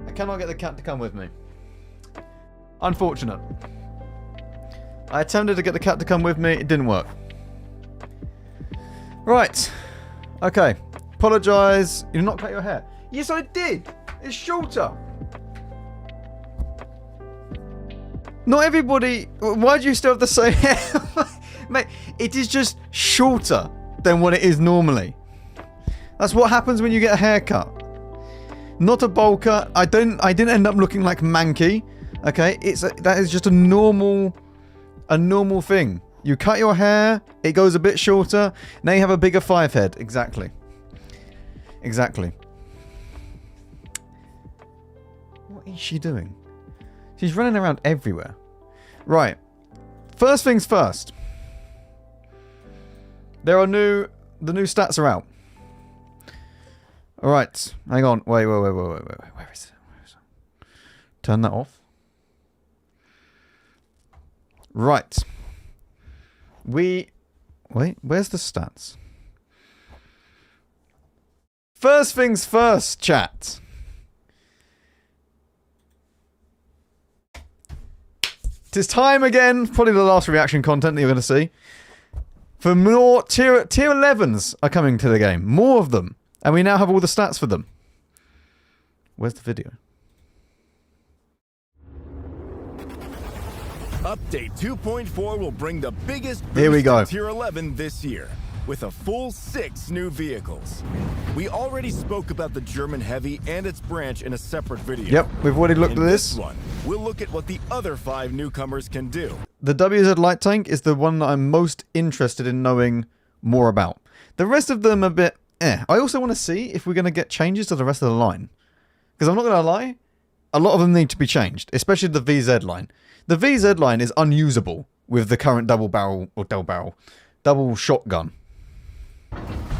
I cannot get the cat to come with me. Unfortunate. I attempted to get the cat to come with me, it didn't work. Right. Okay. Apologise. You did not cut your hair. Yes, I did. It's shorter. Not everybody... Why do you still have the same hair? Mate, it is just shorter than what it is normally. That's what happens when you get a haircut. Not a bowl cut. I didn't end up looking like Mankey. Okay, that is just a normal thing. You cut your hair, it goes a bit shorter. Now you have a bigger 5 head. Exactly. Exactly. What is she doing? She's running around everywhere. Right. First things first. The new stats are out. Alright, hang on. Wait. Where is it? Turn that off. Right. Wait, where's the stats? First things first, chat. It is time again, probably the last reaction content that you're going to see. For more tier 11s are coming to the game. More of them. And we now have all the stats for them. Where's the video? Update 2.4 will bring the biggest Here we boost go. to Tier 11 this year, with a full 6 new vehicles. We already spoke about the German Heavy and its branch in a separate video. Yep, we've already looked at this. In this one, we'll look at what the other 5 newcomers can do. The WZ Light Tank is the one that I'm most interested in knowing more about. The rest of them a bit I also want to see if we're going to get changes to the rest of the line. Because I'm not going to lie, a lot of them need to be changed, especially the VZ line. The VZ line is unusable with the current double shotgun.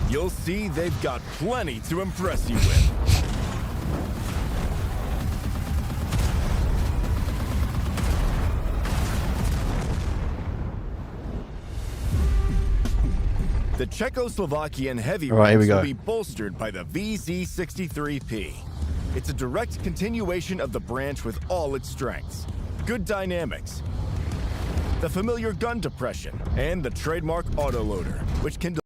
You'll see they've got plenty to impress you with. The Czechoslovakian heavy ranks will be bolstered by the VZ63P. It's a direct continuation of the branch with all its strengths. Good dynamics, the familiar gun depression, and the trademark autoloader, which can...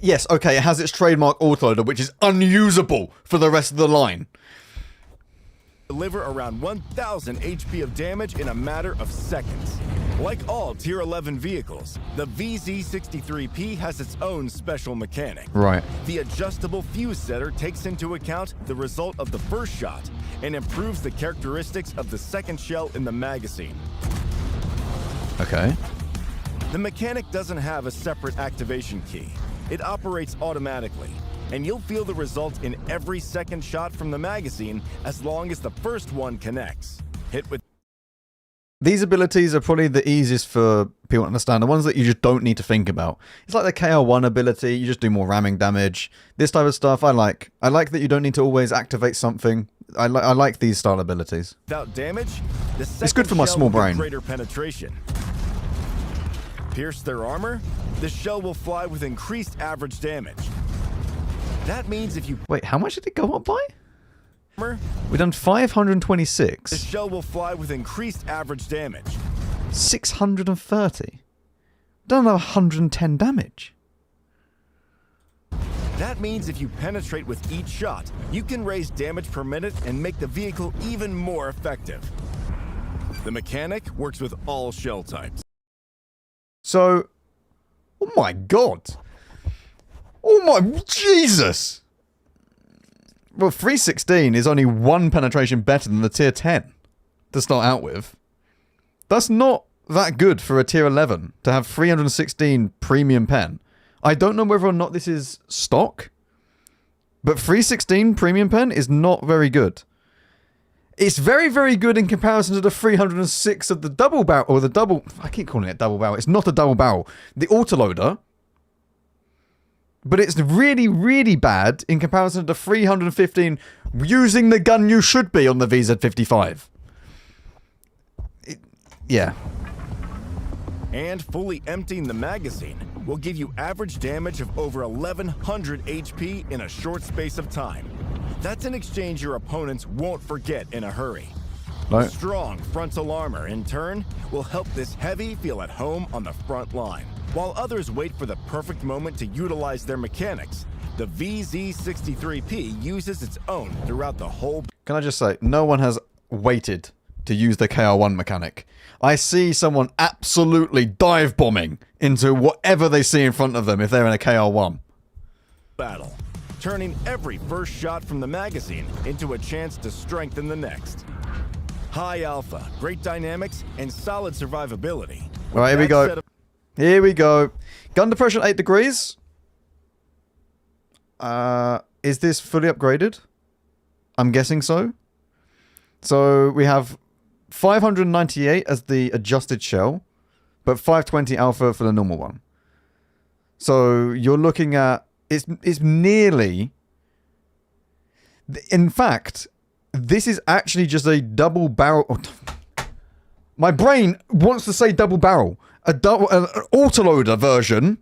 Yes, okay, it has its trademark autoloader, which is unusable for the rest of the line. Deliver around 1,000 HP of damage in a matter of seconds. Like all Tier 11 vehicles, the VZ63P has its own special mechanic. Right. The adjustable fuse setter takes into account the result of the first shot and improves the characteristics of the second shell in the magazine. Okay. The mechanic doesn't have a separate activation key. It operates automatically, and you'll feel the result in every second shot from the magazine as long as the first one connects. Hit with These abilities are probably the easiest for people to understand. The ones that you just don't need to think about. It's like the KR1 ability. You just do more ramming damage. This type of stuff I like. I like that you don't need to always activate something. I like these style abilities. Without damage, it's good for my small brain. Greater penetration. Pierce their armor, the shell will fly with increased average damage. That means if you... Wait, how much did it go up by? We've done 526. The shell will fly with increased average damage. 630. Done another 110 damage. That means if you penetrate with each shot, you can raise damage per minute and make the vehicle even more effective. The mechanic works with all shell types. So, oh my god. Oh my Jesus. Well, 316 is only one penetration better than the tier 10 to start out with. That's not that good for a tier 11 to have 316 premium pen. I don't know whether or not this is stock, but 316 premium pen is not very good. It's very, very good in comparison to the 306 of the double barrel, or the double... I keep calling it double barrel. It's not a double barrel. The autoloader. But it's really, really bad in comparison to the 315 using the gun you should be on the VZ55. Yeah. And fully emptying the magazine will give you average damage of over 1100 HP in a short space of time. That's an exchange your opponents won't forget in a hurry. No. Strong frontal armor, in turn, will help this heavy feel at home on the front line. While others wait for the perfect moment to utilize their mechanics, the VZ63P uses its own throughout the whole... Can I just say, no one has waited to use the KR1 mechanic. I see someone absolutely dive bombing into whatever they see in front of them if they're in a KR1. Battle, turning every first shot from the magazine into a chance to strengthen the next. High alpha, great dynamics, and solid survivability. All right, here we go. Here we go. Gun depression 8 degrees. Is this fully upgraded? I'm guessing so. So we have 598 as the adjusted shell, but 520 alpha for the normal one. So you're looking at... It's nearly... In fact, this is actually just a double barrel... Oh, my brain wants to say double barrel. An autoloader version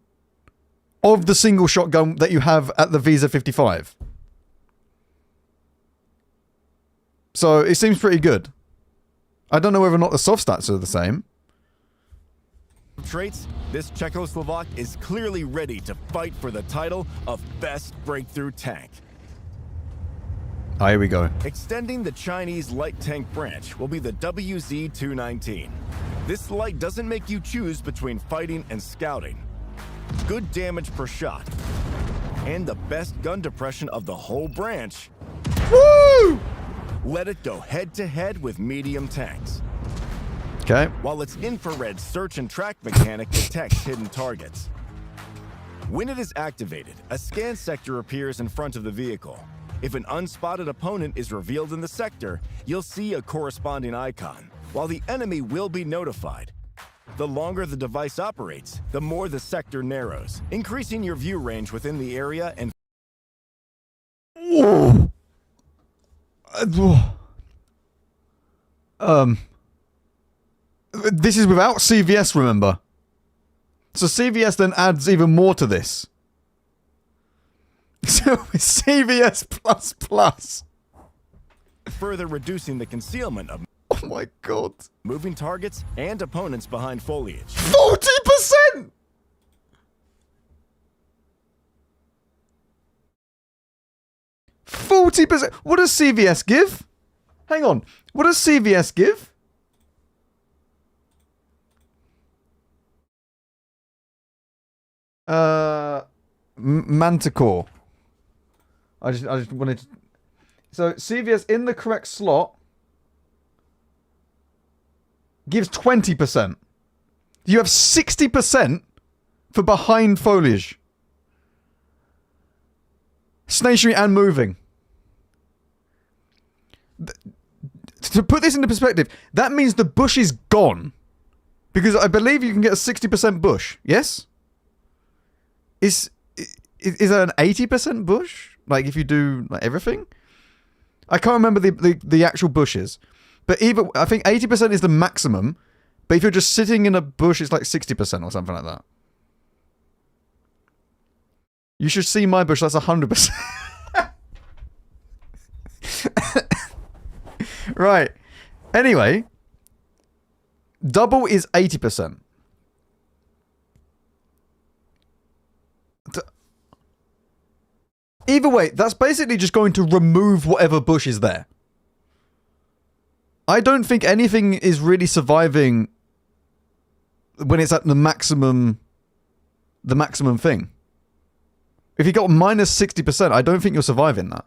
of the single shotgun that you have at the VZ55. So it seems pretty good. I don't know whether or not the soft stats are the same. Traits, this Czechoslovak is clearly ready to fight for the title of Best Breakthrough Tank. Ah, here we go. Extending the Chinese light tank branch will be the WZ-219. This light doesn't make you choose between fighting and scouting. Good damage per shot. And the best gun depression of the whole branch. Woo! Let it go head-to-head with medium tanks. Okay. While its infrared search and track mechanic detects hidden targets. When it is activated, a scan sector appears in front of the vehicle. If an unspotted opponent is revealed in the sector, you'll see a corresponding icon, while the enemy will be notified. The longer the device operates, the more the sector narrows, increasing your view range within the area and... This is without CVS, remember? So CVS then adds even more to this. So CVS++. Further reducing the concealment of... Oh my god. Moving targets and opponents behind foliage. 40%! What does CVS give? Hang on. What does CVS give? Manticore. I just wanted to... So CVS in the correct slot gives 20%. You have 60% for behind foliage. Stationary and moving. To put this into perspective, that means the bush is gone. Because I believe you can get a 60% bush. Yes? Is there an 80% bush? Like if you do like everything? I can't remember the actual bushes. But I think 80% is the maximum. But if you're just sitting in a bush, it's like 60% or something like that. You should see my bush, that's 100%. Right. Anyway. Double is 80%. Either way, that's basically just going to remove whatever bush is there. I don't think anything is really surviving when it's at the maximum thing. If you got minus 60%, I don't think you're surviving that.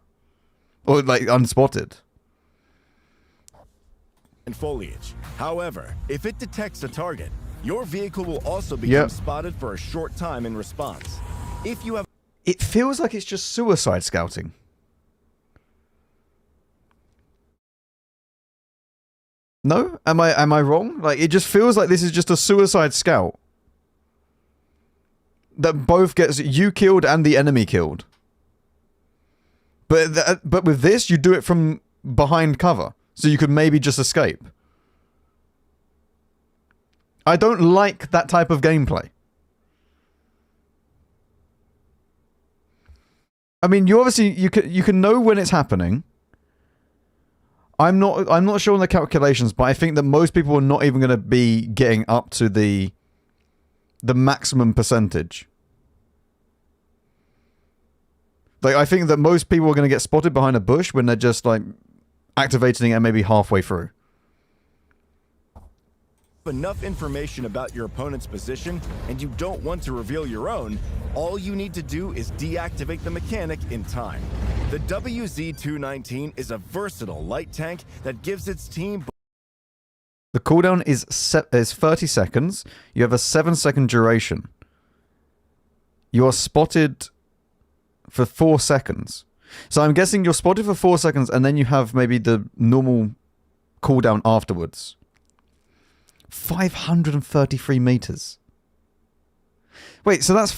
Or like unspotted. And foliage. However, if it detects a target, your vehicle will also become spotted for a short time in response. If you have... It feels like it's just suicide scouting. No? Am I wrong? Like, it just feels like this is just a suicide scout. That both gets you killed and the enemy killed. But with this, you do it from behind cover. So you could maybe just escape. I don't like that type of gameplay. I mean, you obviously you can know when it's happening. I'm not sure on the calculations, but I think that most people are not even going to be getting up to the maximum percentage. Like, I think that most people are going to get spotted behind a bush when they're just like activating it maybe halfway through. Enough information about your opponent's position and you don't want to reveal your own, all you need to do is deactivate the mechanic in time. The WZ-219 is a versatile light tank that gives its team... The cooldown is 30 seconds. You have a 7-second duration. You are spotted for 4 seconds. So I'm guessing you're spotted for 4 seconds and then you have maybe the normal cooldown afterwards. 533 meters. Wait, so that's...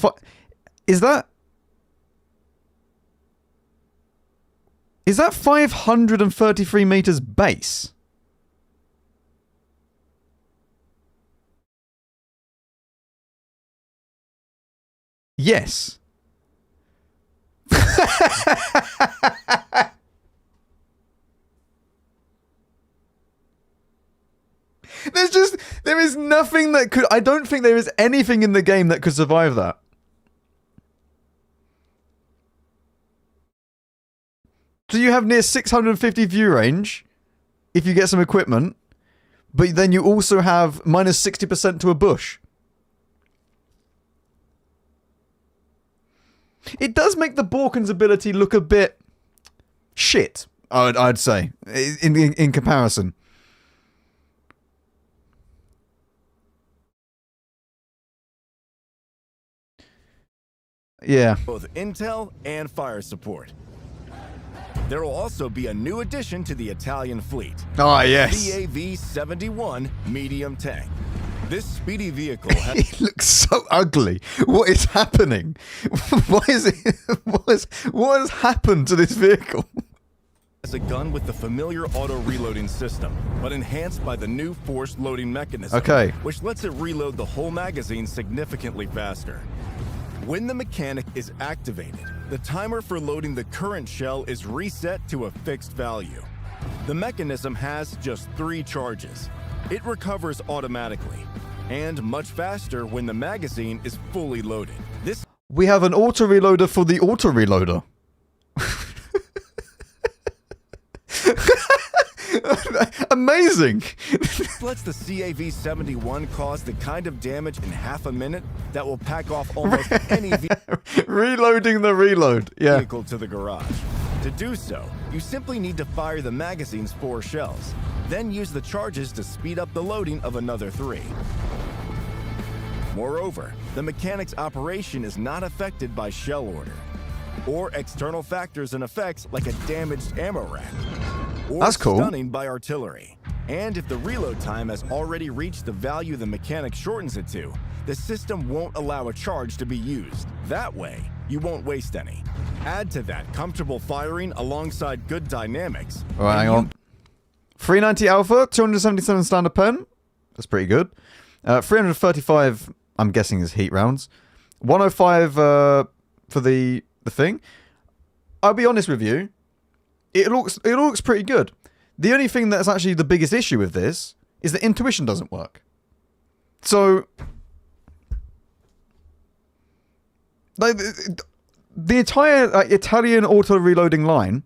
Is that 533 meters base? Yes. There is nothing that could... I don't think there is anything in the game that could survive that. So you have near 650 view range, if you get some equipment, but then you also have minus 60% to a bush. It does make the Borken's ability look a bit... shit, I'd say, in comparison. Yeah. Both intel and fire support. There will also be a new addition to the Italian fleet. Oh, yes. VAV-71 medium tank. This speedy vehicle has... It looks so ugly. What is happening? What has happened to this vehicle? As a gun with the familiar auto reloading system, but enhanced by the new forced loading mechanism, which lets it reload the whole magazine significantly faster. When the mechanic is activated, the timer for loading the current shell is reset to a fixed value. The mechanism has just 3 charges. It recovers automatically, and much faster when the magazine is fully loaded. We have an auto-reloader for the auto-reloader. Amazing! Lets the CAV-71 cause the kind of damage in half a minute that will pack off almost any reloading the reload, vehicle to the garage. To do so, you simply need to fire the magazine's 4 shells, then use the charges to speed up the loading of another 3. Moreover, the mechanic's operation is not affected by shell order or external factors and effects like a damaged ammo rack. or That's cool. stunning by artillery. And if the reload time has already reached the value the mechanic shortens it to, the system won't allow a charge to be used. That way, you won't waste any. Add to that comfortable firing alongside good dynamics. All right, hang on. 390 alpha, 277 standard pen. That's pretty good. 335, I'm guessing, is heat rounds. 105 for the thing. I'll be honest with you. It looks pretty good. The only thing that's actually the biggest issue with this is that intuition doesn't work. So, like, the entire Italian auto-reloading line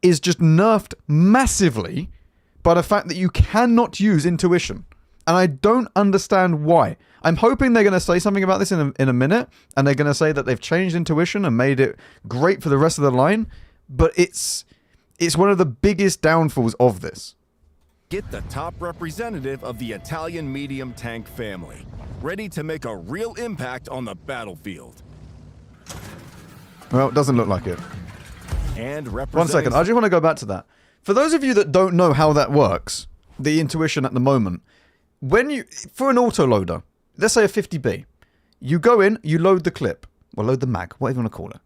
is just nerfed massively by the fact that you cannot use intuition. And I don't understand why. I'm hoping they're going to say something about this in a minute, and they're going to say that they've changed intuition and made it great for the rest of the line, but it's one of the biggest downfalls of this. Get the top representative of the Italian medium tank family, ready to make a real impact on the battlefield. Well, it doesn't look like it. And one second, I just want to go back to that. For those of you that don't know how that works, the intuition at the moment, for an autoloader, let's say a 50B, you go in, you load the clip, or load the mag, whatever you want to call it.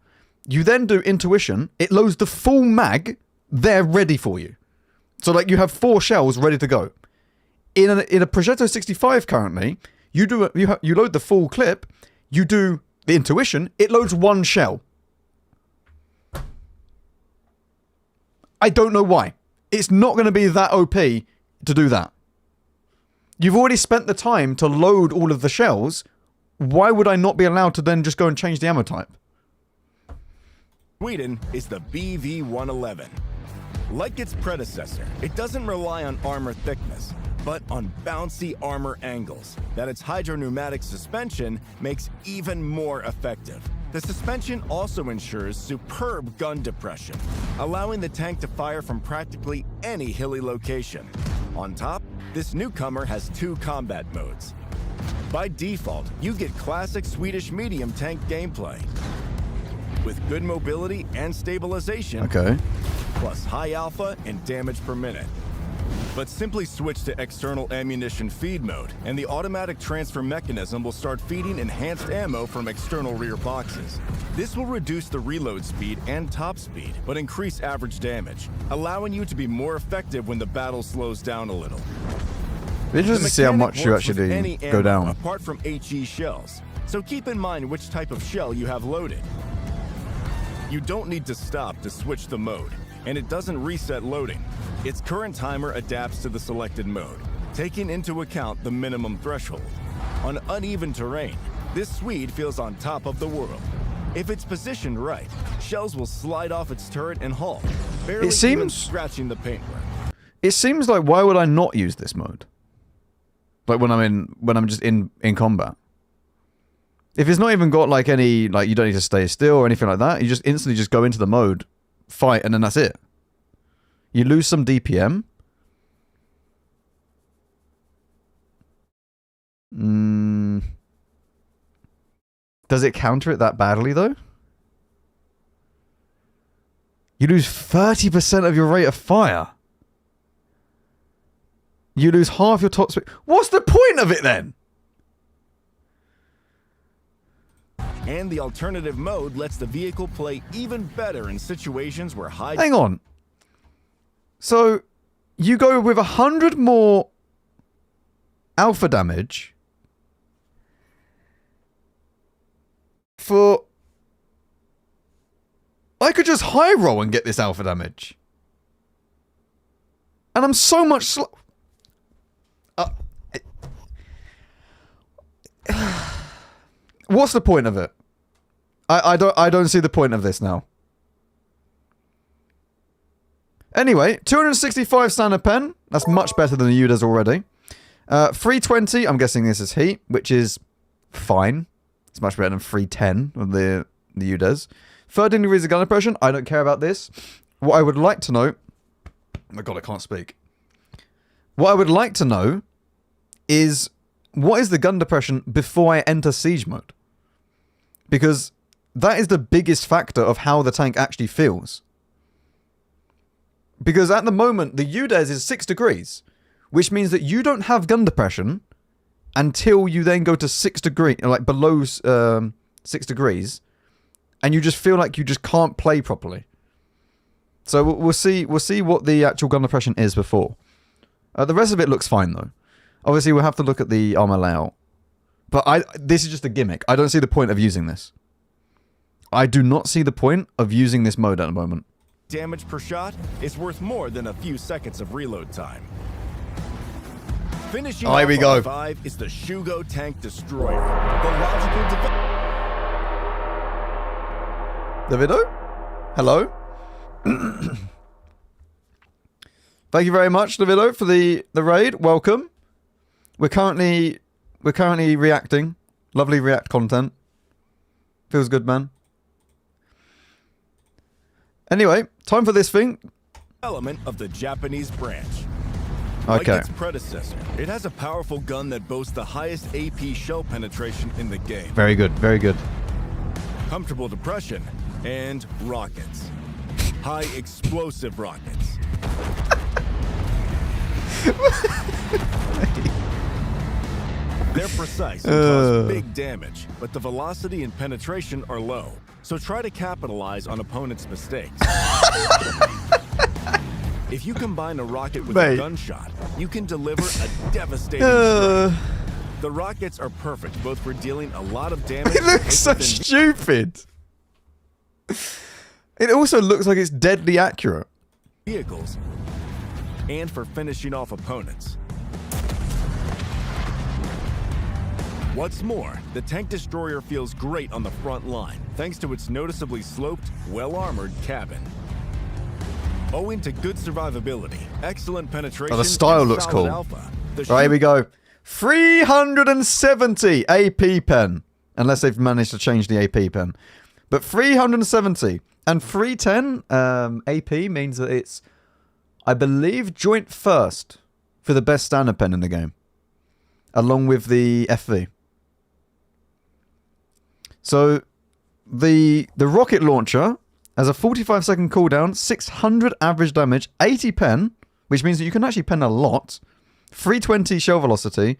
You then do intuition, it loads the full mag there ready for you. So like you have 4 shells ready to go. In a Progetto 65 currently, you load the full clip, you do the intuition, it loads 1 shell. I don't know why. It's not going to be that OP to do that. You've already spent the time to load all of the shells. Why would I not be allowed to then just go and change the ammo type? Sweden is the BV-111. Like its predecessor, it doesn't rely on armor thickness, but on bouncy armor angles that its hydropneumatic suspension makes even more effective. The suspension also ensures superb gun depression, allowing the tank to fire from practically any hilly location. On top, this newcomer has 2 combat modes. By default, you get classic Swedish medium tank gameplay, with good mobility and stabilization, plus high alpha and damage per minute. But simply switch to external ammunition feed mode, and the automatic transfer mechanism will start feeding enhanced ammo from external rear boxes. This will reduce the reload speed and top speed, but increase average damage, allowing you to be more effective when the battle slows down a little. It's interesting to see how much you actually go down. Apart from HE shells, so keep in mind which type of shell you have loaded. You don't need to stop to switch the mode, and it doesn't reset loading. Its current timer adapts to the selected mode, taking into account the minimum threshold. On uneven terrain, this Swede feels on top of the world. If it's positioned right, shells will slide off its turret and hull, barely even scratching the paintwork. It seems like, why would I not use this mode? Like when I'm just in combat. If it's not even got like any, like you don't need to stay still or anything like that, you just instantly just go into the mode, fight, and then that's it. You lose some DPM. Does it counter it that badly though? You lose 30% of your rate of fire. You lose half your top speed. What's the point of it then? And the alternative mode lets the vehicle play even better in situations where high... Hang on. So, you go with 100 more alpha damage for... I could just high roll and get this alpha damage. And I'm so much slow... What's the point of it? I don't see the point of this now. Anyway, 265 standard pen. That's much better than the UDES already. 320, I'm guessing this is heat, which is fine. It's much better than 310 of the UDES. 13 degrees of gun depression. I don't care about this. What I would like to know... Oh my god, I can't speak. What I would like to know is... what is the gun depression before I enter siege mode? Because that is the biggest factor of how the tank actually feels. Because at the moment, the UDES is 6 degrees, which means that you don't have gun depression until you then go to 6 degrees, like below 6 degrees, and you just feel like you just can't play properly. So we'll see what the actual gun depression is before. The rest of it looks fine though. Obviously, we'll have to look at the armor layout. But this is just a gimmick. I don't see the point of using this. I do not see the point of using this mode at the moment. Damage per shot is worth more than a few seconds of reload time. Finishing here we go. 5 is the Shugo Tank Destroyer. The logical Davido? Hello? Thank you very much, Davido, for the raid. Welcome. We're currently reacting. Lovely react content. Feels good, man. Anyway, time for this thing. Element of the Japanese branch. Okay. Like its predecessor, it has a powerful gun that boasts the highest AP shell penetration in the game. Very good, very good. Comfortable depression and rockets. High explosive rockets. They're precise and cause big damage, but the velocity and penetration are low. So try to capitalize on opponents' mistakes. If you combine a rocket with a gunshot, you can deliver a devastating strike. The rockets are perfect both for dealing a lot of damage. It looks so stupid. It also looks like it's deadly accurate. Vehicles and for finishing off opponents. What's more, the tank destroyer feels great on the front line thanks to its noticeably sloped, well-armored cabin. Owing to good survivability, excellent penetration, the style looks cool. Alpha, right, here we go. 370 AP pen. Unless they've managed to change the AP pen. But 370 and 310 AP means that it's, I believe, joint first for the best standard pen in the game. Along with the FV. So, the rocket launcher has a 45-second cooldown, 600 average damage, 80 pen, which means that you can actually pen a lot, 320 shell velocity,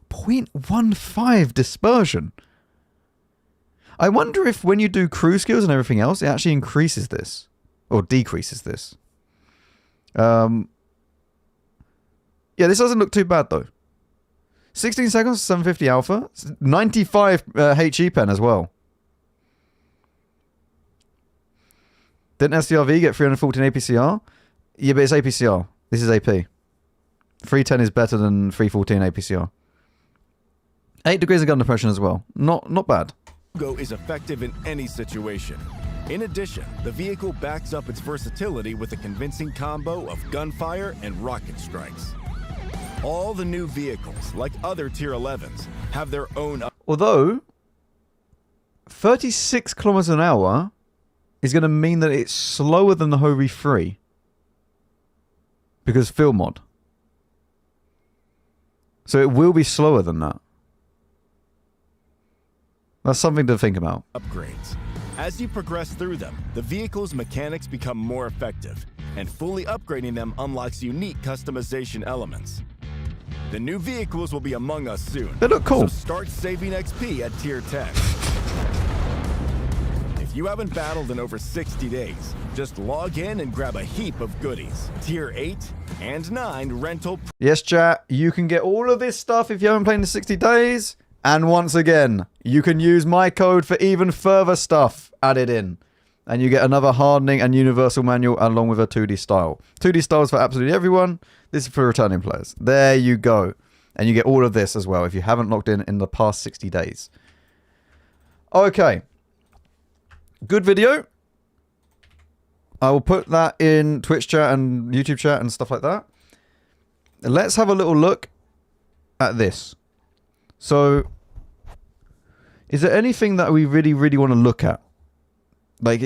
0.15 dispersion. I wonder if when you do crew skills and everything else, it actually increases this. Or decreases this. Yeah, this doesn't look too bad though. 16 seconds, 750 alpha, 95 HE pen as well. Didn't SDRV get 314 APCR? Yeah, but it's APCR. This is AP. 310 is better than 314 APCR. 8 degrees of gun depression as well. Not bad. Go is effective in any situation. In addition, the vehicle backs up its versatility with a convincing combo of gunfire and rocket strikes. All the new vehicles, like other Tier 11s, have their own... Although, 36 kilometers an hour is going to mean that it's slower than the Hori 3. Because field mod. So it will be slower than that. That's something to think about. Upgrades. As you progress through them, the vehicle's mechanics become more effective, and fully upgrading them unlocks unique customization elements. The new vehicles will be among us soon. They look cool. So start saving XP at Tier 10. If you haven't battled in over 60 days, just log in and grab a heap of goodies. Tier 8 and 9 rental... Yes, chat, you can get all of this stuff if you haven't played in 60 days. And once again, you can use my code for even further stuff added in. And you get another hardening and universal manual along with a 2D style. 2D styles for absolutely everyone. This is for returning players. There you go. And you get all of this as well if you haven't logged in the past 60 days. Okay. Good video. I will put that in Twitch chat and YouTube chat and stuff like that. Let's have a little look at this. So, is there anything that we really, really want to look at? Like,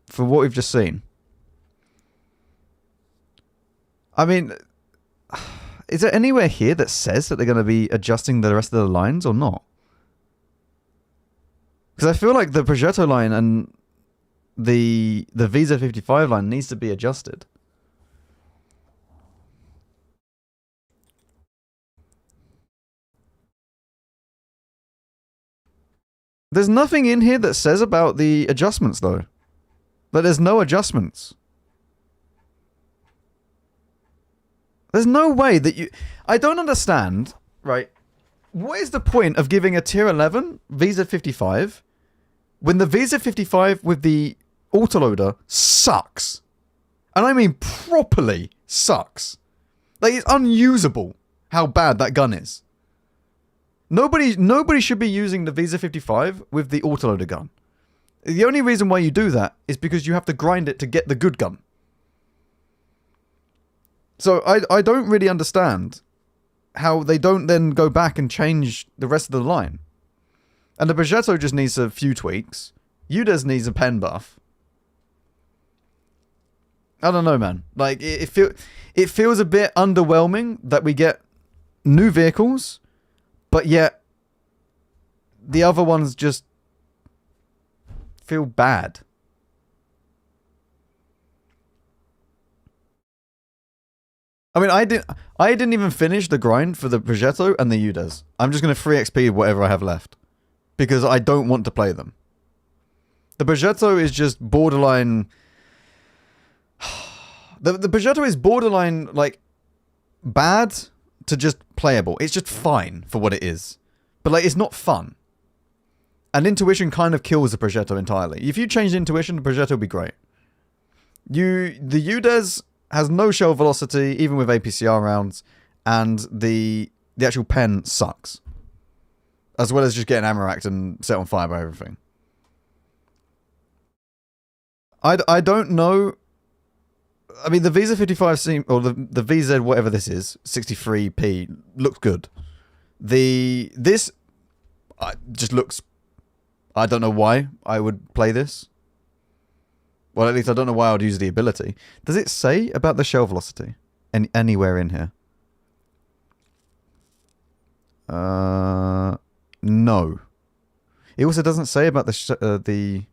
for what we've just seen? I mean, is there anywhere here that says that they're going to be adjusting the rest of the lines or not? Because I feel like the Progetto line and the Visa 55 line needs to be adjusted. There's nothing in here that says about the adjustments, though. Like, there's no adjustments. There's no way that you... I don't understand, right? What is the point of giving a tier 11 VZ55 when the VZ55 with the autoloader sucks? And I mean properly sucks. Like, it's unusable how bad that gun is. Nobody should be using the VZ55 with the autoloader gun. The only reason why you do that is because you have to grind it to get the good gun. So I don't really understand how they don't then go back and change the rest of the line. And the Progetto just needs a few tweaks. UDES needs a pen buff. I don't know, man. Like, it feels a bit underwhelming that we get new vehicles, but yet the other ones just feel bad. I mean, I didn't even finish the grind for the Progetto and the UDES. I'm just going to free XP whatever I have left. Because I don't want to play them. The Progetto is just borderline... The Progetto is borderline, like, bad to just playable. It's just fine for what it is. But, like, it's not fun. And Intuition kind of kills the Progetto entirely. If you change Intuition, the Progetto would be great. The UDES has no shell velocity, even with APCR rounds, and the actual pen sucks. As well as just getting ammo racked and set on fire by everything. I don't know... I mean, the Visa 55 seem, or the VZ whatever this is, 63p, looks good. This just looks... I don't know why I would play this. Well, at least I don't know why I would use the ability. Does it say about the shell velocity? Anywhere in here? No. It also doesn't say about the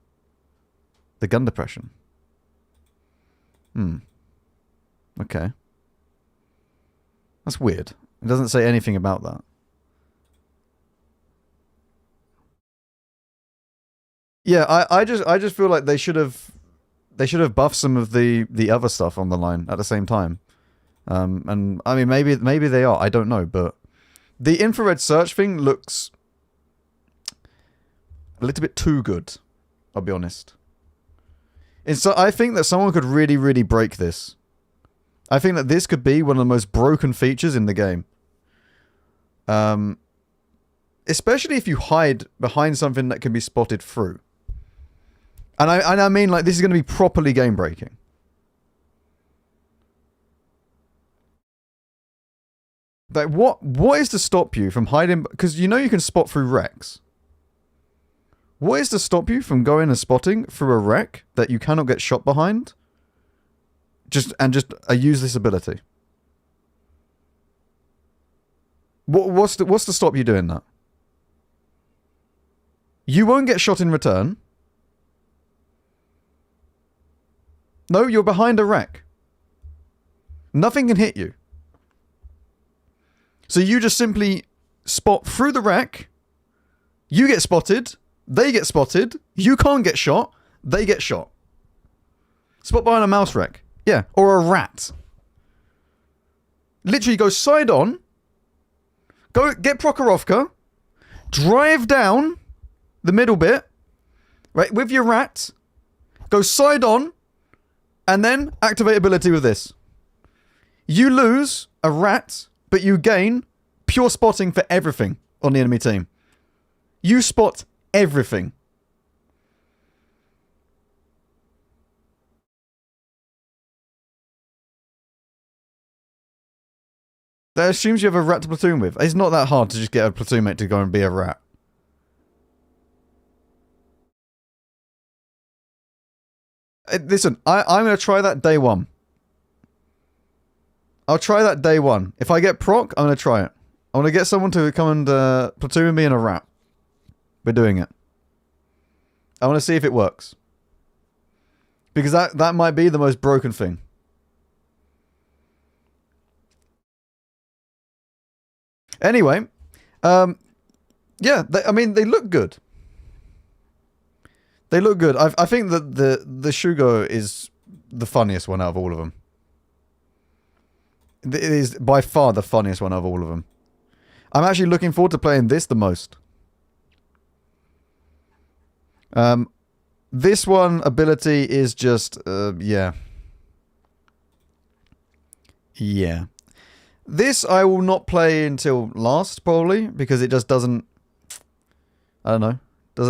gun depression. Okay. That's weird. It doesn't say anything about that. Yeah, I just feel like they should have buffed some of the other stuff on the line at the same time. And I mean maybe they are, I don't know, but the infrared search thing looks a little bit too good, I'll be honest. So I think that someone could really, really break this. I think that this could be one of the most broken features in the game. Especially if you hide behind something that can be spotted through. And I mean, like, this is going to be properly game breaking. Like, what is to stop you from hiding? Because you know you can spot through wrecks. What is to stop you from going and spotting through a wreck that you cannot get shot behind? Just use this ability. What's to stop you doing that? You won't get shot in return. No, you're behind a wreck. Nothing can hit you. So you just simply spot through the wreck. You get spotted. They get spotted. You can't get shot. They get shot. Spot behind a mouse wreck. Yeah, or a rat. Literally go side on. Go get Prokhorovka. Drive down the middle bit. Right, with your rat. Go side on. And then activate ability with this. You lose a rat, but you gain pure spotting for everything on the enemy team. You spot everything. That assumes you have a rat to platoon with. It's not that hard to just get a platoon mate to go and be a rat. Listen, I'm going to try that day one. I'll try that day one. If I get proc, I'm going to try it. I want to get someone to come and platoon me in a rat. We're doing it. I want to see if it works. Because that might be the most broken thing. Anyway. Yeah, I mean, they look good. They look good. I think that the Shugo is the funniest one out of all of them. It is by far the funniest one out of all of them. I'm actually looking forward to playing this the most. This one ability is just, yeah. Yeah. This I will not play until last, probably, because it just doesn't, I don't know,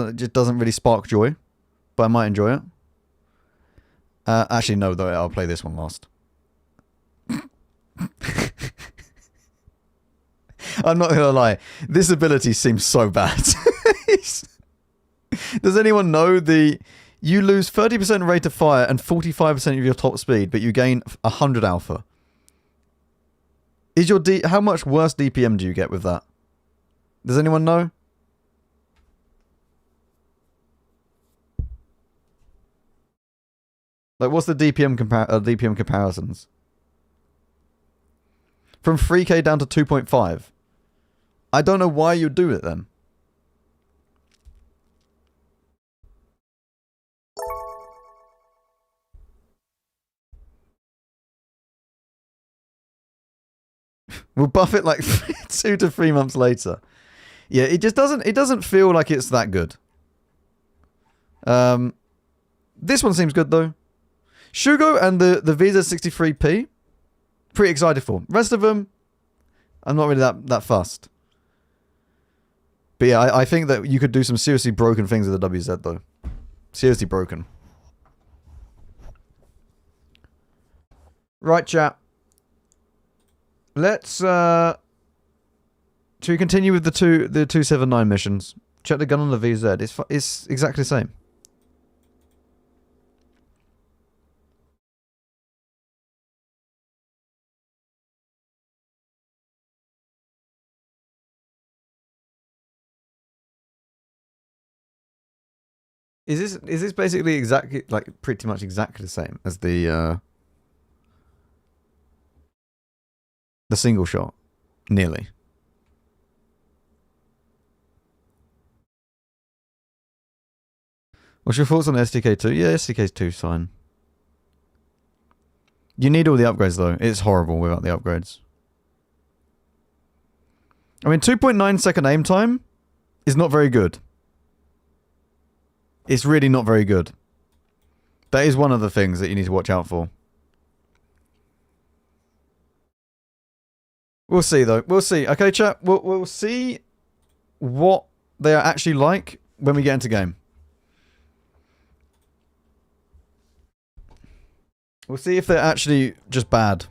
it just doesn't really spark joy, but I might enjoy it. Actually, no, though, I'll play this one last. I'm not gonna lie, this ability seems so bad. Does anyone know you lose 30% rate of fire and 45% of your top speed, but you gain 100 alpha? Is your how much worse DPM do you get with that? Does anyone know? Like, what's the DPM DPM comparisons? From 3k down to 2.5. I don't know why you do it then. We'll buff it like 2 to 3 months later. Yeah, it just doesn't feel like it's that good. This one seems good though. Shugo and the Visa 63P, pretty excited for. Rest of them, I'm not really that fussed. But yeah, I think that you could do some seriously broken things with the WZ though. Seriously broken. Right, chat. Let's should we continue with the 279 missions? Check the gun on the VZ. It's exactly the same. Is this basically exactly like pretty much exactly the same as the single shot? Nearly. What's your thoughts on SDK2? Yeah, SDK2 is fine. You need all the upgrades though. It's horrible without the upgrades. I mean, 2.9 second aim time is not very good. It's really not very good. That is one of the things that you need to watch out for. We'll see though. We'll see. Okay, chat. We'll see what they are actually like when we get into game. We'll see if they're actually just bad.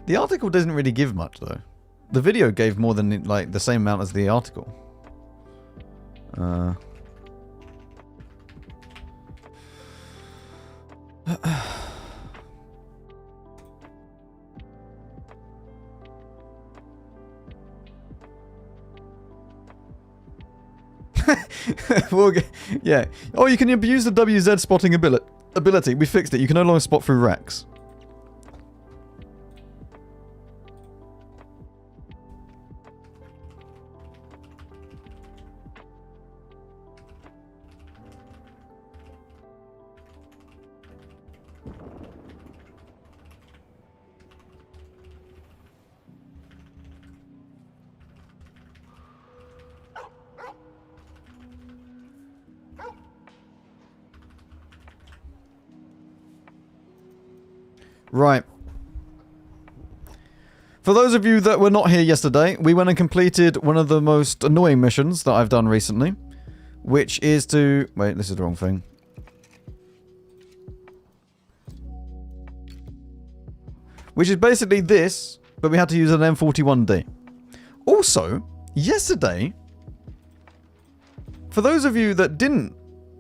The article doesn't really give much though. The video gave more than like the same amount as the article. We'll get, yeah. Oh, you can abuse the WZ spotting ability. We fixed it. You can no longer spot through Rex. Right. For those of you that were not here yesterday, we went and completed one of the most annoying missions that I've done recently, which is to... Wait, this is the wrong thing. Which is basically this, but we had to use an M41D. Also, yesterday, for those of you that didn't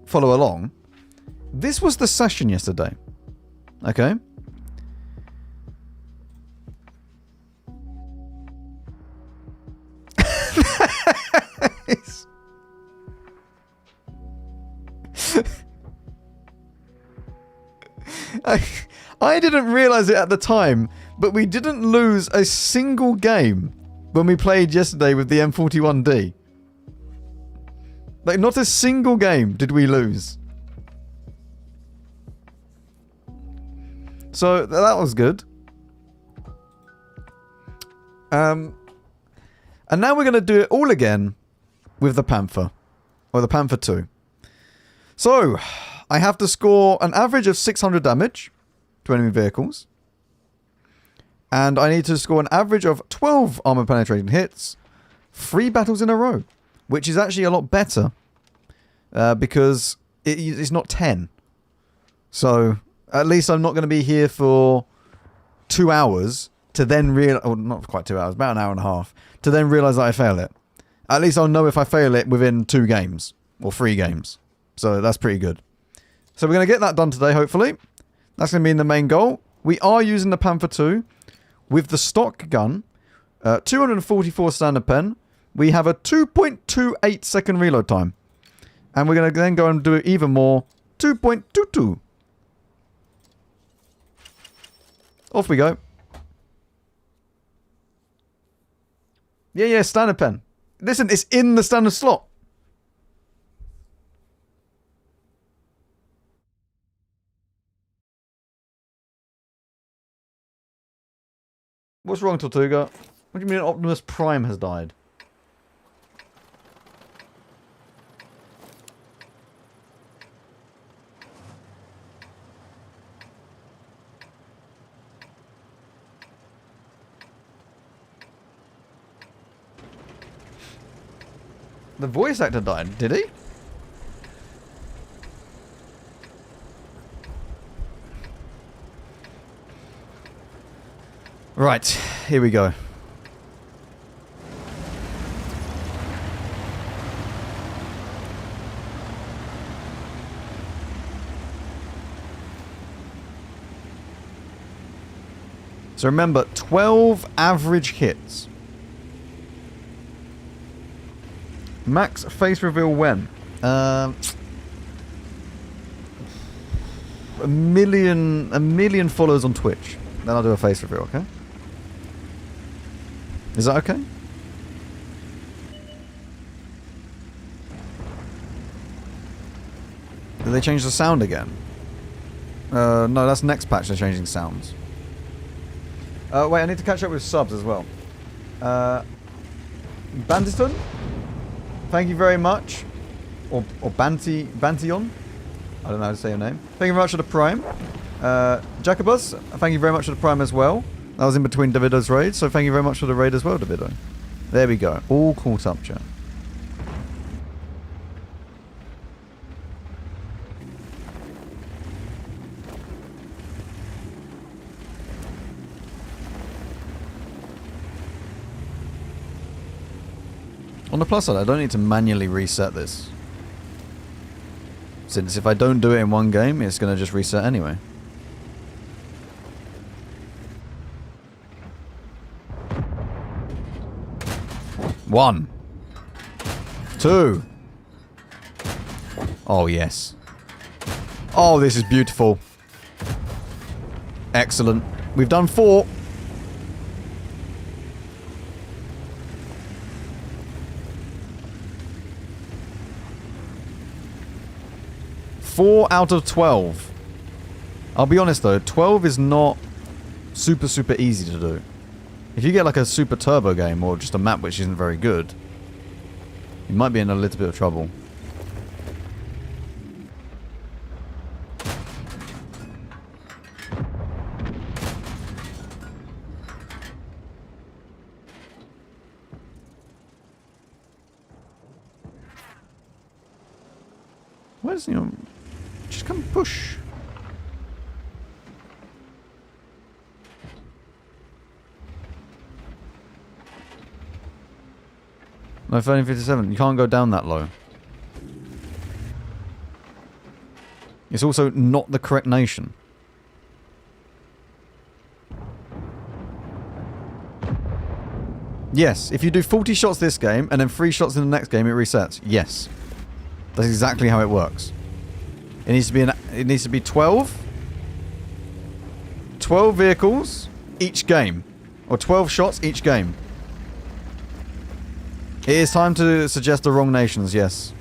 follow along, this was the session yesterday. Okay? I didn't realize it at the time, but we didn't lose a single game when we played yesterday with the M41D. Like, not a single game did we lose. So, that was good. And now we're going to do it all again with the Panther. Or the Panther 2. So, I have to score an average of 600 damage to enemy vehicles. And I need to score an average of 12 armor penetrating hits. 3 battles in a row. Which is actually a lot better. Because it's not 10. So, at least I'm not going to be here for 2 hours to then realize... Oh, not quite 2 hours. About an hour and a half. To then realize that I fail it. At least I'll know if I fail it within 2 games. Or 3 games. So, that's pretty good. So, we're going to get that done today, hopefully. That's going to be in the main goal. We are using the Panther 2 with the stock gun. 244 standard pen. We have a 2.28 second reload time. And we're going to then go and do it even more. 2.22. Off we go. Yeah, standard pen. Listen, it's in the standard slot. What's wrong, Tortuga? What do you mean Optimus Prime has died? The voice actor died, did he? Right, here we go. So remember, 12 average hits. Max face reveal when? A million followers on Twitch. Then I'll do a face reveal, okay? Is that okay? Did they change the sound again? No, that's next patch they're changing sounds. Wait, I need to catch up with subs as well. Banditon? Thank you very much. Or Bantion? I don't know how to say your name. Thank you very much for the Prime. Jacobus, thank you very much for the Prime as well. That was in between Davido's raids, so thank you very much for the raid as well, Davido. There we go. All caught up, chat. On the plus side, I don't need to manually reset this. Since if I don't do it in one game, it's going to just reset anyway. One. 2. Oh, yes. Oh, this is beautiful. Excellent. We've done 4. Four out of 12. I'll be honest though, 12 is not super easy to do. If you get like a super turbo game or just a map which isn't very good, you might be in a little bit of trouble. Where's, you know, just come push. No, 1357. You can't go down that low. It's also not the correct nation. Yes, if you do 40 shots this game and then 3 shots in the next game, it resets. Yes. That's exactly how it works. It needs to be 12. 12 vehicles each game. Or 12 shots each game. It is time to suggest the wrong nations, yes.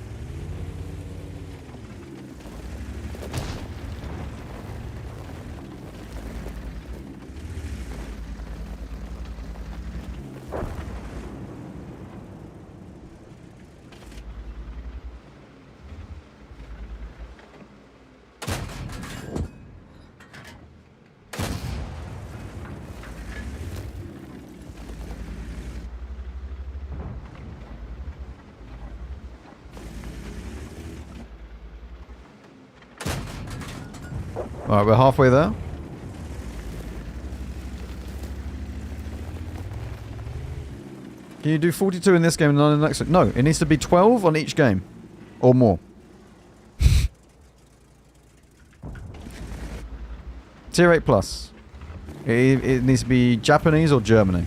Alright, we're halfway there. Can you do 42 in this game and none in the next one? No, it needs to be 12 on each game. Or more. Tier 8 plus. It needs to be Japanese or Germany.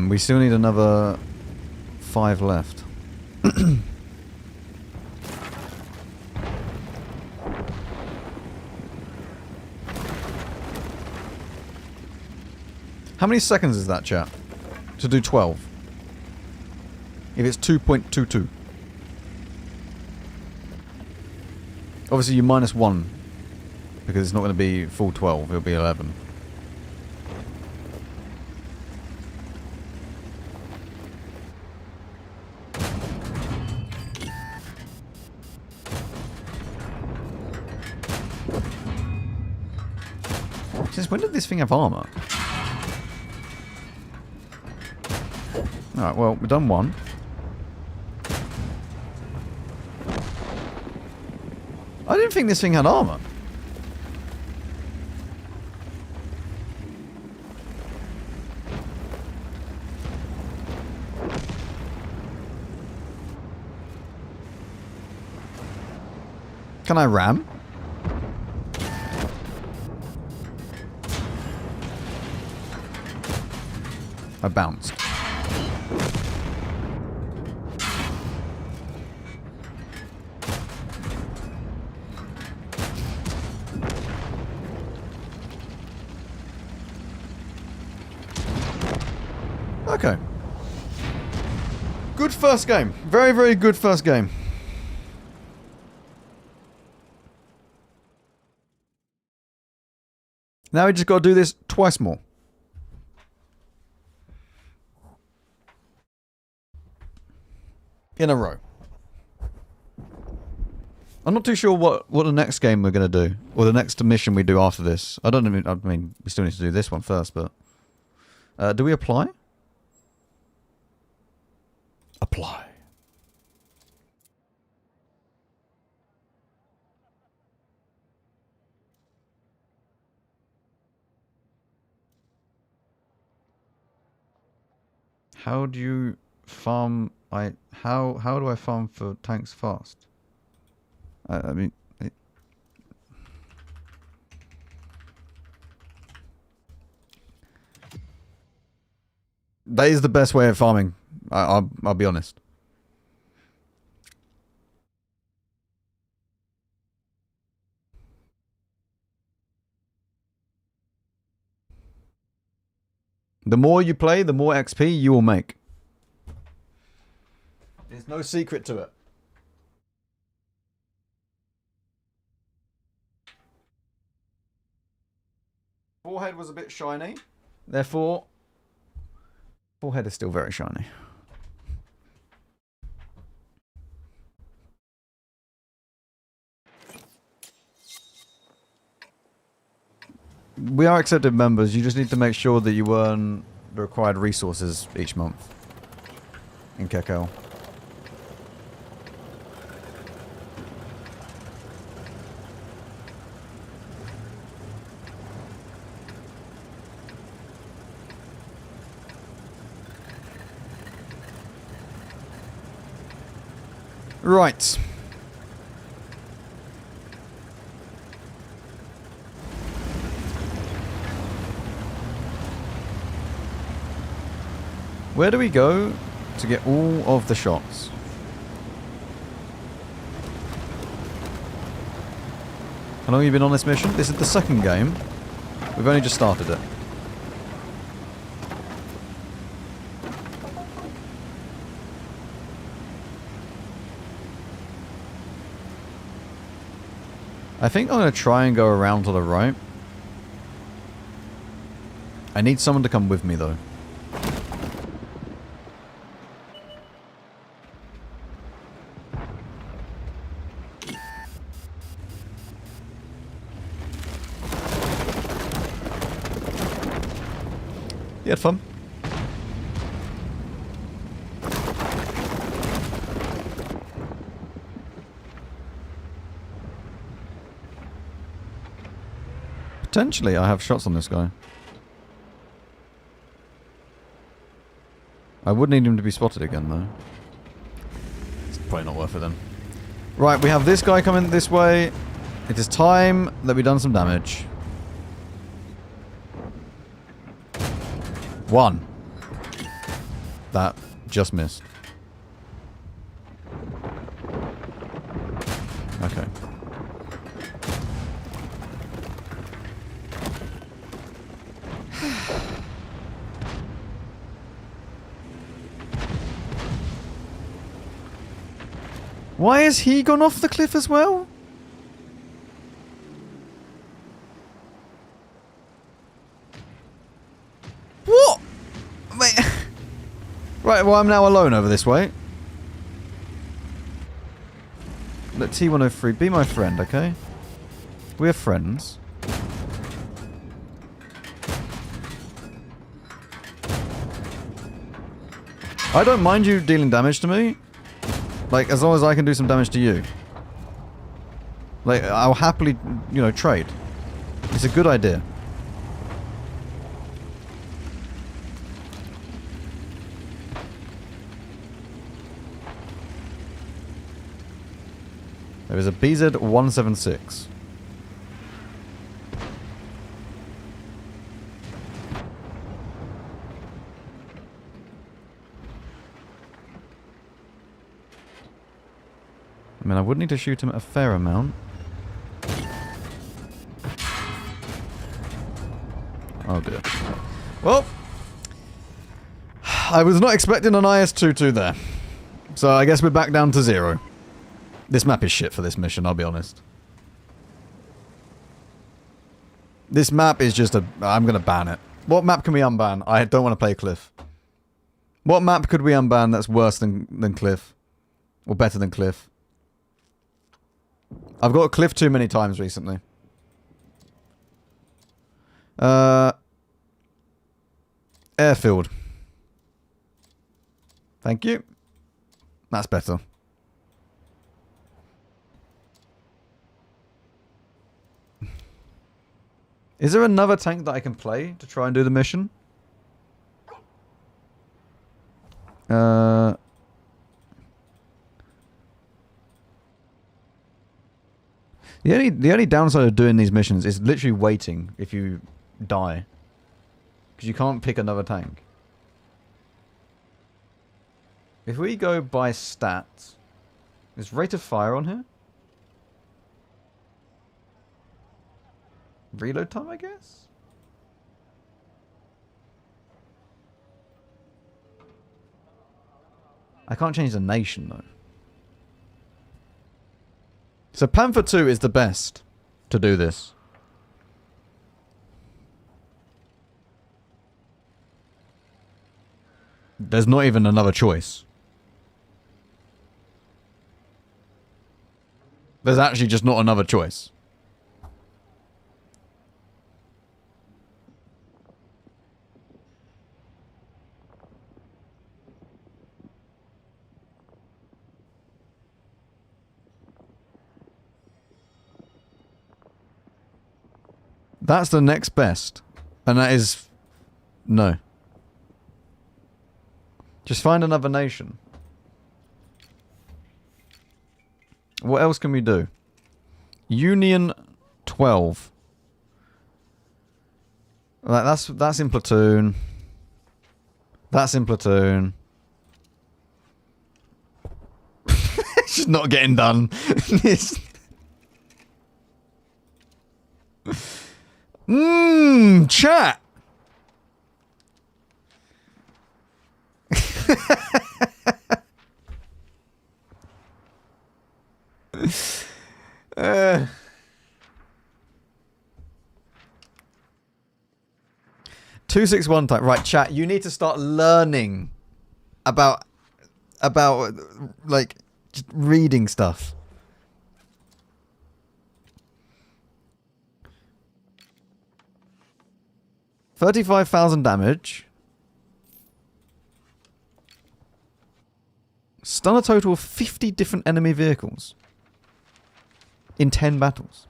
We still need another 5 left. How many seconds is that, chat? To do 12? If it's 2.22. Obviously you minus 1. Because it's not going to be full 12, it'll be 11. Since when did this thing have armor? Alright, well, we've done one. I didn't think this thing had armor. Can I ram? I bounced. Okay. Good first game. Very, very good first game. Now we just got to do this twice more. In a row. I'm not too sure what the next game we're going to do. Or the next mission we do after this. I mean, we still need to do this one first, but... do we apply? Apply. How do you farm... How do I farm for tanks fast? I mean... That is the best way of farming. I'll be honest. The more you play, the more XP you will make. There's no secret to it. Forehead was a bit shiny. Therefore, forehead is still very shiny. We are accepted members. You just need to make sure that you earn the required resources each month in Kekel. Right. Where do we go to get all of the shots? How long have you been on this mission? This is the second game. We've only just started it. I think I'm going to try and go around to the right. I need someone to come with me though. You had fun. Potentially, I have shots on this guy. I would need him to be spotted again, though. It's probably not worth it then. Right, we have this guy coming this way. It is time that we've done some damage. 1. That just missed. Okay. Why has he gone off the cliff as well? What? Wait. Right, well I'm now alone over this way. Look, T103, be my friend, okay? We're friends. I don't mind you dealing damage to me. Like, as long as I can do some damage to you. Like, I'll happily, you know, trade. It's a good idea. There is a BZ-176. I mean, I would need to shoot him a fair amount. Oh dear. Well, I was not expecting an IS-22 there. So I guess we're back down to 0. This map is shit for this mission, I'll be honest. This map is just a... I'm going to ban it. What map can we unban? I don't want to play Cliff. What map could we unban that's worse than Cliff? Or better than Cliff? I've got Cliff too many times recently. Airfield. Thank you. That's better. Is there another tank that I can play to try and do the mission? The only downside of doing these missions is literally waiting if you die. Because you can't pick another tank. If we go by stats... Is rate of fire on here? Reload time, I guess? I can't change the nation, though. So Panther 2 is the best to do this. There's not even another choice. There's actually just not another choice. That's the next best. And that is... No. Just find another nation. What else can we do? Union 12. Like, that's in platoon. That's in platoon. It's just not getting done. Chat. uh. 261 type. Right, chat, you need to start learning about like just reading stuff. $35,000 damage. Stun a total of 50 different enemy vehicles in 10 battles.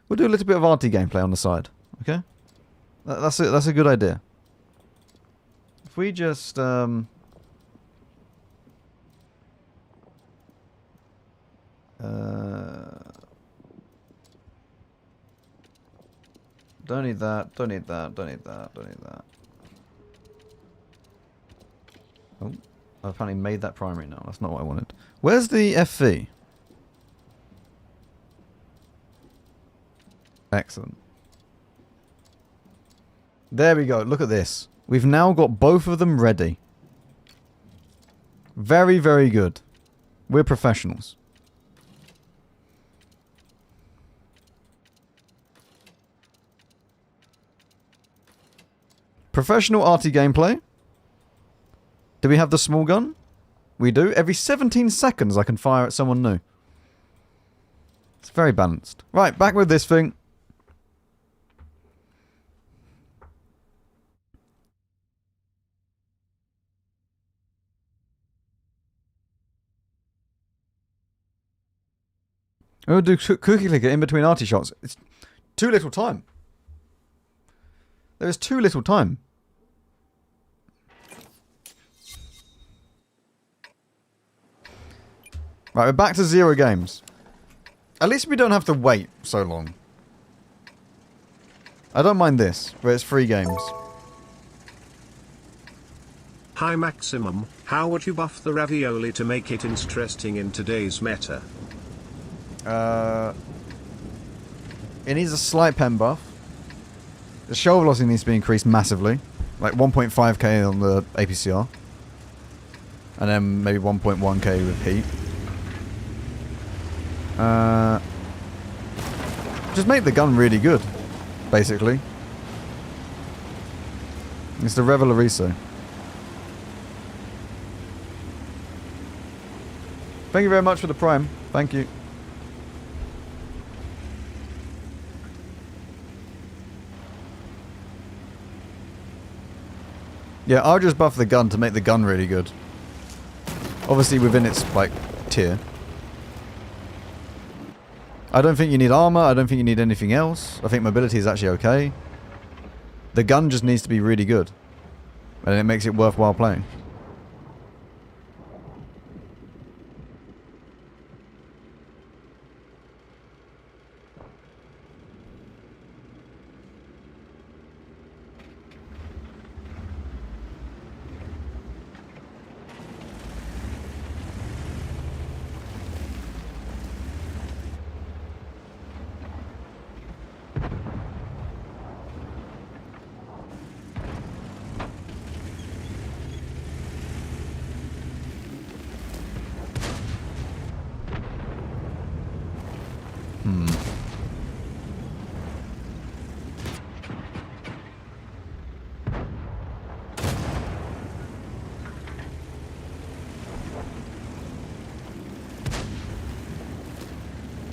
We'll do a little bit of RT gameplay on the side, okay? That's a good idea. If we just don't need that, don't need that, don't need that, don't need that. Oh, I apparently made that primary now. That's not what I wanted. Where's the FV? Excellent. There we go. Look at this. We've now got both of them ready. Very, very good. We're professionals. Professional RT gameplay. Do we have the small gun? We do. Every 17 seconds I can fire at someone new. It's very balanced. Right, back with this thing. We'll do cookie clicker in between RT shots. It's too little time. There is too little time. Right, we're back to 0 games. At least we don't have to wait so long. I don't mind this, where it's 3 games. Hi Maximum, how would you buff the ravioli to make it interesting in today's meta? It needs a slight pen buff. The shell velocity needs to be increased massively. Like 1.5k on the APCR. And then maybe 1.1k with heat. Just make the gun really good, basically. It's the Revelariso. Thank you very much for the prime. Thank you. Yeah, I'll just buff the gun to make the gun really good. Obviously within its, like, tier. I don't think you need armor, I don't think you need anything else. I think mobility is actually okay. The gun just needs to be really good. And it makes it worthwhile playing.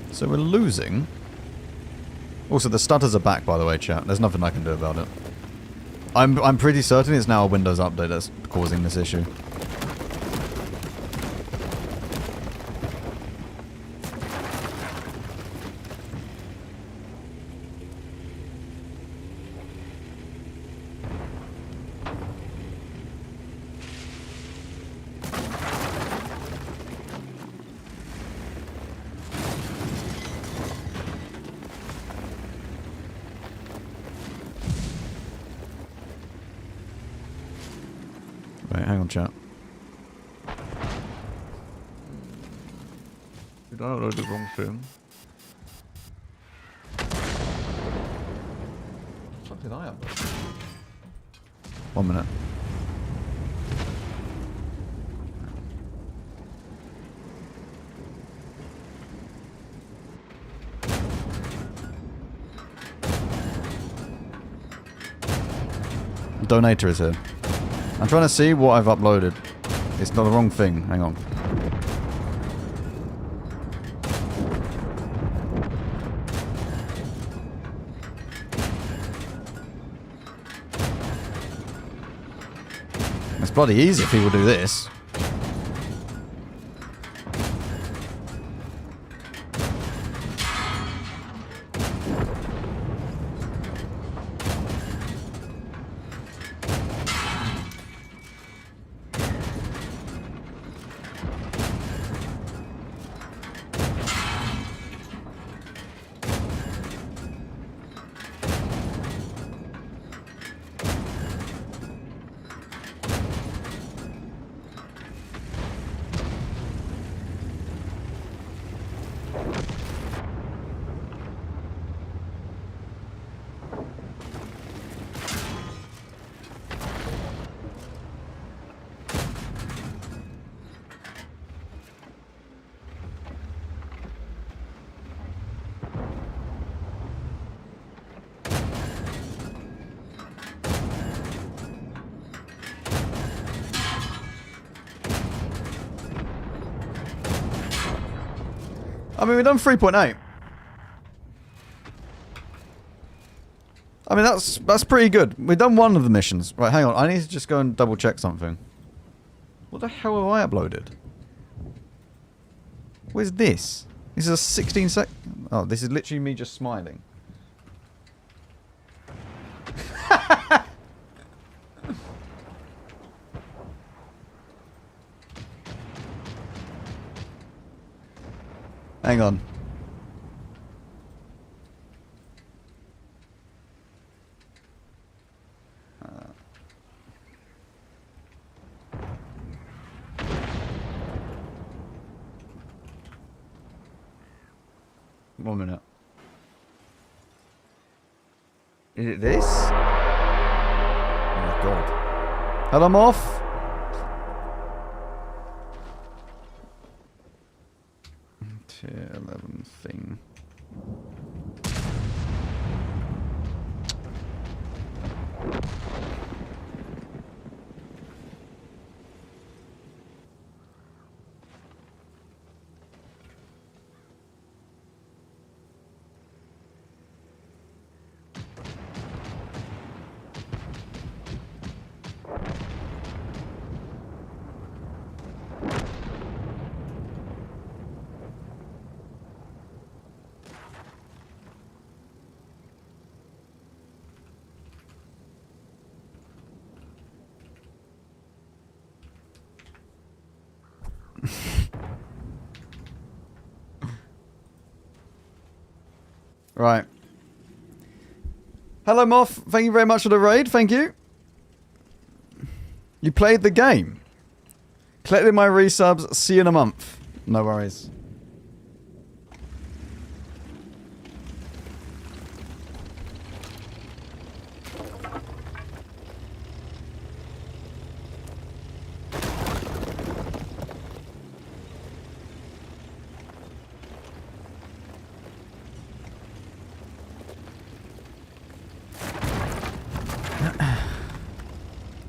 So we're losing. Also, the stutters are back, by the way, chat. There's nothing I can do about it. I'm pretty certain it's now a Windows update that's causing this issue. hang on, chat. Did I upload the wrong thing? What did I upload? 1 minute. Donator is here. I'm trying to see what I've uploaded. It's not the wrong thing. Hang on. It's bloody easy if people do this. I mean, we've done 3.8. I mean, that's pretty good. We've done one of the missions. Right, hang on. I need to just go and double check something. What the hell have I uploaded? Where's this? This is a 16 sec... Oh, this is literally me just smiling. Hang on. 1 minute. Is it this? Oh my god. And I'm off. Tier 11 thing. Right. Hello, Moth. Thank you very much for the raid. Thank you. You played the game. Collected my resubs. See you in a month. No worries.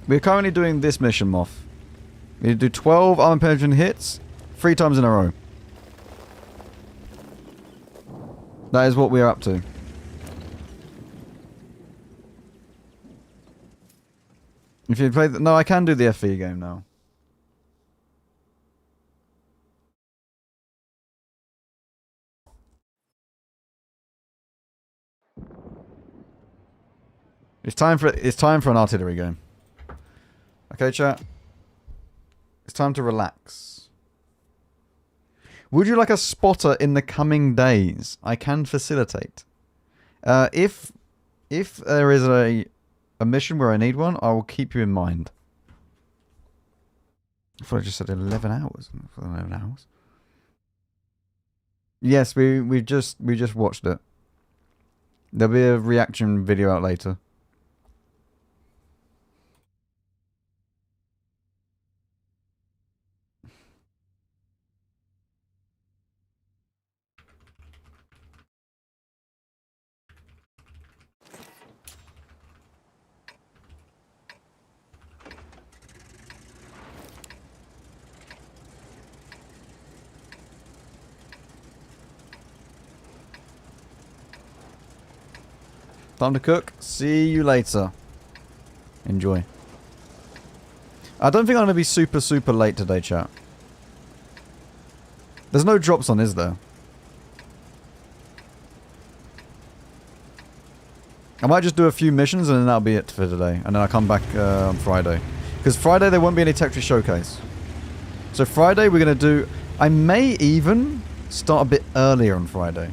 We're currently doing this mission, Moth. We do 12 armor penetrating hits 3 times in a row. That is what we are up to. If you play the... No, I can do the FV game now. It's time for an artillery game. Okay, chat. It's time to relax. Would you like a spotter in the coming days? I can facilitate. If there is a mission where I need one, I will keep you in mind. I thought I just said 11 hours. 11 hours. Yes, we just watched it. There'll be a reaction video out later. Time to cook. See you later. Enjoy. I don't think I'm going to be super late today, chat. There's no drops on, is there? I might just do a few missions and then that'll be it for today. And then I'll come back on Friday. Because Friday there won't be any Tetris Showcase. So Friday we're going to do... I may even start a bit earlier on Friday.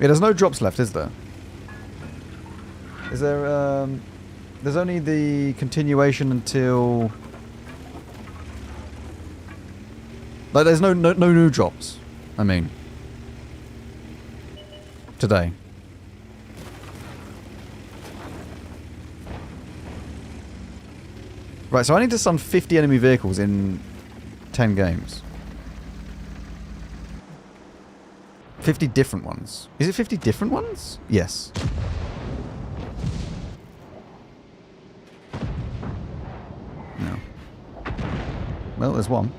Yeah, there's no drops left, is there? Is there, there's only the continuation until... Like, there's no new drops, I mean. Today. Right, so I need to stun 50 enemy vehicles in 10 games. 50 different ones. Is it 50 different ones? Yes. No. Well, there's one.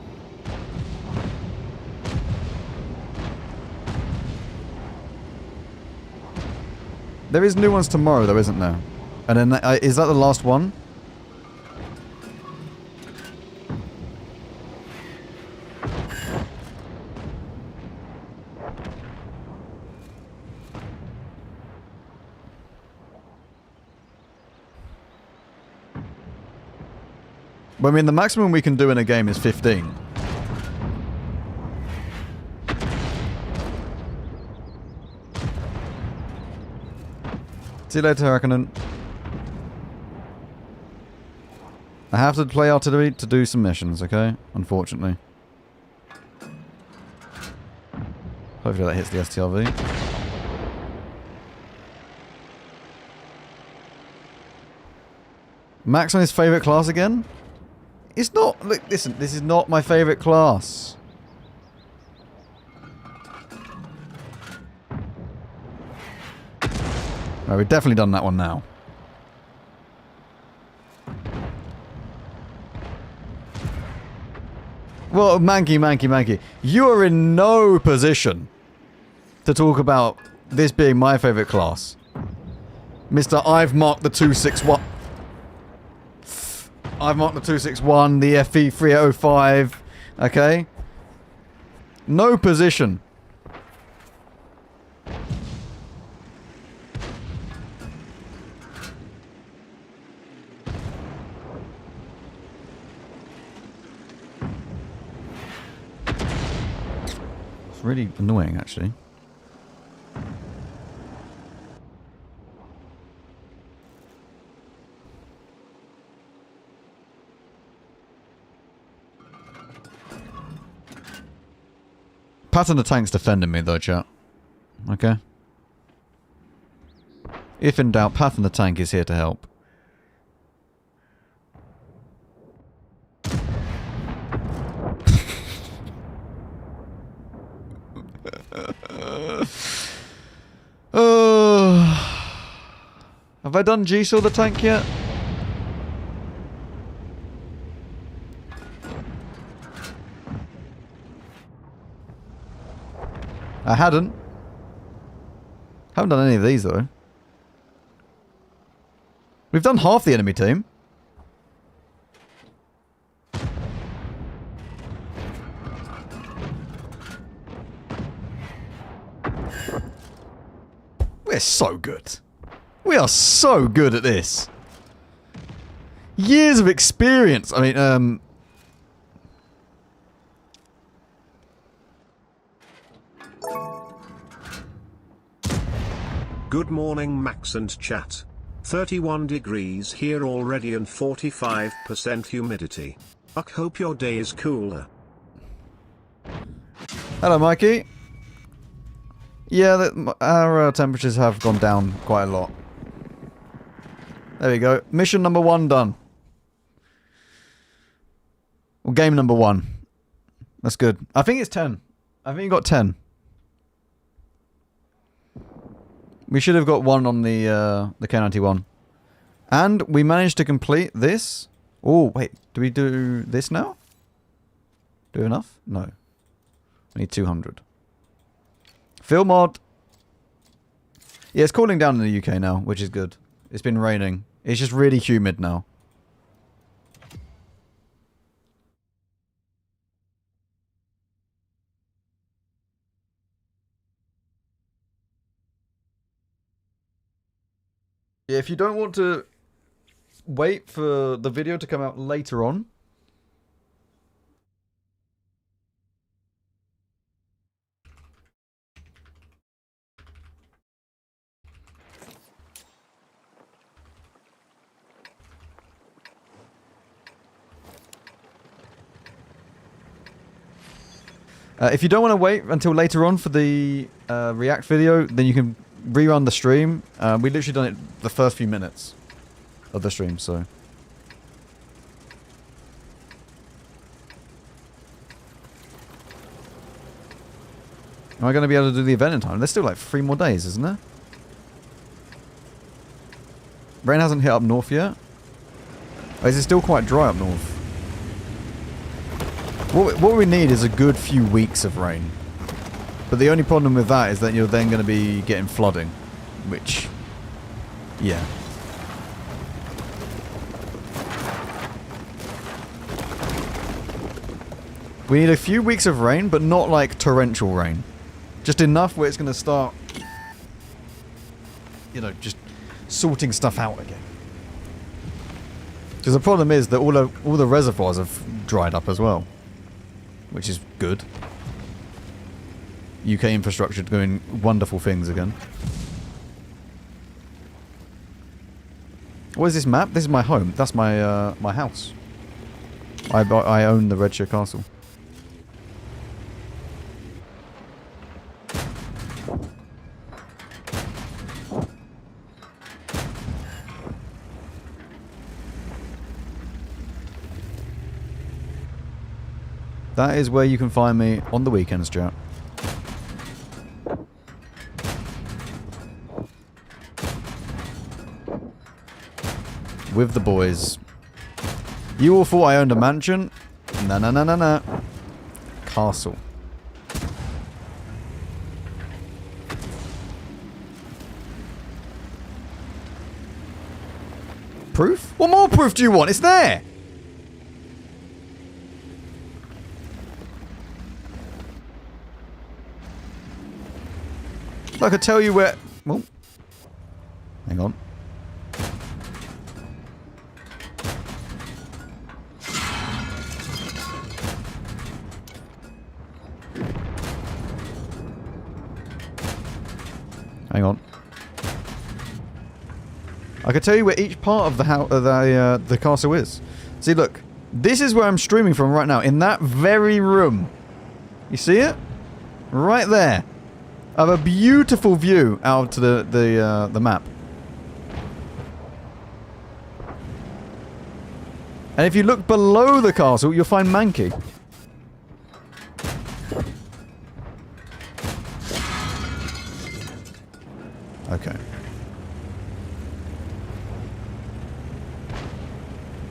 There is new ones tomorrow, though, isn't there? And then, is that the last one? Well, I mean, the maximum we can do in a game is 15. See you later, Harkonnen. I have to play artillery to do some missions, okay? Unfortunately. Hopefully that hits the STRV. Max on his favourite class again? It's not... Look, listen, this is not my favourite class. Right, we've definitely done that one now. Well, Manky. You are in no position to talk about this being my favourite class. Mr. I've marked the 261... I've marked the 261, the FE 305, okay? No position. It's really annoying, actually. Patton the tank's defending me though, chat. Okay? If in doubt, Patton the tank is here to help. Have I done G-Saw the tank yet? I hadn't. Haven't done any of these though. We've done half the enemy team. We're so good. We are so good at this. Years of experience. I mean, Good morning, Max and chat. 31 degrees here already and 45% humidity. Hope your day is cooler. Hello, Mikey. Yeah, our temperatures have gone down quite a lot. There we go. Mission number 1 done. Well, game number 1. That's good. I think it's 10. I think you got 10. We should have got 1 on the K91. And we managed to complete this. Oh, wait. Do we do this now? Do we have enough? No. We need 200. Fill mod. Yeah, it's cooling down in the UK now, which is good. It's been raining. It's just really humid now. Yeah, if you don't want to wait for the video to come out later on. If you don't want to wait until later on for the React video, then you can rerun the stream. We literally done it the first few minutes of the stream, so. Am I going to be able to do the event in time? There's still like 3 more days, isn't there? Rain hasn't hit up north yet. Oh, is it still quite dry up north? What we need is a good few weeks of rain. But the only problem with that is that you're then going to be getting flooding. Which, yeah. We need a few weeks of rain, but not like torrential rain. Just enough where it's going to start, you know, just sorting stuff out again. Because the problem is that all the reservoirs have dried up as well. Which is good. UK infrastructure doing wonderful things again. What is this map? This is my home. That's my my house. I own the Redshire Castle. That is where you can find me on the weekends, chat. With the boys. You all thought I owned a mansion? No, no, no, no, no. Castle. Proof? What more proof do you want? It's there! I could tell you where... Oh. Hang on. Hang on. I could tell you where each part of the house, the castle is. See, look. This is where I'm streaming from right now. In that very room. You see it? Right there. I have a beautiful view out to the map. And if you look below the castle, you'll find Mankey. Okay.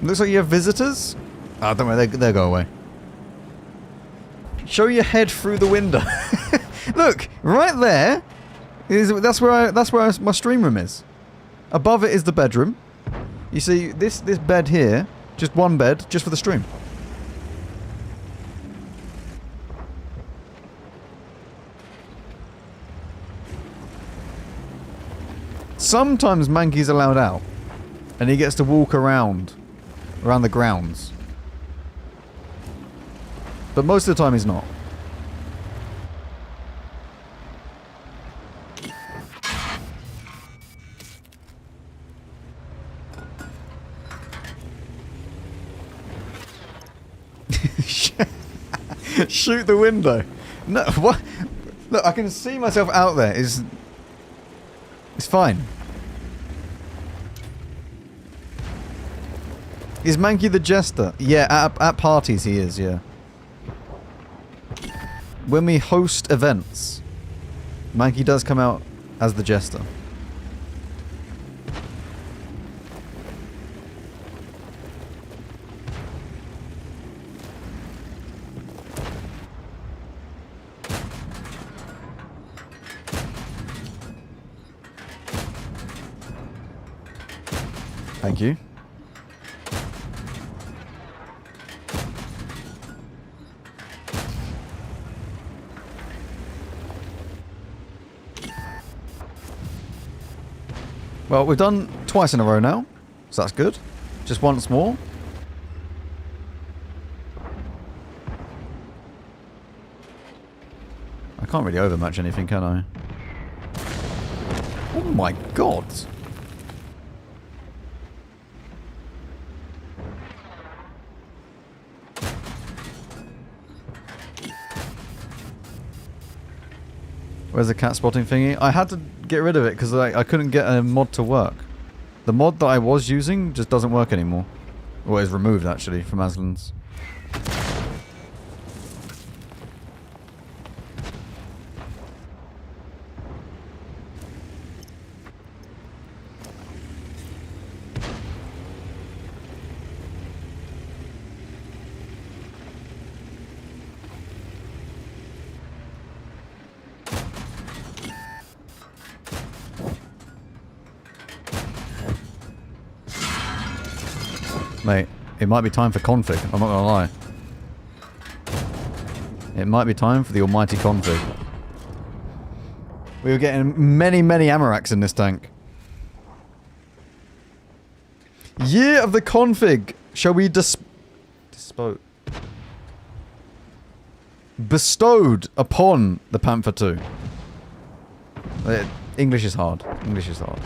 Looks like you have visitors? Oh, don't worry, they'll go away. Show your head through the window. Look, right there. That's where my stream room is. Above it is the bedroom. You see this bed here, just one bed, just for the stream. Sometimes Mankey's allowed out, and he gets to walk around the grounds. But most of the time he's not. Shoot the window. No, what? Look, I can see myself out there. It's fine. Is Mankey the jester? Yeah, at parties he is, yeah. When we host events, Mankey does come out as the jester. Thank you. Well, we've done twice in a row now, so that's good. Just once more. I can't really overmatch anything, can I? Oh my god! Where's the cat spotting thingy? I had to get rid of it because I couldn't get a mod to work. The mod that I was using just doesn't work anymore. Or is removed actually from Aslan's. Mate, it might be time for config, I'm not gonna lie. It might be time for the almighty config. We were getting many, many Amaraks in this tank. Year of the config! Shall we bestowed upon the Panther 2. English is hard. English is hard.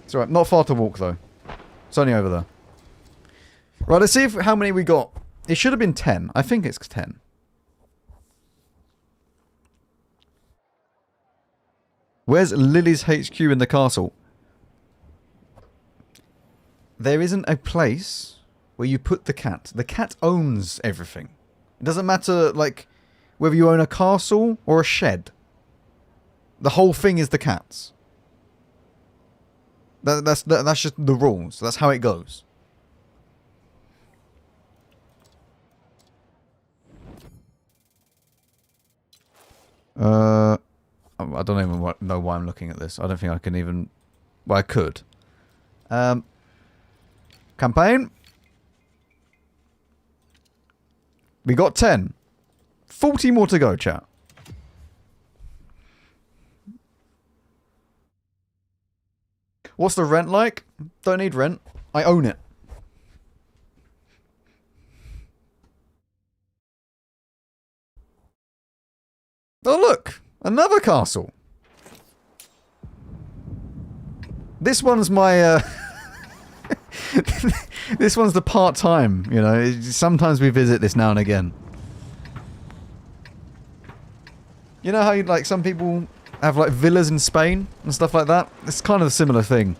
It's alright, not far to walk though. It's only over there. Right, let's see how many we got. It should have been 10. I think it's 10. Where's Lily's HQ in the castle? There isn't a place where you put the cat. The cat owns everything. It doesn't matter, like, whether you own a castle or a shed. The whole thing is the cat's. That's just the rules. That's how it goes. I don't even know why I'm looking at this. I don't think I can even... Well, I could. Campaign. We got 10. 40 more to go, chat. What's the rent like? Don't need rent. I own it. Oh look! Another castle! This one's my, this one's the part-time, you know. Sometimes we visit this now and again. You know how you, like, some people have, like, villas in Spain and stuff like that? It's kind of a similar thing.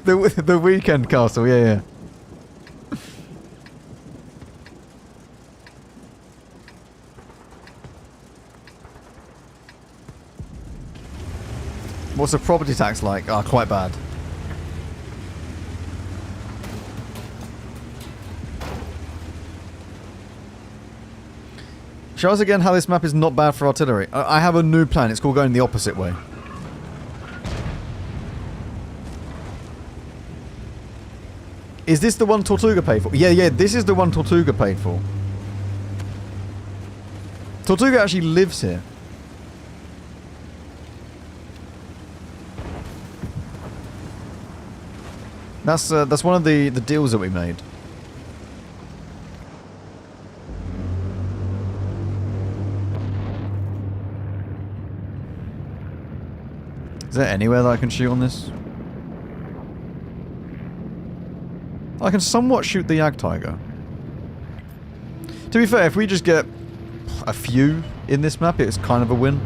the weekend castle, yeah. What's the property tax like? Oh, quite bad. Show us again how this map is not bad for artillery. I have a new plan. It's called going the opposite way. Is this the one Tortuga paid for? Yeah, this is the one Tortuga paid for. Tortuga actually lives here. That's one of the deals that we made. Is there anywhere that I can shoot on this? I can somewhat shoot the Yag Tiger. To be fair, if we just get a few in this map, it's kind of a win.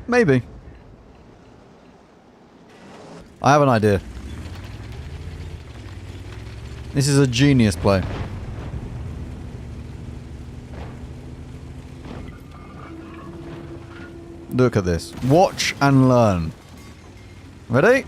Maybe. I have an idea. This is a genius play. Look at this. Watch and learn. Ready?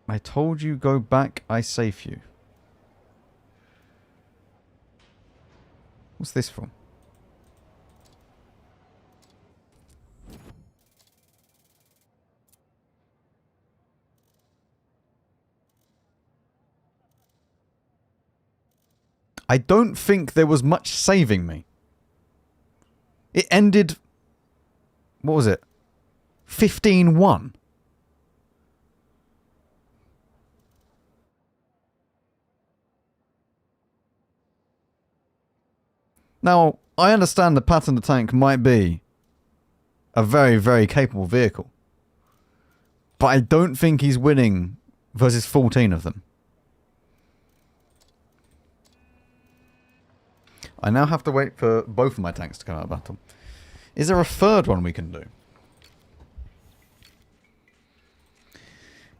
I told you go back, I save you. What's this from? I don't think there was much saving me. It ended... What was it? 15-1. Now, I understand the Patton the Tank might be a very, very capable vehicle. But I don't think he's winning versus 14 of them. I now have to wait for both of my tanks to come out of battle. Is there a third one we can do?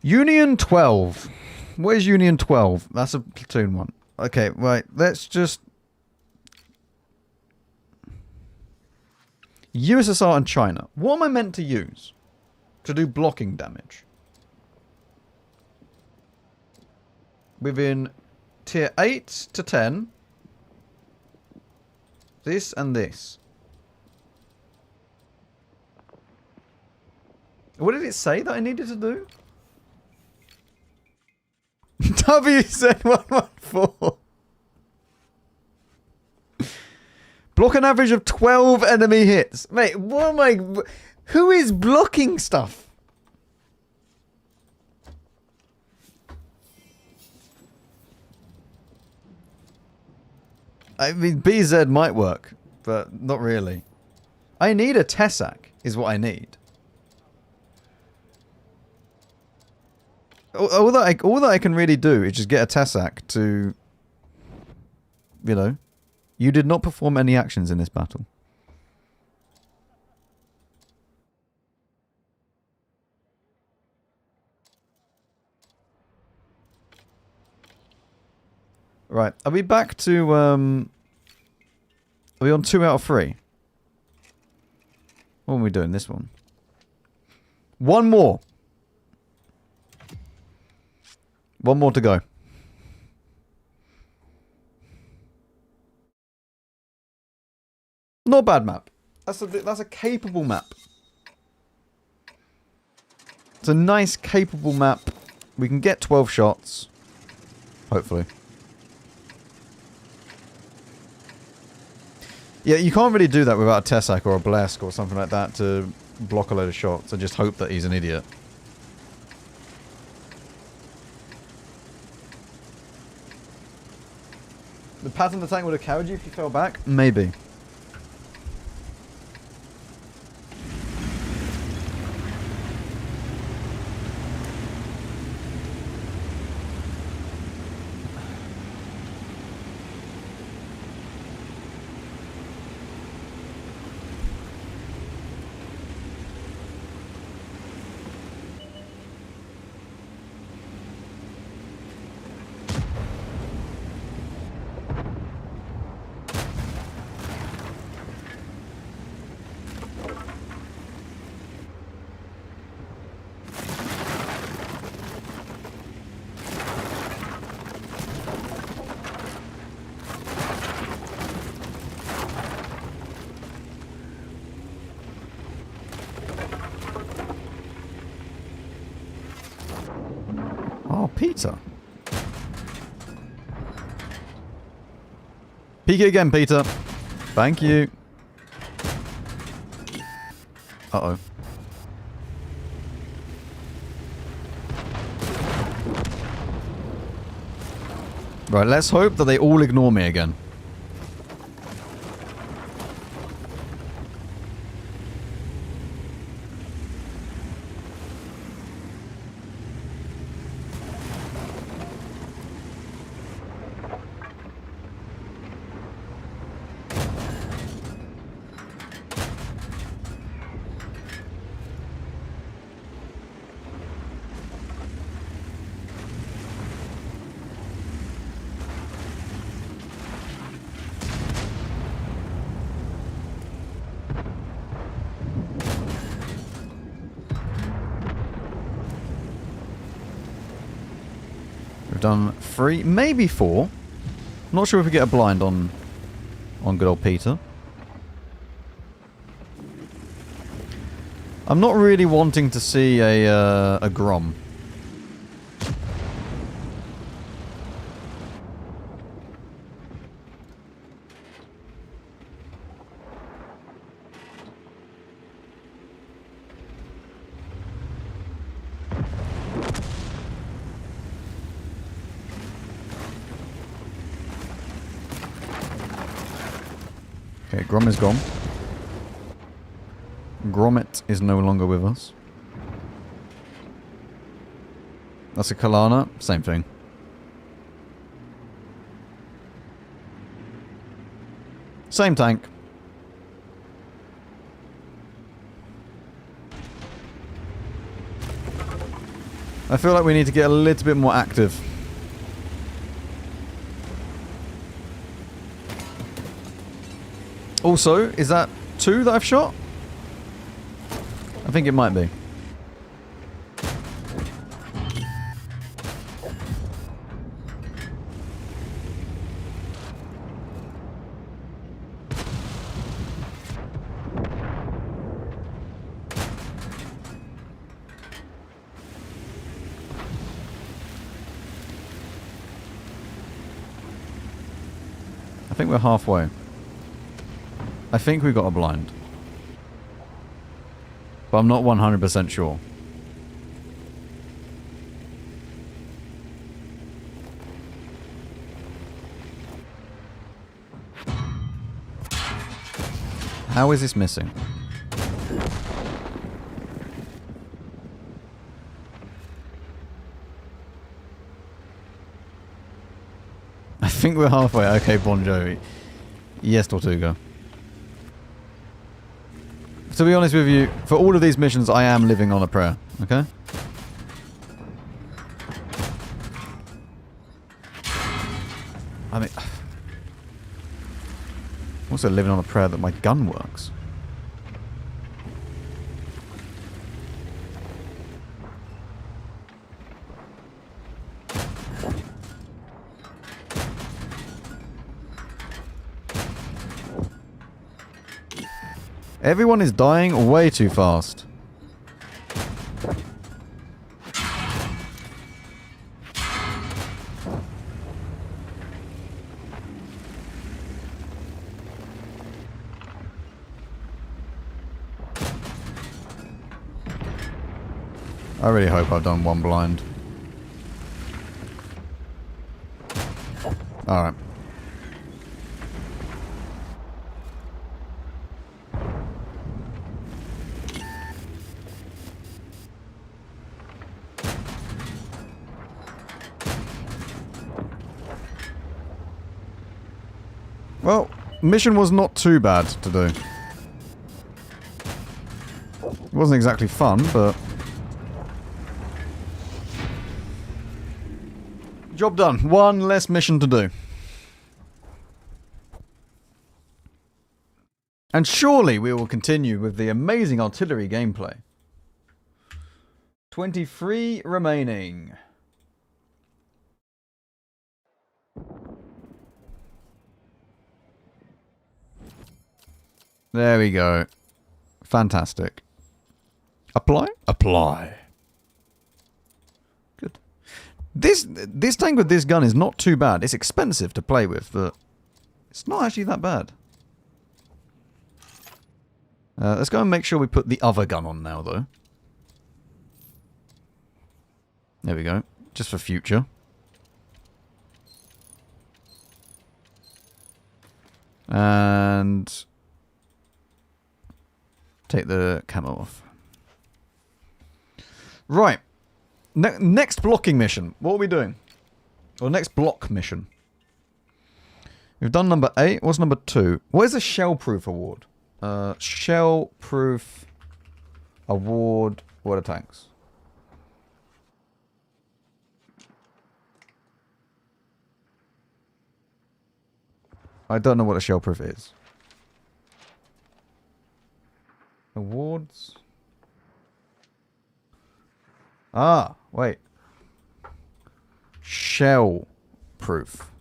Union 12. Where's Union 12? That's a platoon one. Okay, right. Let's just... USSR and China. What am I meant to use to do blocking damage? Within tier 8 to 10. This and this. What did it say that I needed to do? WZ114. Block an average of 12 enemy hits. Mate, what am I... Who is blocking stuff? I mean, BZ might work, but not really. I need a Tessac, is what I need. All that I can really do is just get a Tessac to... You know... You did not perform any actions in this battle. Right. Are we back to... Are we on 2 out of 3? What are we doing? This one. One more. One more to go. Not a bad map. That's a capable map. It's a nice, capable map. We can get 12 shots. Hopefully. Yeah, you can't really do that without a Tessac or a Blesk or something like that to block a load of shots and just hope that he's an idiot. The Patton the Tank would have carried you if you fell back? Maybe. Peter. Peek it again, Peter. Thank you. Uh-oh. Right, let's hope that they all ignore me again. Done 3, maybe 4. Not sure if we get a blind on good old Peter. I'm not really wanting to see a Grom. Okay, Grom is gone. Grommet is no longer with us. That's a Kalana. Same thing. Same tank. I feel like we need to get a little bit more active. Also, is that 2 that I've shot? I think it might be. I think we're halfway. I think we got a blind. But I'm not 100% sure. How is this missing? I think we're halfway. Okay, Bon Jovi. Yes, Tortuga. To be honest with you, for all of these missions, I am living on a prayer. Okay? I mean... I'm also living on a prayer that my gun works. Everyone is dying way too fast. I really hope I've done 1 blind. Alright. Well, mission was not too bad to do. It wasn't exactly fun, but... job done. 1 less mission to do. And surely we will continue with the amazing artillery gameplay. 23 remaining. There we go. Fantastic. Apply? Apply. Good. This tank with this gun is not too bad. It's expensive to play with, but it's not actually that bad. Let's go and make sure we put the other gun on now, though. There we go. Just for future. And take the camo off. Right. Next blocking mission. What are we doing? Or next block mission. We've done number 8. What's number 2? What is a shell-proof award? Shell-proof award. Water tanks. I don't know what a shell-proof is. Awards. Ah, wait. Shell-proof.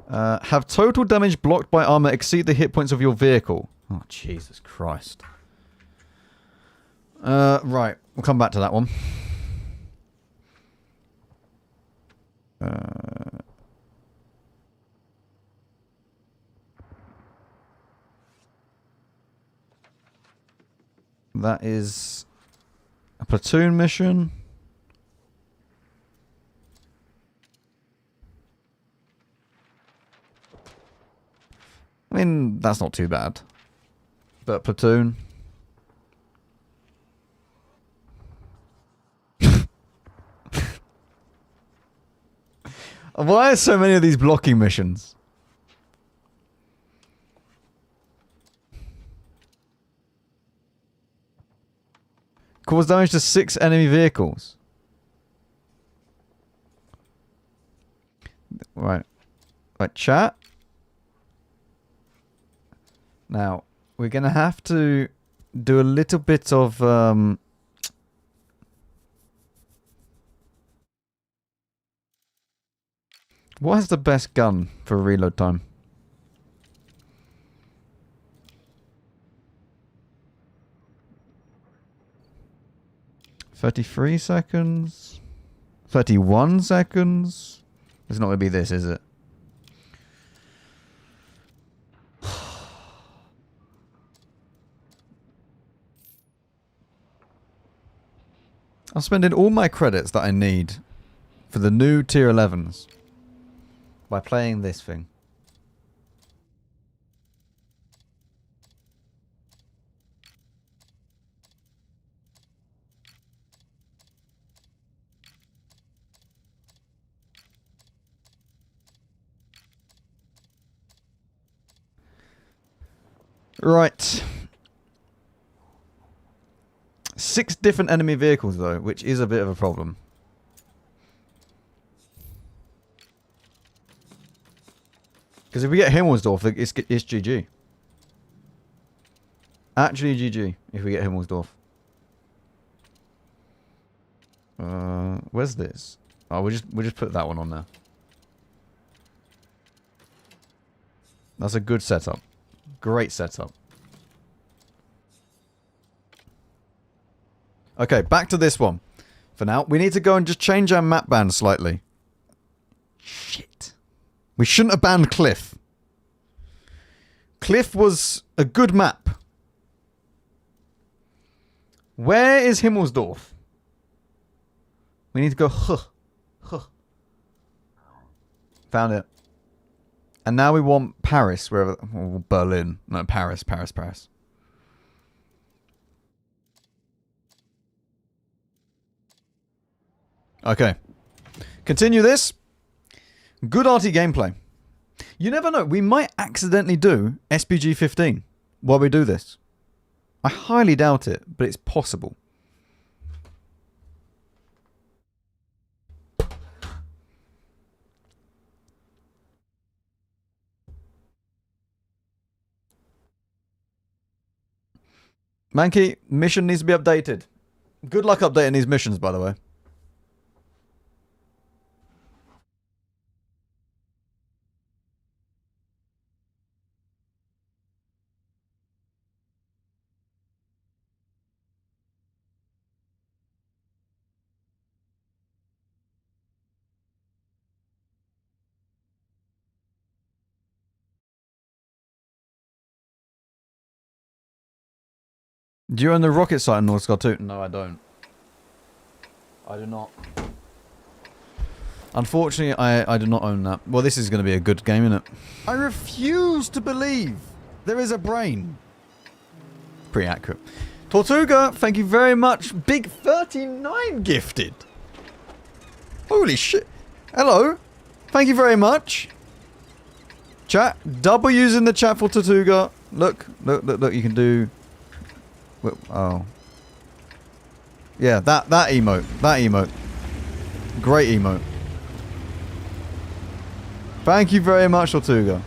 Have total damage blocked by armor exceed the hit points of your vehicle. Oh, Jesus Christ. Right. We'll come back to that one. That is a platoon mission. I mean, that's not too bad. But platoon. Why are so many of these blocking missions? Cause damage to 6 enemy vehicles. Right. Right, chat. Now, we're going to have to do a little bit of... What has the best gun for reload time? $33 seconds? 31 seconds? It's not going to be this, is it? I'm spending all my credits that I need for the new tier 11s by playing this thing. Right. 6 different enemy vehicles, though, which is a bit of a problem. Because if we get Himmelsdorf, it's GG. Actually GG, if we get Himmelsdorf. Where's this? Oh, we'll just put that one on there. That's a good setup. Great setup. Okay, back to this one. For now, we need to go and just change our map ban slightly. Shit. We shouldn't have banned Cliff. Cliff was a good map. Where is Himmelsdorf? We need to go Found it. And now we want Paris, wherever... Oh, Berlin. No, Paris. Okay. Continue this. Good RT gameplay. You never know. We might accidentally do SPG 15 while we do this. I highly doubt it, but it's possible. Mankey, mission needs to be updated. Good luck updating these missions, by the way. Do you own the rocket site in North Star 2? No, I don't. I do not. Unfortunately, I do not own that. Well, this is going to be a good game, isn't it? I refuse to believe there is a brain. Pretty accurate. Tortuga, thank you very much. Big 39 gifted. Holy shit. Hello. Thank you very much. Chat. W's in the chat for Tortuga. Look. You can do... Oh. Yeah, that emote. That emote. Great emote. Thank you very much, Tortuga.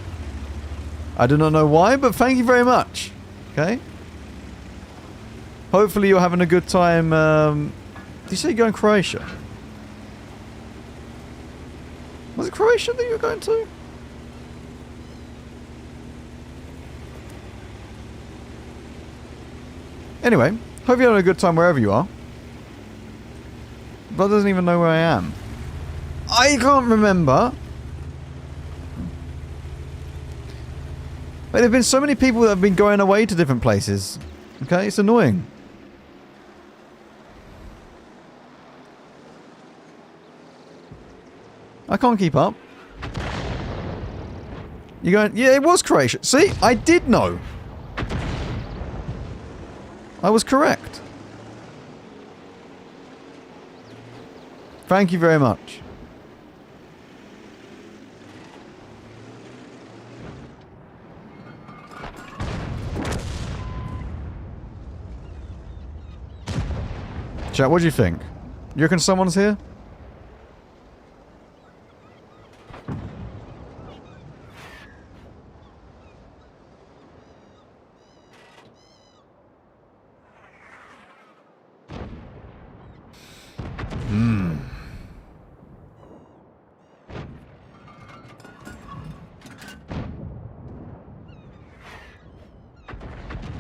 I do not know why, but thank you very much. Okay? Hopefully you're having a good time. Did you say you're going to Croatia? Was it Croatia that you were going to? Anyway, hope you're having a good time wherever you are. Blood doesn't even know where I am. I can't remember. But there have been so many people that have been going away to different places. Okay, it's annoying. I can't keep up. You're going... Yeah, it was Croatia. See? I did know. I was correct. Thank you very much. Chat, what do you think? You reckon someone's here?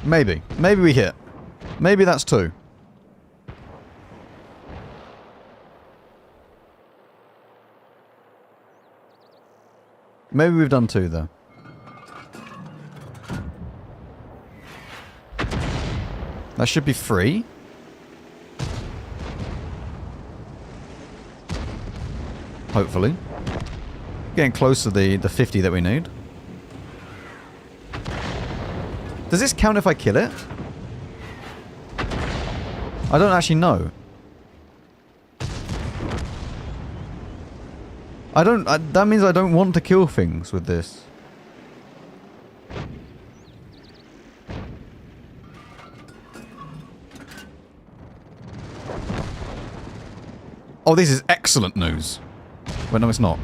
Maybe. Maybe we hit. Maybe that's 2. Maybe we've done 2 though. That should be 3. Hopefully. Getting close to the 50 that we need. Does this count if I kill it? I don't actually know. That means I don't want to kill things with this. Oh, this is excellent news. Wait, no it's not.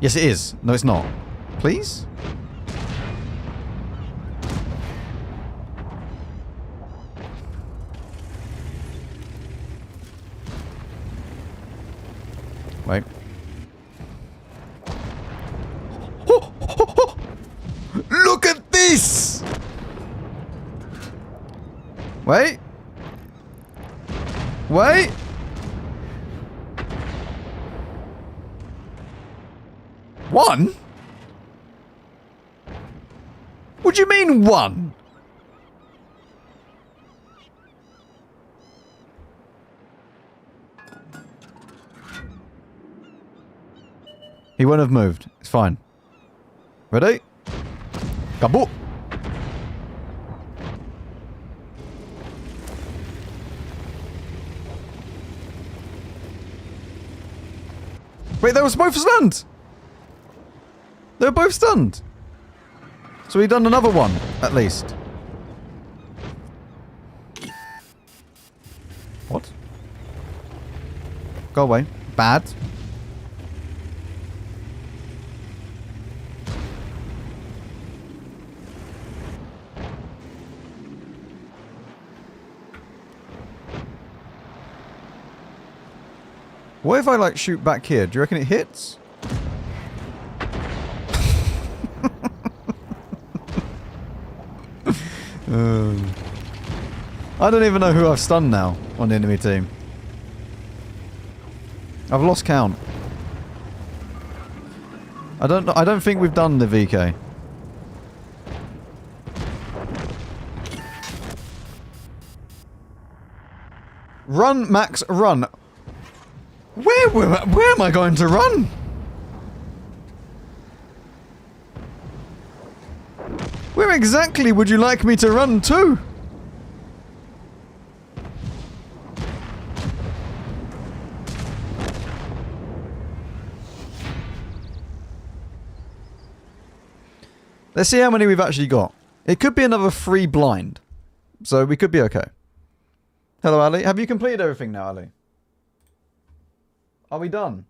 Yes it is. No it's not. Please? Wait. Look at this! Wait. Wait. One? What do you mean 1? He won't have moved. It's fine. Ready? Kaboo! Wait, they were both stunned! They were both stunned! So we've done another one, at least. What? Go away. Bad. What if I, like, shoot back here? Do you reckon it hits? I don't even know who I've stunned now on the enemy team. I've lost count. I don't think we've done the VK. Run, Max, run. Where am I going to run? Where exactly would you like me to run to? Let's see how many we've actually got. It could be another free blind. So we could be okay. Hello, Ali. Have you completed everything now, Ali? Are we done?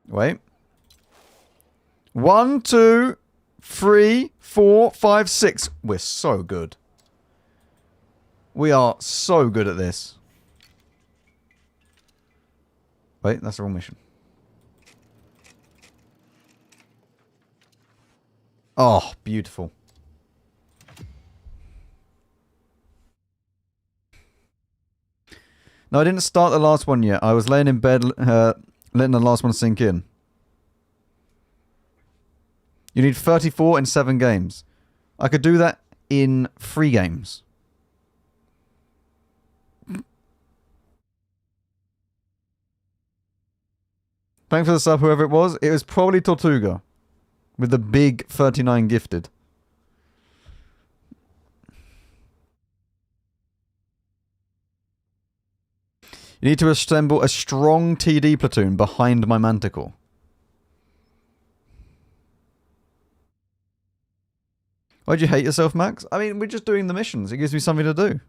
Wait. 1, 2, 3, 4, 5, 6. We're so good. We are so good at this. Wait, that's the wrong mission. Oh, beautiful. No, I didn't start the last one yet. I was laying in bed, letting the last one sink in. You need 34 in 7 games. I could do that in 3 games. Thanks for the sub, whoever it was. It was probably Tortuga. With the big 39 gifted. You need to assemble a strong TD platoon behind my manticore. Why'd you hate yourself, Max? I mean, we're just doing the missions. It gives me something to do.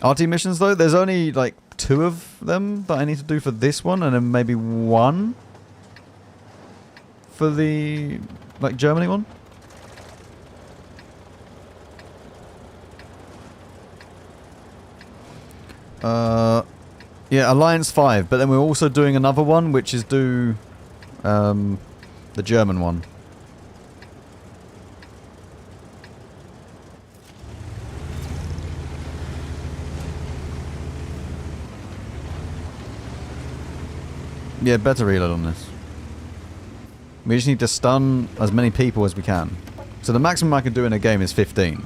RT missions, though, there's only, like, 2 of them that I need to do for this one, and then maybe 1 for the, like, Germany one. Yeah, Alliance 5, but then we're also doing another one, which is the German one. Yeah, better reload on this. We just need to stun as many people as we can. So the maximum I can do in a game is 15.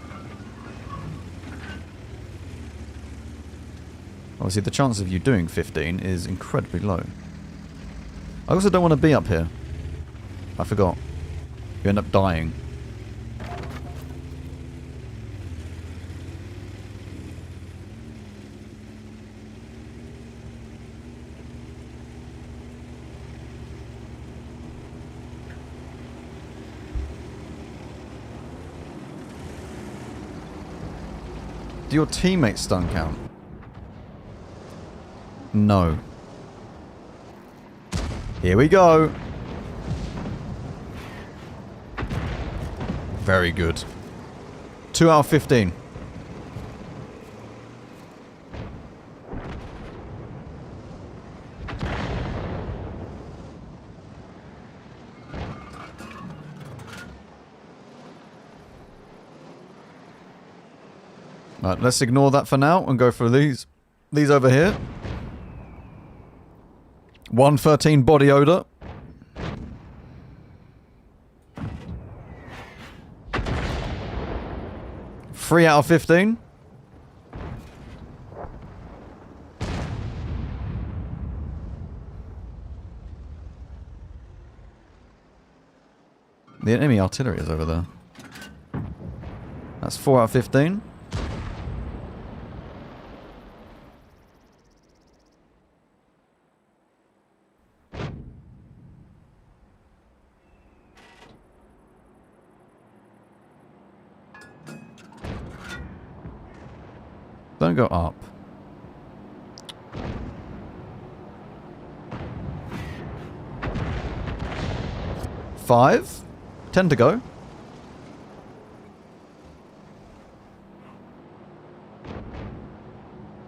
Obviously, the chance of you doing 15 is incredibly low. I also don't want to be up here. I forgot. You end up dying. Do your teammates stun count? No. Here we go. Very good. 2 out of 15. Right, let's ignore that for now and go for these. These over here. 113 body odor. Three out of 15. The enemy artillery is over there. That's 4 out of 15. Don't go up. 5. 10 to go.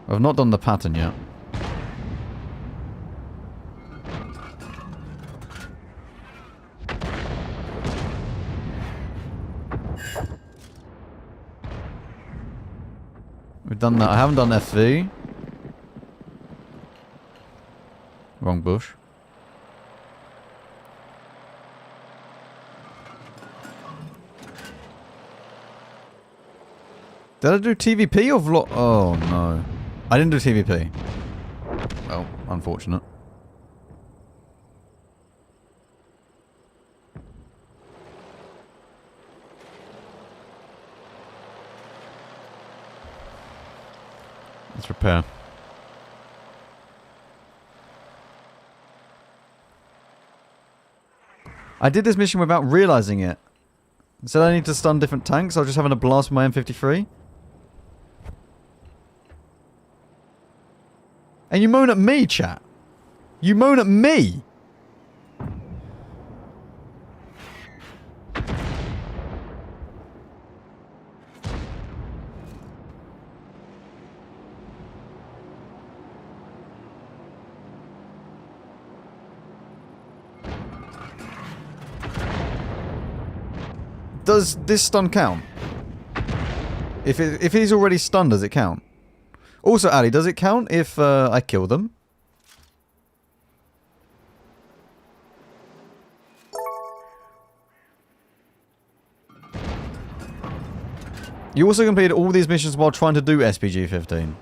I've not done the pattern yet. We've done that. I haven't done FV. Wrong bush. Did I do TVP or vlog? Oh no. I didn't do TVP. Well, unfortunate. Let's repair. I did this mission without realizing it. It said I need to stun different tanks. I was just having a blast with my M53. And you moan at me, chat. You moan at me. Does this stun count? If he's already stunned, does it count? Also, Ali, does it count if I kill them? You also completed all these missions while trying to do SPG 15.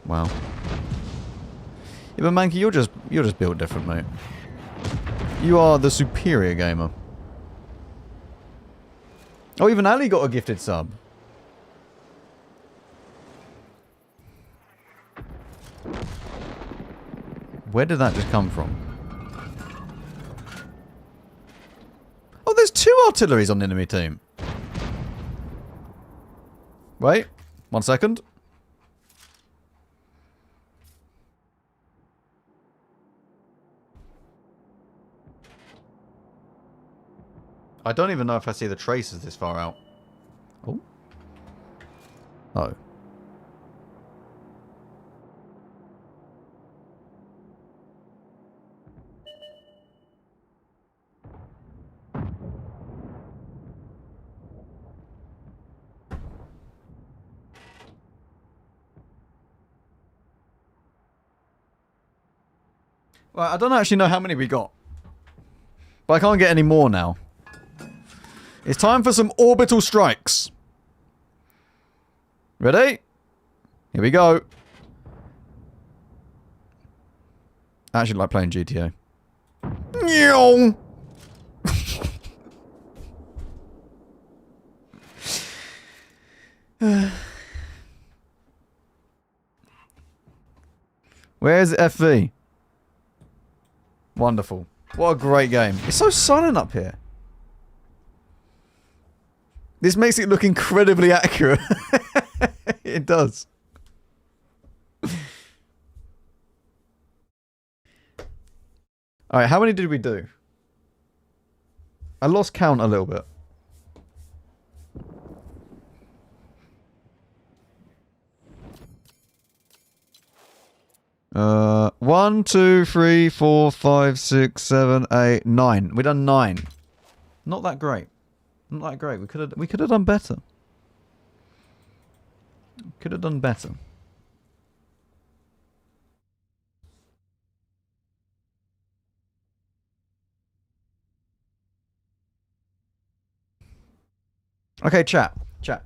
Wow. Yeah, but Mankey, you're just built different, mate. You are the superior gamer. Oh, even Ali got a gifted sub. Where did that just come from? Oh, there's 2 artilleries on the enemy team. Wait, 1 second. I don't even know if I see the traces this far out. Oh. Oh. Well, I don't actually know how many we got. But I can't get any more now. It's time for some orbital strikes. Ready? Here we go. I actually like playing GTA. Where's FV? Wonderful. What a great game. It's so silent up here. This makes it look incredibly accurate. It does. Alright, how many did we do? I lost count a little bit. One, two, three, 4, 5, 6, 7, 8, 9. We done 9. Not that great. Not that great. We could have done better. Could have done better. Okay, chat. Chat.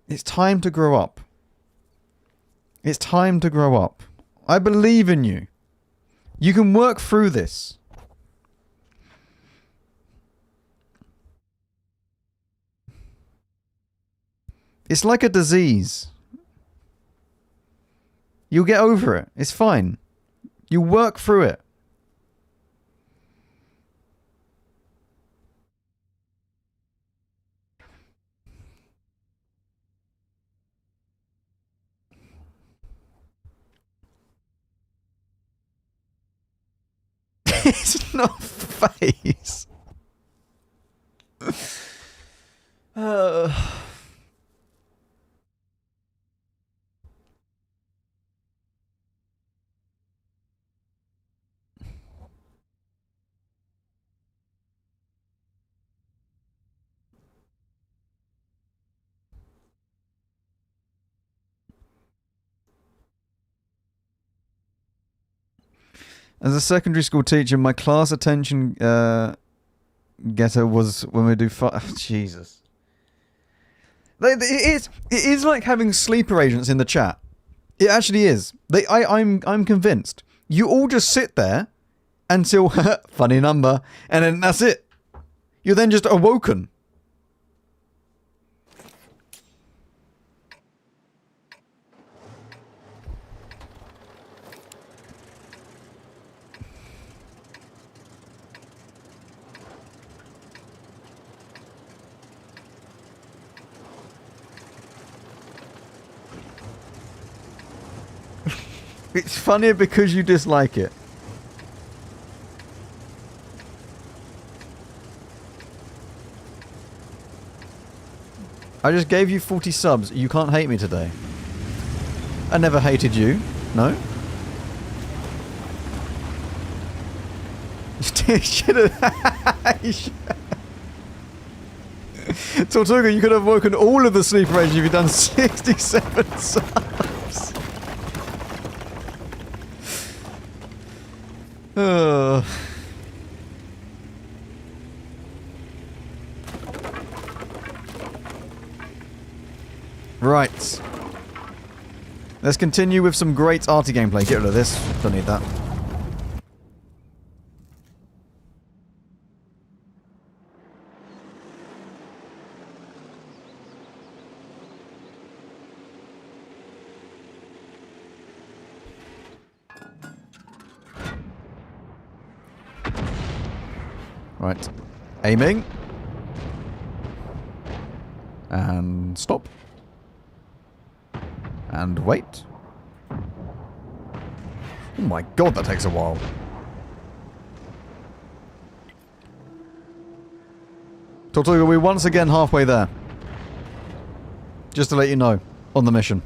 It's time to grow up. It's time to grow up. I believe in you. You can work through this. It's like a disease. You'll get over it. It's fine. You work through it. It's not face. As a secondary school teacher, my class attention getter was when we do Jesus. It is like having sleeper agents in the chat. It actually is. I'm convinced. You all just sit there until funny number, and then that's it. You're then just awoken. It's funnier because you dislike it. I just gave you 40 subs. You can't hate me today. I never hated you. No? Tortuga, you could have woken all of the sleeper agents if you'd done 67 subs. Right. Let's continue with some great arty gameplay. Get rid of this. Don't need that. Right. Aiming. And stop. And wait. Oh my god, that takes a while. Tortuga, we're once again halfway there. Just to let you know, on the mission.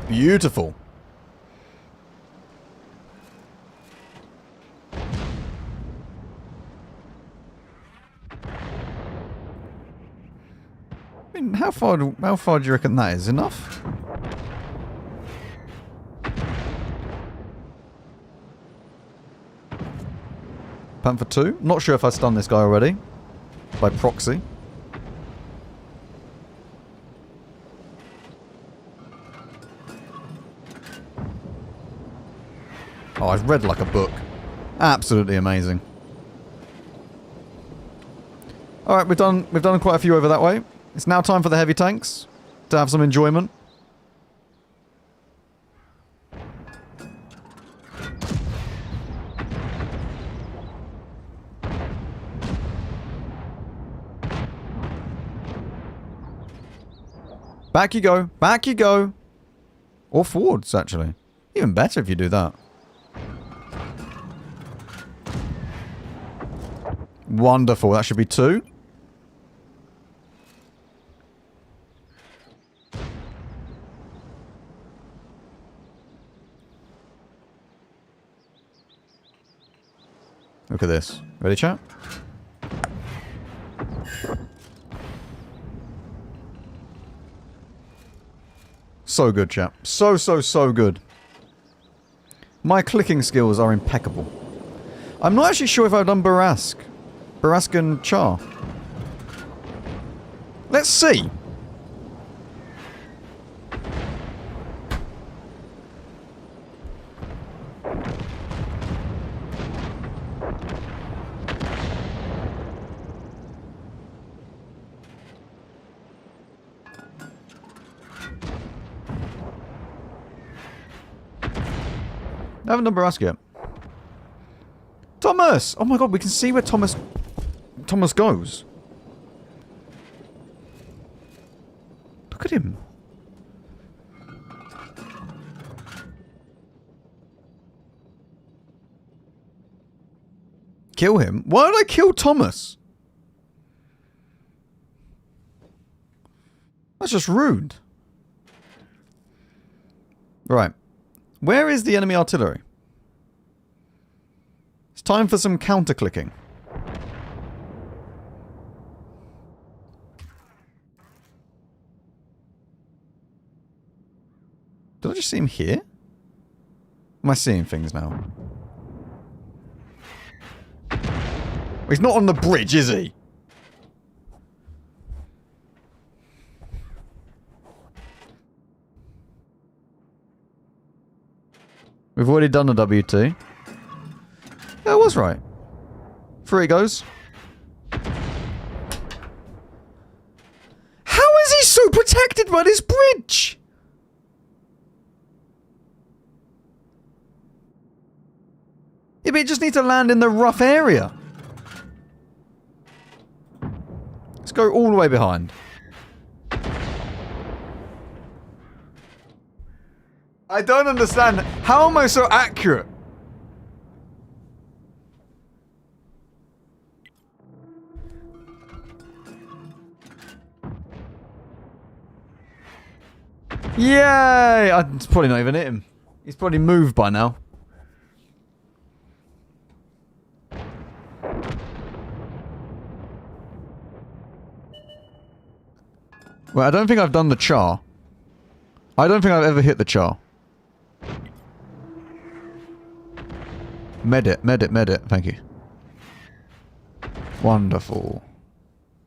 Beautiful. I mean, how far do you reckon that is? Enough? Panther 2? Not sure if I stunned this guy already. By proxy. Oh, I've read like a book. Absolutely amazing. Alright, we've done quite a few over that way. It's now time for the heavy tanks to have some enjoyment. Back you go. Back you go. Or forwards, actually. Even better if you do that. Wonderful. That should be 2. Look at this. Ready, chat? So good, chat. So good. My clicking skills are impeccable. I'm not actually sure if I've done Barask. Barask and Char. Let's see. I haven't done Barask yet. Thomas! Oh my god, we can see where Thomas goes. Look at him. Kill him? Why did I kill Thomas? That's just rude. Right. Where is the enemy artillery? It's time for some counter-clicking. Did I just see him here? Am I seeing things now? He's not on the bridge, is he? We've already done a WT. Yeah, I was right. Through it goes. How is he so protected by this bridge? Yeah, but it just needs to land in the rough area. Let's go all the way behind. I don't understand. How am I so accurate? Yay! It's probably not even hit him. He's probably moved by now. Well, I don't think I've done the char. I don't think I've ever hit the char. Medit, medit, medit. Thank you. Wonderful.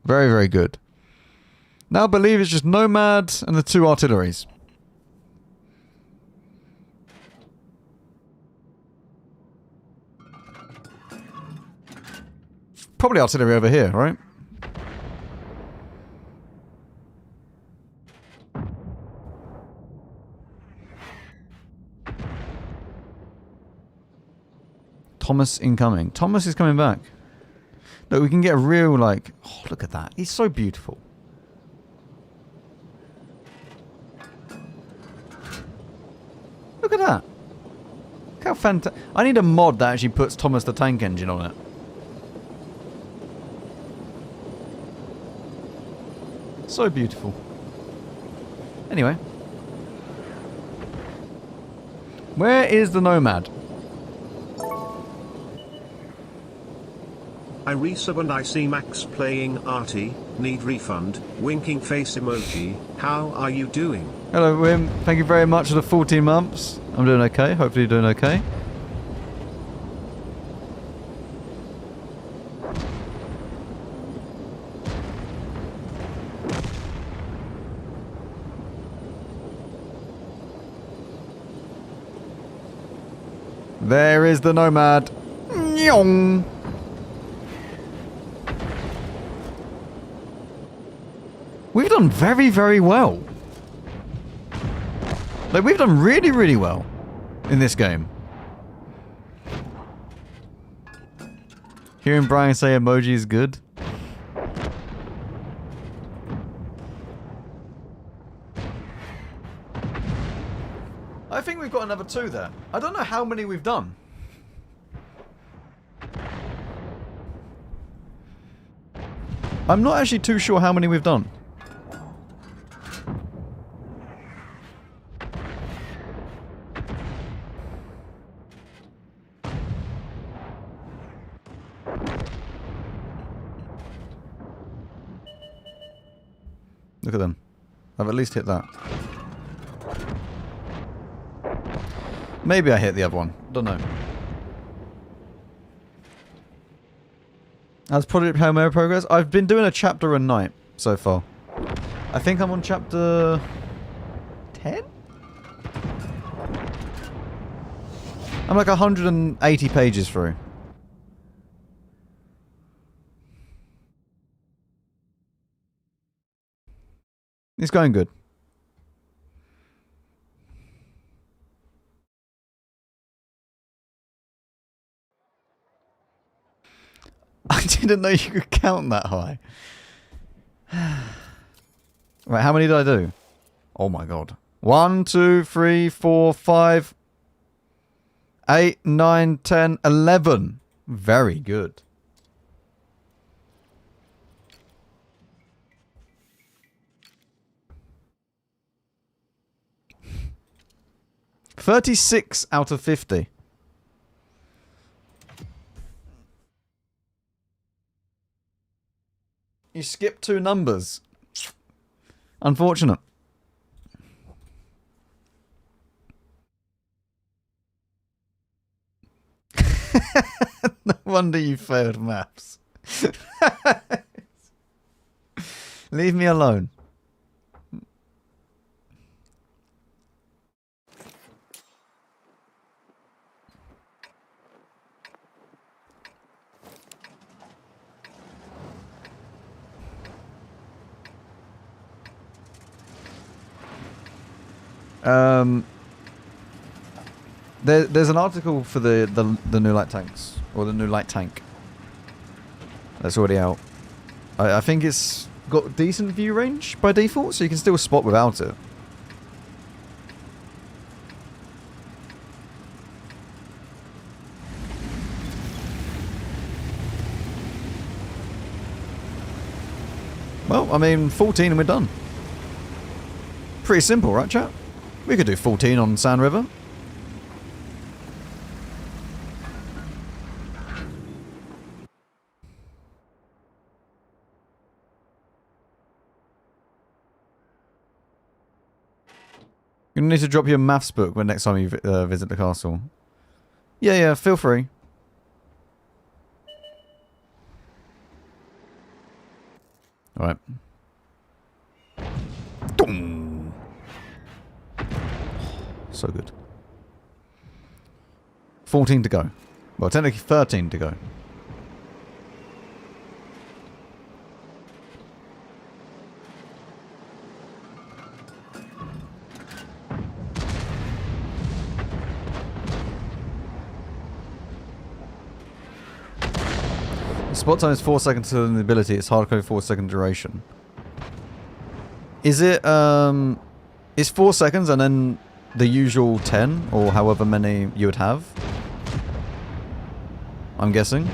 Very, very good. Now I believe it's just Nomad and the 2 artilleries. Probably artillery over here, right? Thomas incoming. Thomas is coming back. Look, we can get a real, like... Oh, look at that. He's so beautiful. Look at that. Look how fantastic. I need a mod that actually puts Thomas the Tank Engine on it. So beautiful. Anyway. Where is the Nomad? I resub and I see Max playing Arty, need refund, winking face emoji, how are you doing? Hello Wim, thank you very much for the 14 months. I'm doing okay, hopefully you're doing okay. There is the Nomad. Nyong. We've done very, very well. Like, we've done really, really well in this game. Hearing Brian say emoji is good. I think we've got another 2 there. I don't know how many we've done. I'm not actually too sure how many we've done. Look at them. I've at least hit that. Maybe I hit the other one. Don't know. How's Project Hail Mary progress? I've been doing a chapter a night so far. I think I'm on chapter 10? I'm like 180 pages through. It's going good. I didn't know you could count that high. Right, how many did I do? Oh my god. 1, 2, 3, 4, 5, 8, 9, 10, 11. Very good. 36 out of 50. You skipped 2 numbers. Unfortunate. No wonder you failed maths. Leave me alone. There's an article for the new light tanks, or the new light tank. That's already out. I think it's got decent view range by default, so you can still spot without it. Well, I mean, 14 and we're done. Pretty simple, right, chat? We could do 14 on Sand River. You need to drop your maths book when next time you visit the castle. Yeah, feel free. Alright. So good. 14 to go. Well, technically 13 to go. Spot time is 4 seconds to the ability. It's hardcode 4 second duration. Is it, it's 4 seconds and then the usual 10 or however many you would have? I'm guessing.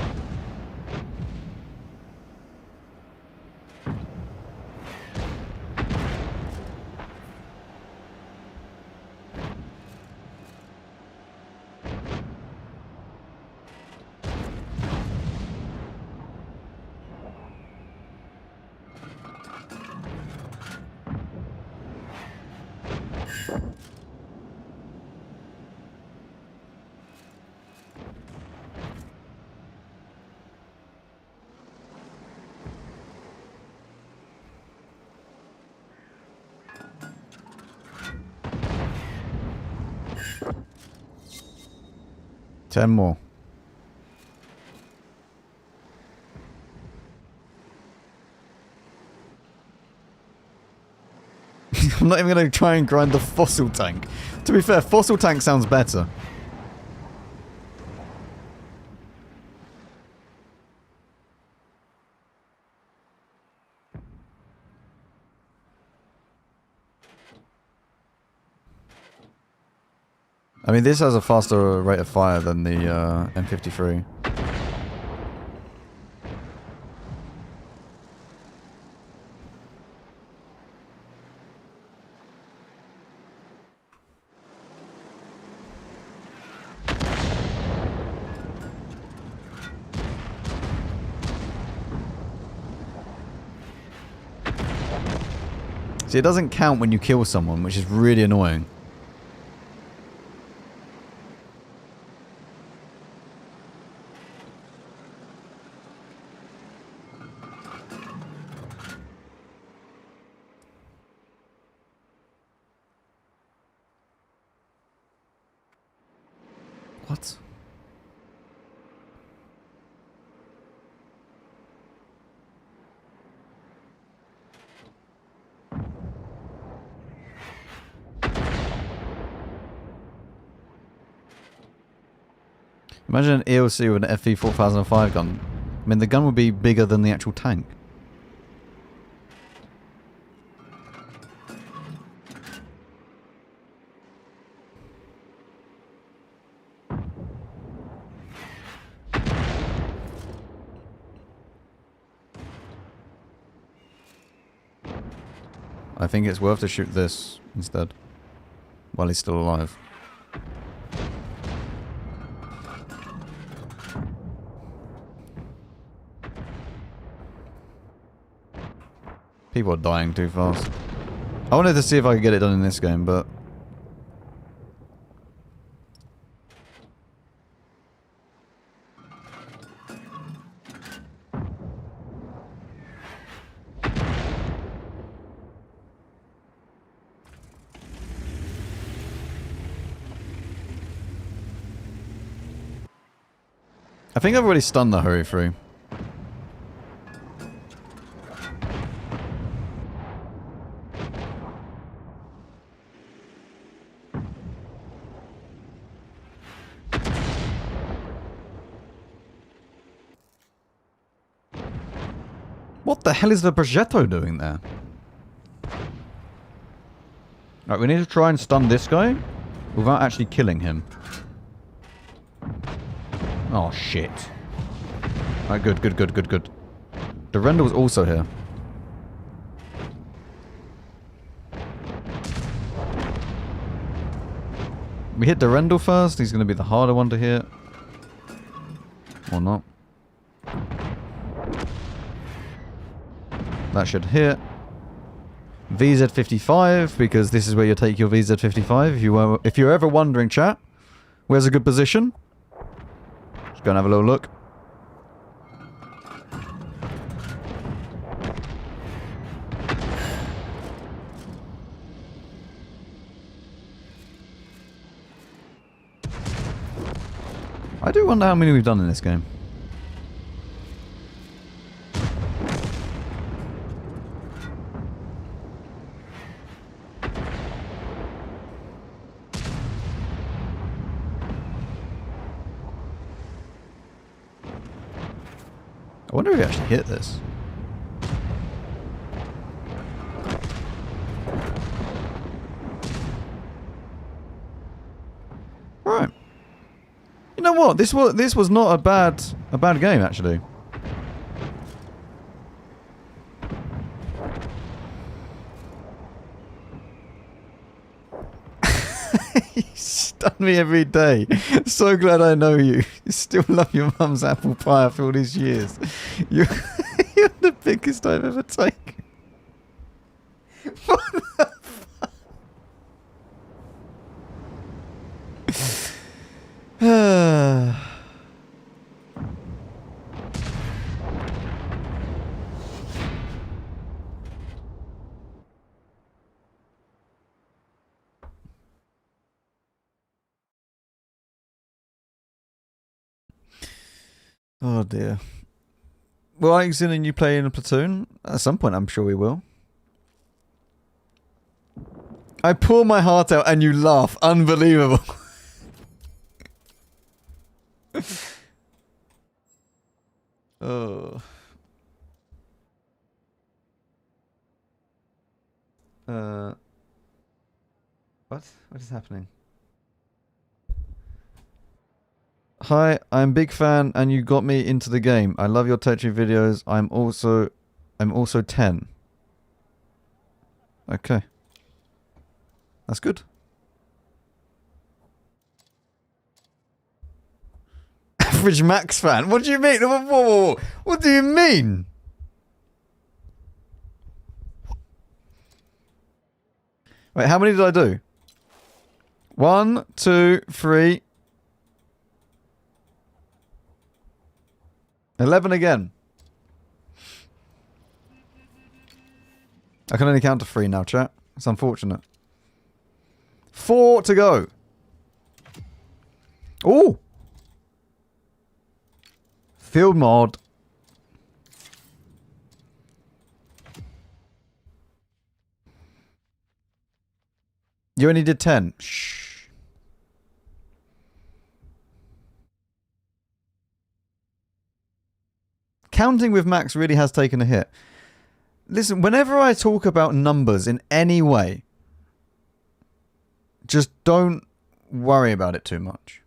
Ten more. I'm not even going to try and grind the fossil tank. To be fair, fossil tank sounds better. I mean, this has a faster rate of fire than the M53. See, it doesn't count when you kill someone, which is really annoying. What? Imagine an ELC with an FV 4005 gun. I mean, the gun would be bigger than the actual tank. I think it's worth to shoot this instead, while he's still alive. People are dying too fast. I wanted to see if I could get it done in this game, but... I think I've already stunned the hurry through. What the hell is the Progetto doing there? Right, we need to try and stun this guy without actually killing him. Oh, shit. Alright, good. The render was also here. We hit Durendal first. He's going to be the harder one to hit. Or not. That should hit. VZ55, because this is where you take your VZ55. If you're ever wondering, chat, where's a good position? Just go and have a little look. I do wonder how many we've done in this game. I wonder if we actually hit this. Right. You know what? This was not a bad game actually. You stun me every day. So glad I know you. You still love your mum's apple pie after all these years. You're the biggest I've ever taken. What the fuck? Oh dear. Will Ikeson and you play in a platoon? At some point I'm sure we will. I pour my heart out and you laugh. Unbelievable. Oh. What? What is happening? Hi, I'm a big fan and you got me into the game. I love your Tetris videos. I'm also 10. Okay. That's good. Average Max fan? What do you mean? Whoa. What do you mean? Wait, how many did I do? 1, 2, 3... 11 again. I can only count to 3 now, chat. It's unfortunate. 4 to go. Ooh. Field mod. You only did 10. Shh. Counting with Max really has taken a hit. Listen, whenever I talk about numbers in any way, just don't worry about it too much.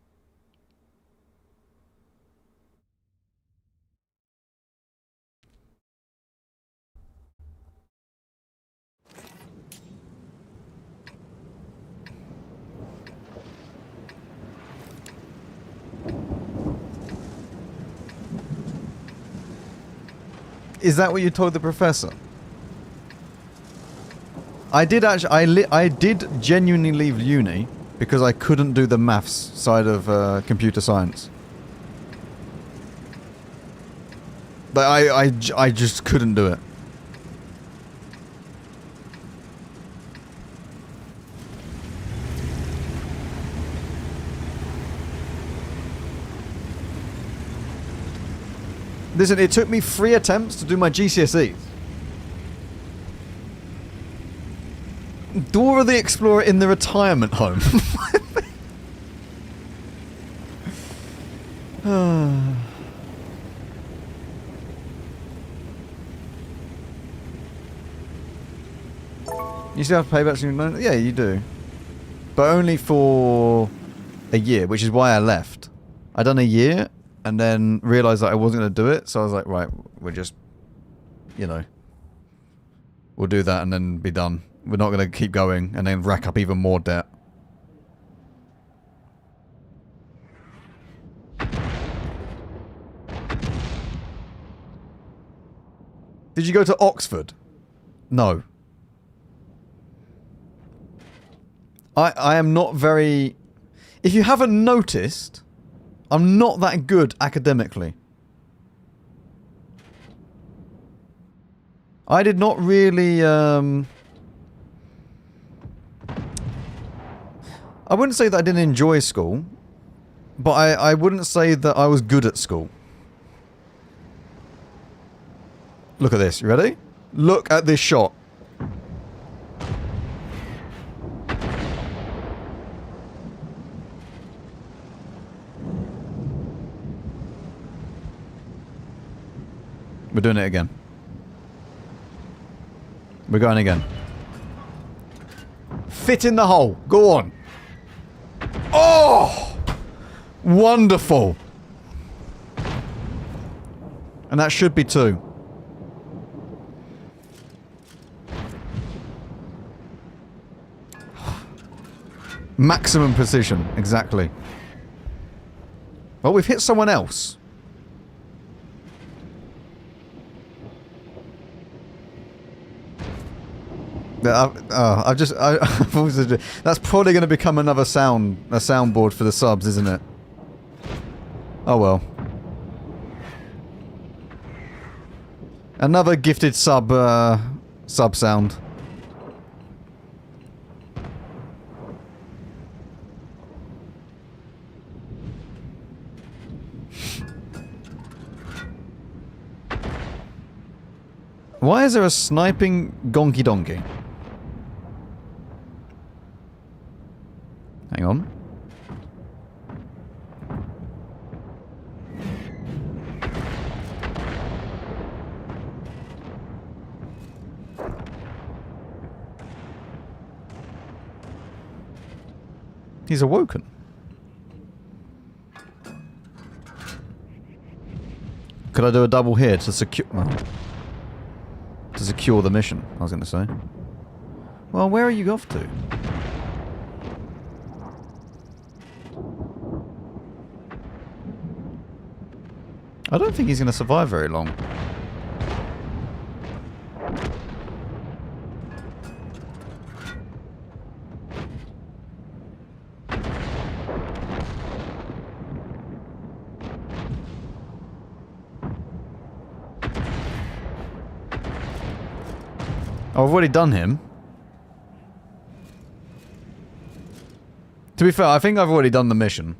Is that what you told the professor? I did actually, I did genuinely leave uni because I couldn't do the maths side of computer science. But I just couldn't do it. Listen, it took me 3 attempts to do my GCSEs. Dora the Explorer in the retirement home. You still have to pay back some loan? Yeah, you do. But only for a year, which is why I left. I done a year and then realised that I wasn't going to do it, so I was like, right, we're just, you know, we'll do that and then be done. We're not going to keep going and then rack up even more debt. Did you go to Oxford? No. I am not very... If you haven't noticed, I'm not that good academically. I did not really, I wouldn't say that I didn't enjoy school, but I wouldn't say that I was good at school. Look at this, you ready? Look at this shot. We're doing it again. We're going again. Fit in the hole. Go on. Oh! Wonderful. And that should be 2. Maximum precision. Exactly. Well, we've hit someone else. That's probably going to become another soundboard for the subs, isn't it? Oh well. Another gifted sub sound. Why is there a sniping gonky donkey? Hang on. He's awoken. Could I do a double here to secure... Oh. To secure the mission, I was going to say. Well, where are you off to? I don't think he's going to survive very long. Oh, I've already done him. To be fair, I think I've already done the mission.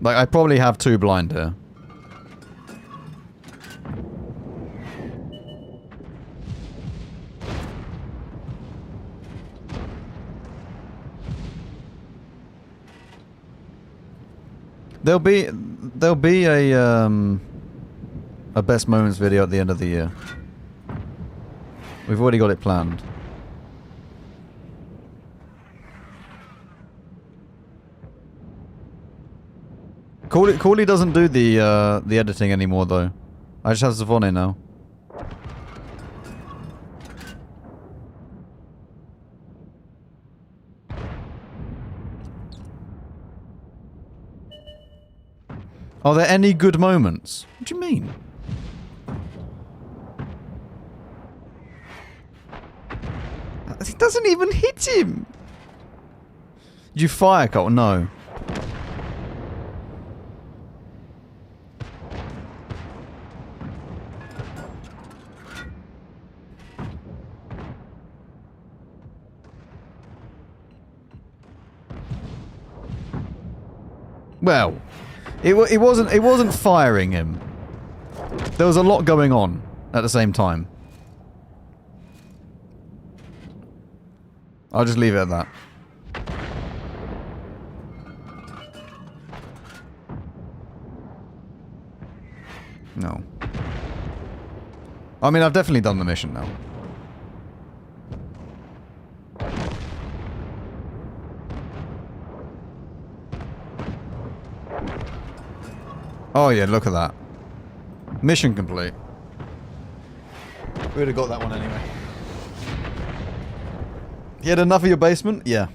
Like, I probably have 2 blind here. There'll be a best moments video at the end of the year. We've already got it planned. Corley doesn't do the editing anymore though. I just have Savone now. Are there any good moments? What do you mean? doesn't even hit him. Did you fire, Cole? No. Well, it wasn't firing him. There was a lot going on at the same time. I'll just leave it at that. No. I mean, I've definitely done the mission now. Oh yeah, look at that. Mission complete. We would have got that one anyway. You had enough of your basement? Yeah.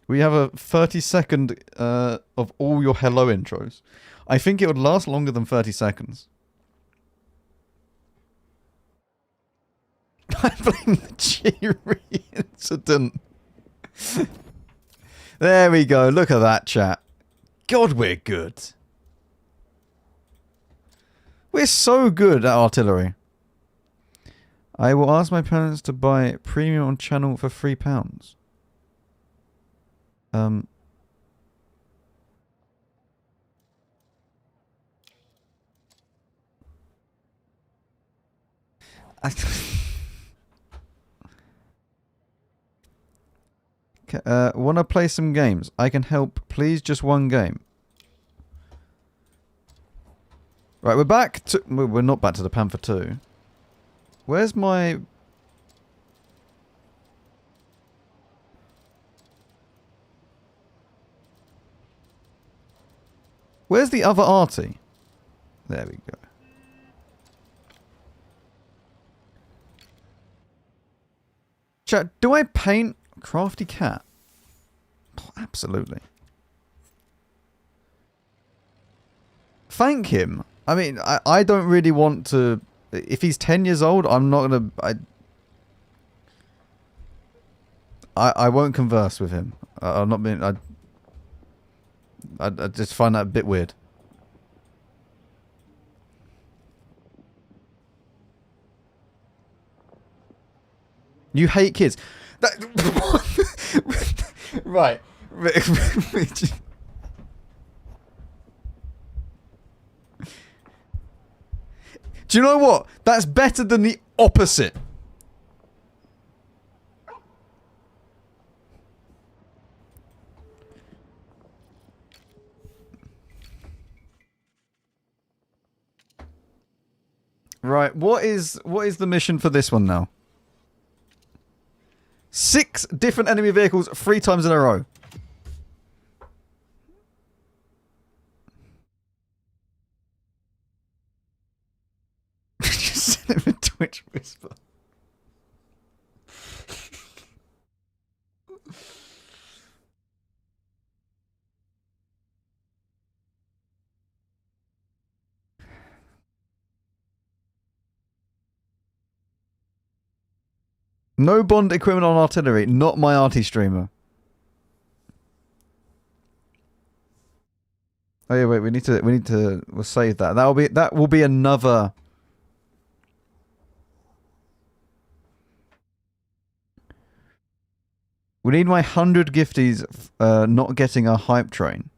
We have a 30-second of all your hello intros. I think it would last longer than 30 seconds. I blame the cheery incident. There we go. Look at that, chat. God, we're good. We're so good at artillery. I will ask my parents to buy premium on channel for £3. Wanna play some games? I can help. Please, just one game. Right, we're back to... We're not back to the Panther 2. Where's my... Where's the other arty? There we go. Chat, do I paint Crafty Cat? Oh, absolutely. Thank him. I mean, I don't really want to... If he's 10 years old, I'm not gonna... I won't converse with him. I'm not being... I just find that a bit weird. You hate kids. Right. Do you know what? That's better than the opposite. Right, what is the mission for this one now? 6 different enemy vehicles 3 times in a row. Just send him a Twitch whisper. No bond equipment on artillery. Not my arty streamer. Oh yeah, wait. We need to. We'll save that. That will be another. We need my 100 gifties. Not getting a hype train.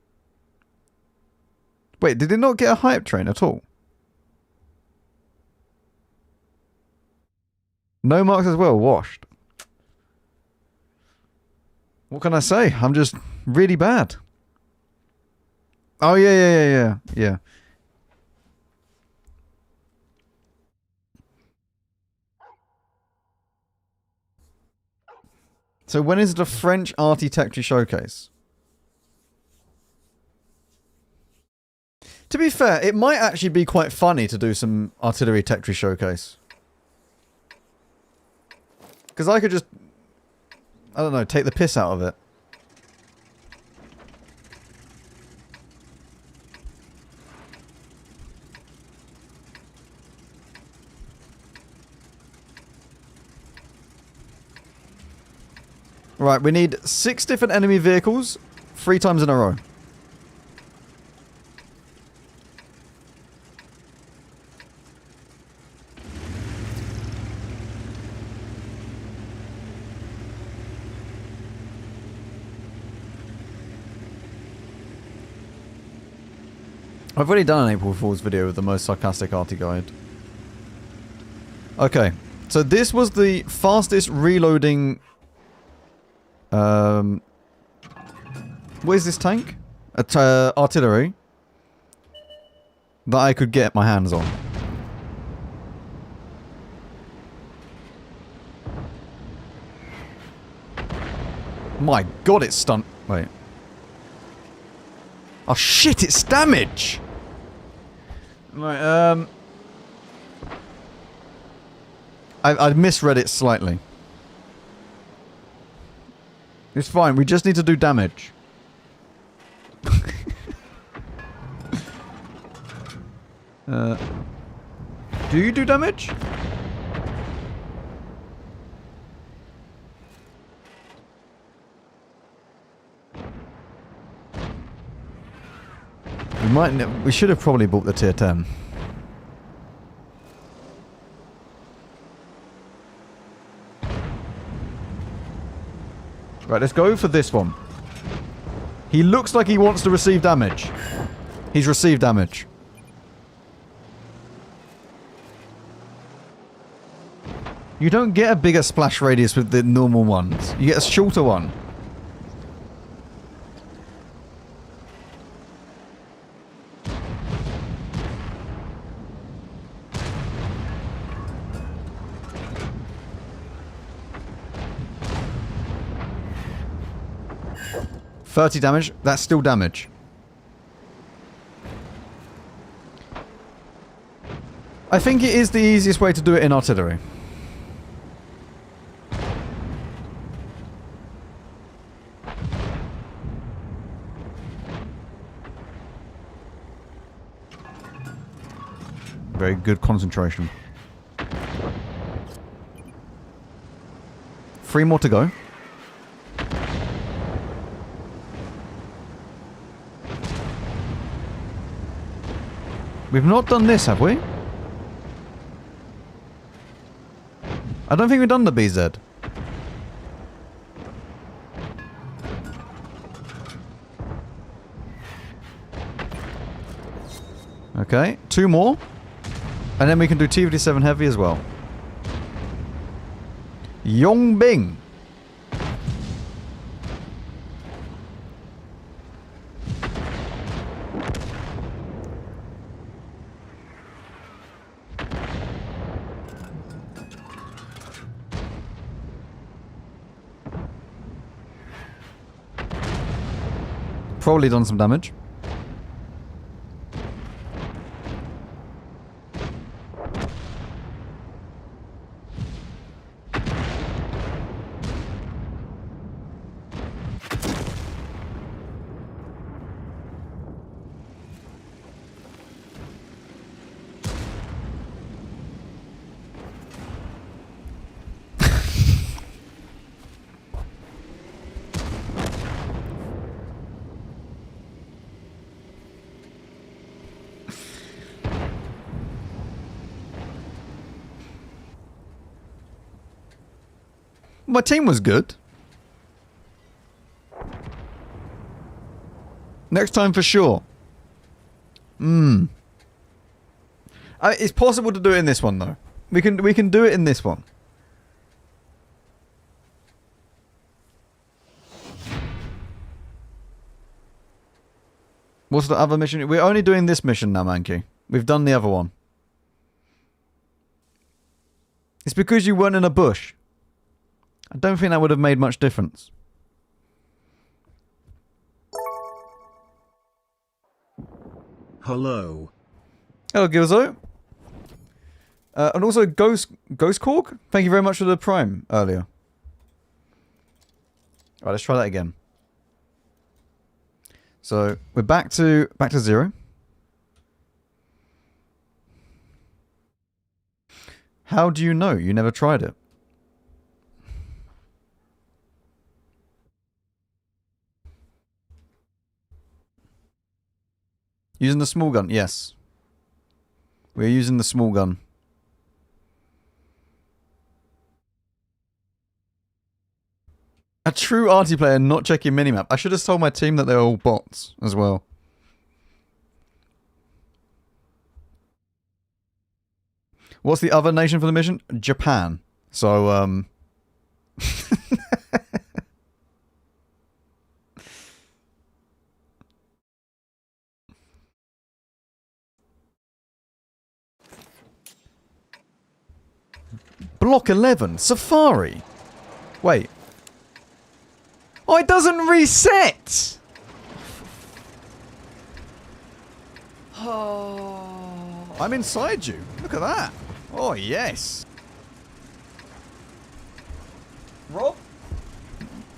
Wait, did it not get a hype train at all? No marks as well, washed. What can I say? I'm just really bad. Oh, yeah. So when is the French Architecture Showcase? To be fair, it might actually be quite funny to do some Artillery Techtry Showcase. Because I could just, I don't know, take the piss out of it. Right, we need 6 different enemy vehicles 3 times in a row. I've already done an April Fool's video with the most sarcastic arty guide. Okay, so this was the fastest reloading... what is this tank? Artillery. That I could get my hands on. My god, it's stun... Wait. Oh shit, it's damage! Right, I misread it slightly. It's fine, we just need to do damage. Do you do damage? We should have probably bought the tier 10. Right, let's go for this one. He looks like he wants to receive damage. He's received damage. You don't get a bigger splash radius with the normal ones. You get a shorter one. $30 damage. That's still damage. I think it is the easiest way to do it in artillery. Very good concentration. 3 more to go. We've not done this, have we? I don't think we've done the BZ. Okay, 2 more. And then we can do T-57 Heavy as well. Yongbing. Probably done some damage. My team was good. Next time for sure. It's possible to do it in this one though. We can do it in this one. What's the other mission? We're only doing this mission now, Mankey. We've done the other one. It's because you weren't in a bush. I don't think that would have made much difference. Hello. Hello, Gilzo. And also, Ghost Cork, thank you very much for the Prime earlier. Alright, let's try that again. So, we're back to 0. How do you know? You never tried it. Using the small gun, yes. We're using the small gun. A true arty player not checking minimap. I should have told my team that they're all bots as well. What's the other nation for the mission? Japan. So, Block 11. Safari. Wait. Oh, it doesn't reset! Oh. I'm inside you. Look at that. Oh, yes. Rob?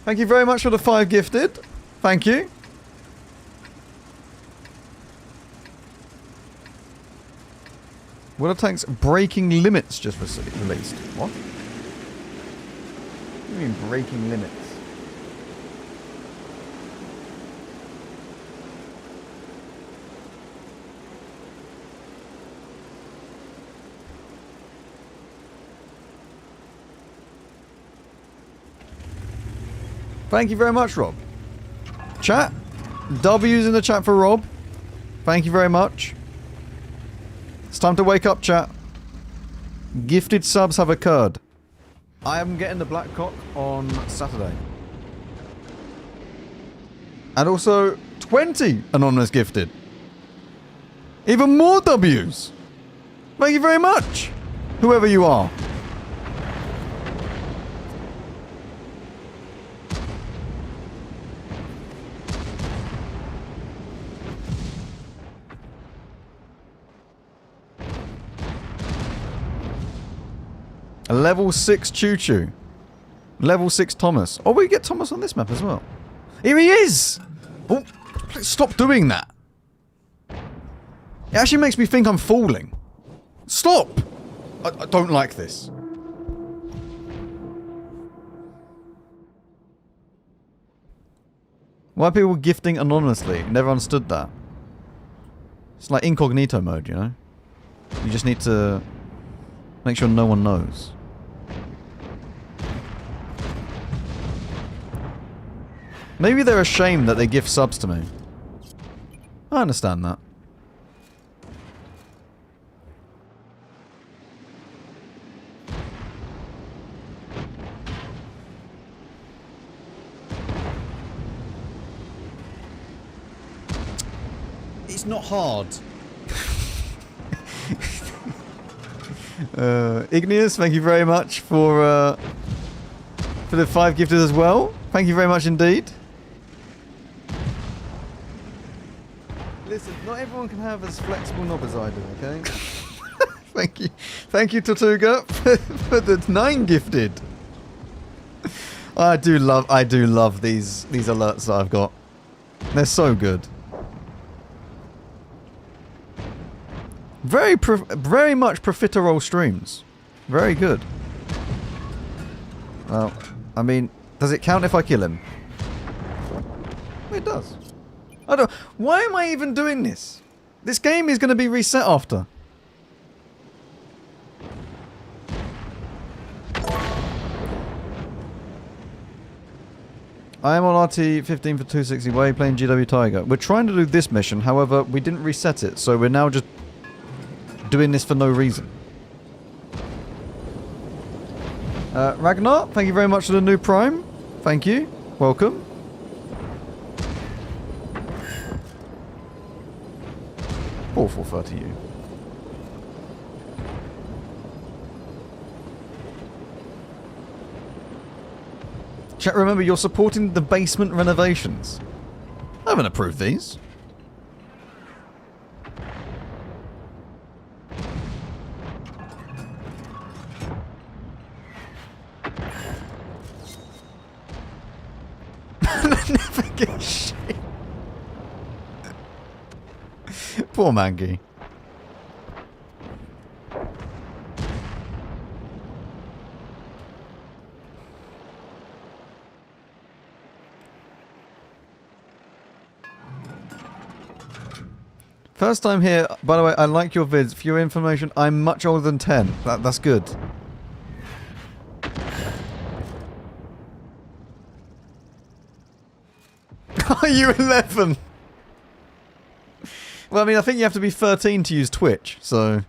Thank you very much for the 5 gifted. Thank you. Water tanks breaking limits just released. What? What do you mean breaking limits? Thank you very much, Rob. Chat. W's in the chat for Rob. Thank you very much. It's time to wake up, chat. Gifted subs have occurred. I am getting the Black Cock on Saturday. And also 20 anonymous gifted. Even more W's. Thank you very much, whoever you are. A level 6 Choo Choo. Level 6 Thomas. Oh, we get Thomas on this map as well. Here he is! Oh, stop doing that. It actually makes me think I'm falling. Stop! I don't like this. Why are people gifting anonymously? Never understood that. It's like incognito mode, you know? You just need to make sure no one knows. Maybe they're ashamed that they gift subs to me. I understand that. It's not hard. Igneous, thank you very much for the 5 gifted as well. Thank you very much indeed. Listen, not everyone can have as flexible knob as I do, okay? Thank you. Thank you, Tortuga, for the 9 gifted. I do love these alerts that I've got. They're so good. Very much profiterole streams. Very good. Well, I mean, does it count if I kill him? It does. I don't... Why am I even doing this? This game is going to be reset after. I am on RT 15 for 260 way playing GW Tiger. We're trying to do this mission, however, we didn't reset it, so we're now just doing this for no reason. Ragnar, thank you very much for the new Prime. Thank you. Welcome. Awful fur to you. Chat, remember, you're supporting the basement renovations. I haven't approved these. Never get shit. Poor Mangy. First time here. By the way, I like your vids. For your information, I'm much older than 10. That's good. Are you 11? Well, I mean, I think you have to be 13 to use Twitch, so...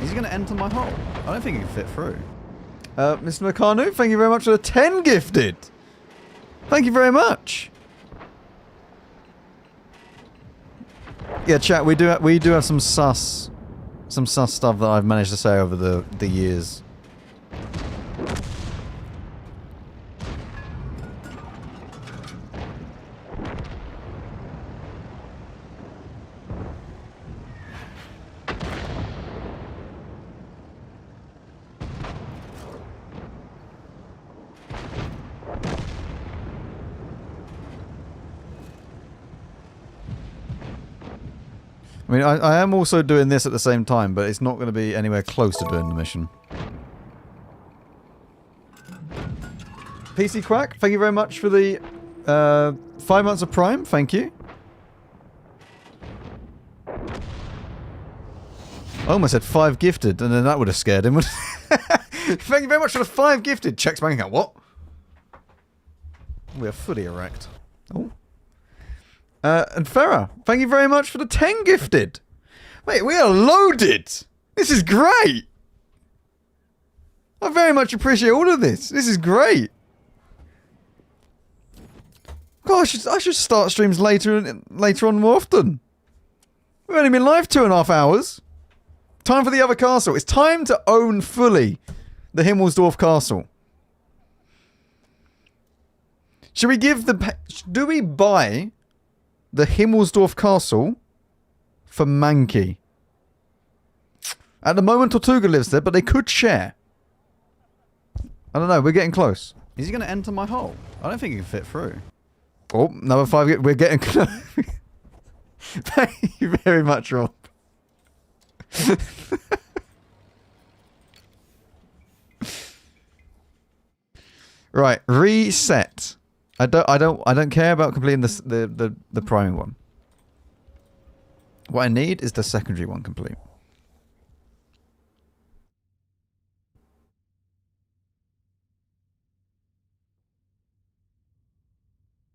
Is he going to enter my hole? I don't think he can fit through. Mr. Makanu, thank you very much for the 10 gifted. Thank you very much. Yeah, chat. We do have some sus stuff that I've managed to say over the years. I mean, I am also doing this at the same time, but it's not going to be anywhere close to doing the mission. PC Quack, thank you very much for the 5 months of Prime. Thank you. I almost said 5 gifted, and then that would have scared him. Thank you very much for the 5 gifted. Checks bank account. What? We are fully erect. Oh. And Farah, thank you very much for the 10 gifted. Wait, we are loaded. This is great. I very much appreciate all of this. This is great. Gosh, I should start streams later on more often. We've only been live 2.5 hours. Time for the other castle. It's time to own fully the Himmelsdorf castle. Should we give the... Do we buy the Himmelsdorf castle for Mankey? At the moment, Tortuga lives there, but they could share. I don't know. We're getting close. Is he going to enter my hole? I don't think he can fit through. Oh, number 5. We're getting close. Thank you very much, Rob. Right, reset. I don't care about completing the primary one. What I need is the secondary one complete.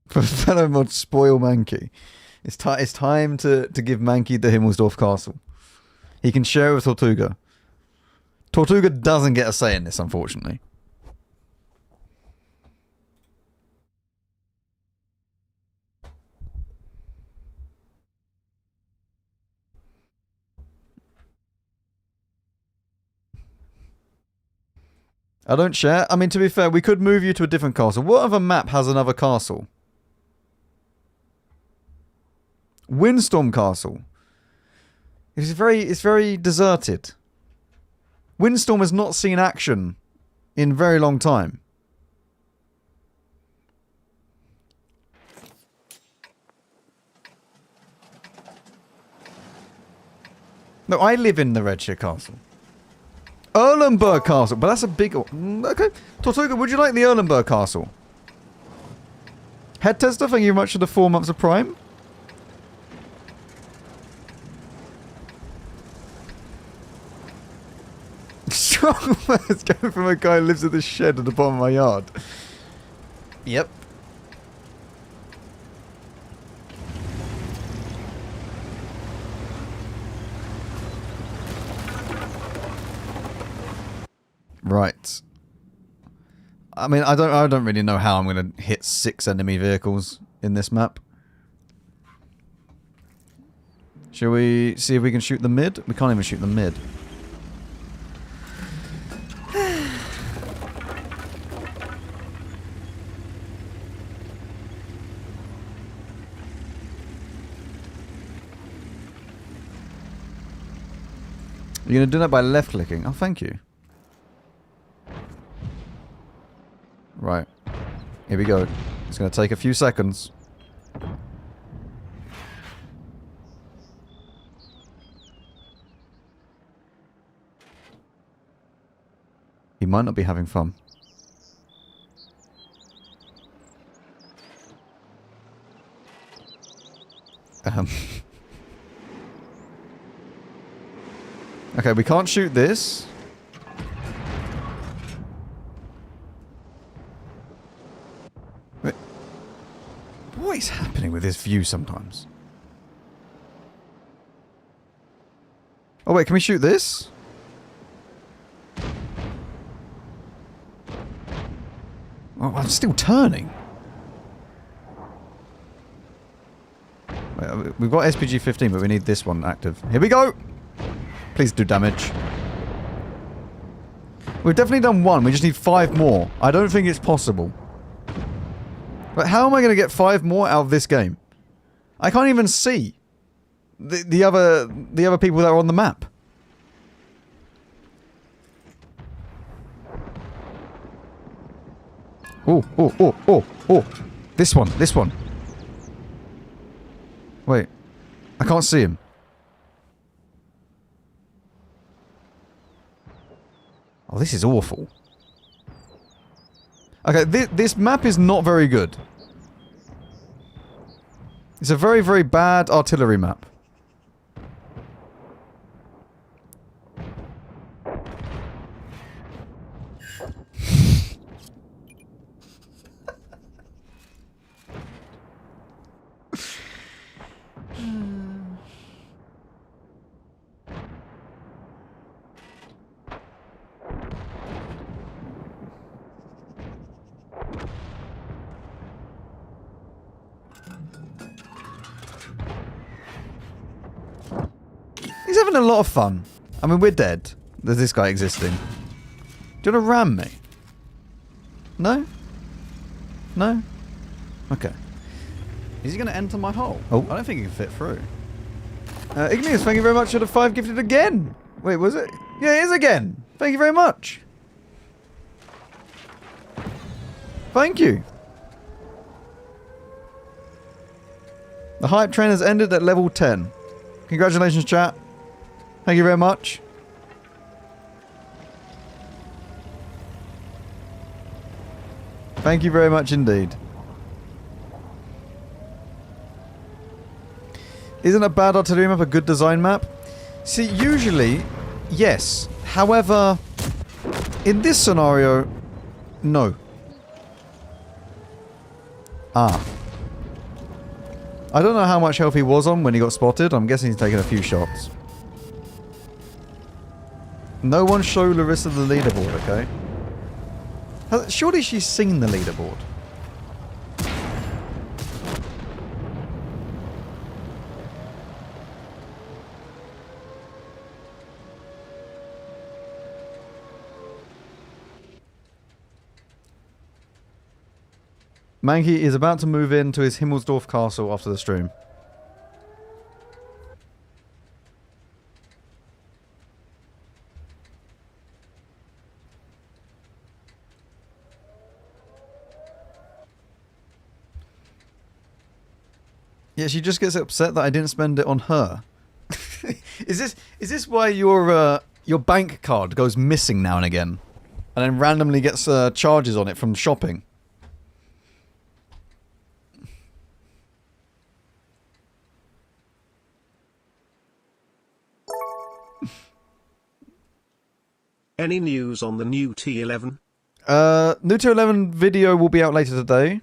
For fellow mod spoil Mankey. It's time to give Mankey the Himmelsdorf castle. He can share it with Tortuga. Tortuga doesn't get a say in this, unfortunately. I don't share. I mean, to be fair, we could move you to a different castle. What other map has another castle? Windstorm Castle. It's very deserted. Windstorm has not seen action in a very long time. No, I live in the Redshire Castle. Erlenberg Castle, but that's a big... Okay. Tortuga, would you like the Erlenberg Castle? Head tester, thank you very much for the 4 months of Prime. Strong words coming from a guy who lives at the shed at the bottom of my yard. Yep. Right. I mean, I don't really know how I'm going to hit 6 enemy vehicles in this map. Shall we see if we can shoot the mid? We can't even shoot the mid. You're going to do that by left clicking? Oh, thank you. Right. Here we go. It's going to take a few seconds. He might not be having fun. Okay, we can't shoot this. Wait. What is happening with this view sometimes? Oh wait, can we shoot this? Oh, I'm still turning. Wait, we've got SPG-15, but we need this one active. Here we go! Please do damage. We've definitely done one. We just need 5 more. I don't think it's possible. But how am I going to get 5 more out of this game? I can't even see the other people that are on the map. Oh, oh, oh, oh, oh. This one, this one. Wait. I can't see him. Oh, this is awful. Okay, this map is not very good. It's a very, very bad artillery map. He's having a lot of fun. I mean, we're dead. There's this guy existing. Do you want to ram me? No? No? Okay. Is he going to enter my hole? Oh, I don't think he can fit through. Igneous, thank you very much for the 5 gifted again. Wait, was it? Yeah, it is again. Thank you very much. Thank you. The hype train has ended at level 10. Congratulations, chat. Thank you very much. Thank you very much indeed. Isn't a bad artillery map a good design map? See, usually, yes. However, in this scenario, no. Ah. I don't know how much health he was on when he got spotted. I'm guessing he's taken a few shots. No one show Larissa the leaderboard, okay? Surely she's seen the leaderboard. Mankey is about to move into his Himmelsdorf castle after the stream. Yeah, she just gets upset that I didn't spend it on her. Is this why your bank card goes missing now and again, and then randomly gets charges on it from shopping? Any news on the new T11? New T11 video will be out later today.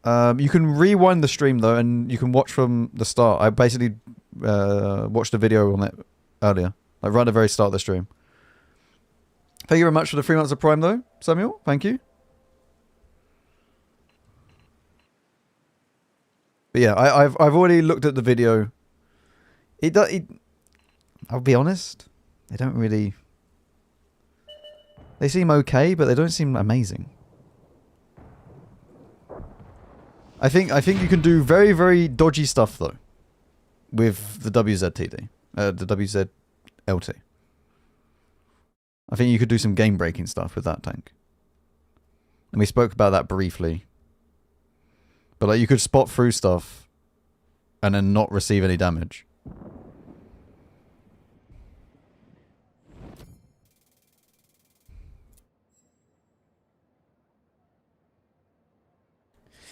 You can rewind the stream though, and you can watch from the start. I basically watched a video on it earlier, like right at the very start of the stream. Thank you very much for the 3 months of Prime though, Samuel. Thank you. But yeah, I've already looked at the video. I'll be honest, they don't really. They seem okay, but they don't seem amazing. I think you can do very, very dodgy stuff though, with the WZTD, the WZLT. I think you could do some game-breaking stuff with that tank, and we spoke about that briefly But like you could spot through stuff and then not receive any damage.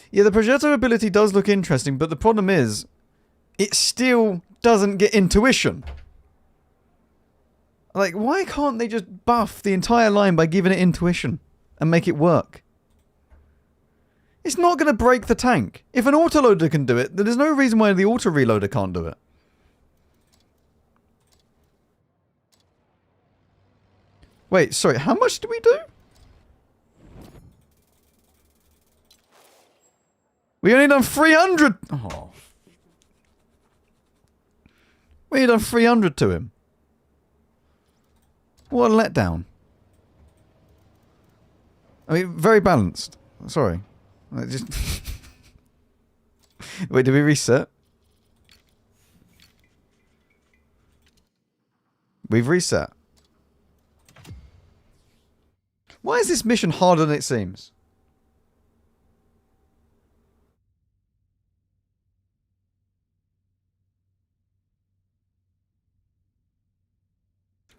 Yeah, the projectile ability does look interesting, but the problem is, it still doesn't get intuition. Like, why can't they just buff the entire line by giving it intuition and make it work? It's not going to break the tank. If an autoloader can do it, then there's no reason why the auto reloader can't do it. Wait, sorry, how much do we do? We only done 300! Oh. We only done 300 to him. What a letdown. I mean, very balanced. Sorry. I just... Wait, did we reset? We've reset. Why is this mission harder than it seems?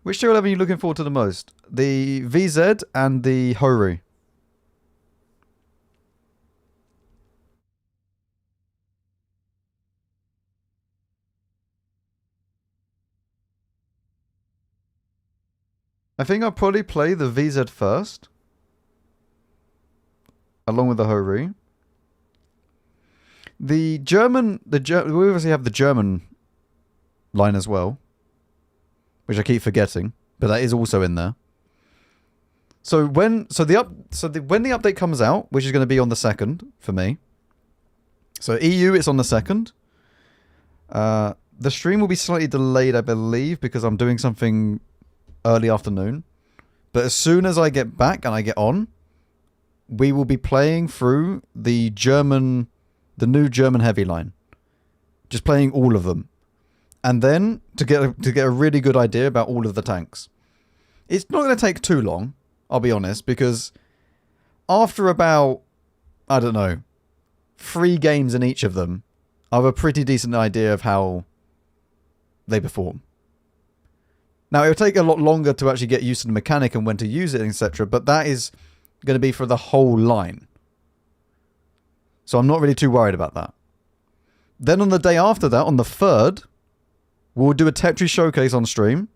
Which tier 11 are you looking forward to the most? The VZ and the Horu. I think I'll probably play the VZ first. Along with the Horu. The German... we obviously have the German line as well. Which I keep forgetting. But that is also in there. So when... when the update comes out, which is going to be on the 2nd for me. So EU, it's on the 2nd. The stream will be slightly delayed, I believe, because I'm doing something... early afternoon. But as soon as I get back and I get on, we will be playing through the new German heavy line. Just playing all of them. And then to get a really good idea about all of the tanks. It's not going to take too long, I'll be honest, because after about, I don't know, 3 games in each of them, I have a pretty decent idea of how they perform. Now, it'll take a lot longer to actually get used to the mechanic and when to use it, etc. But that is going to be for the whole line. So I'm not really too worried about that. Then on the day after that, on the 3rd, we'll do a Tetris showcase on stream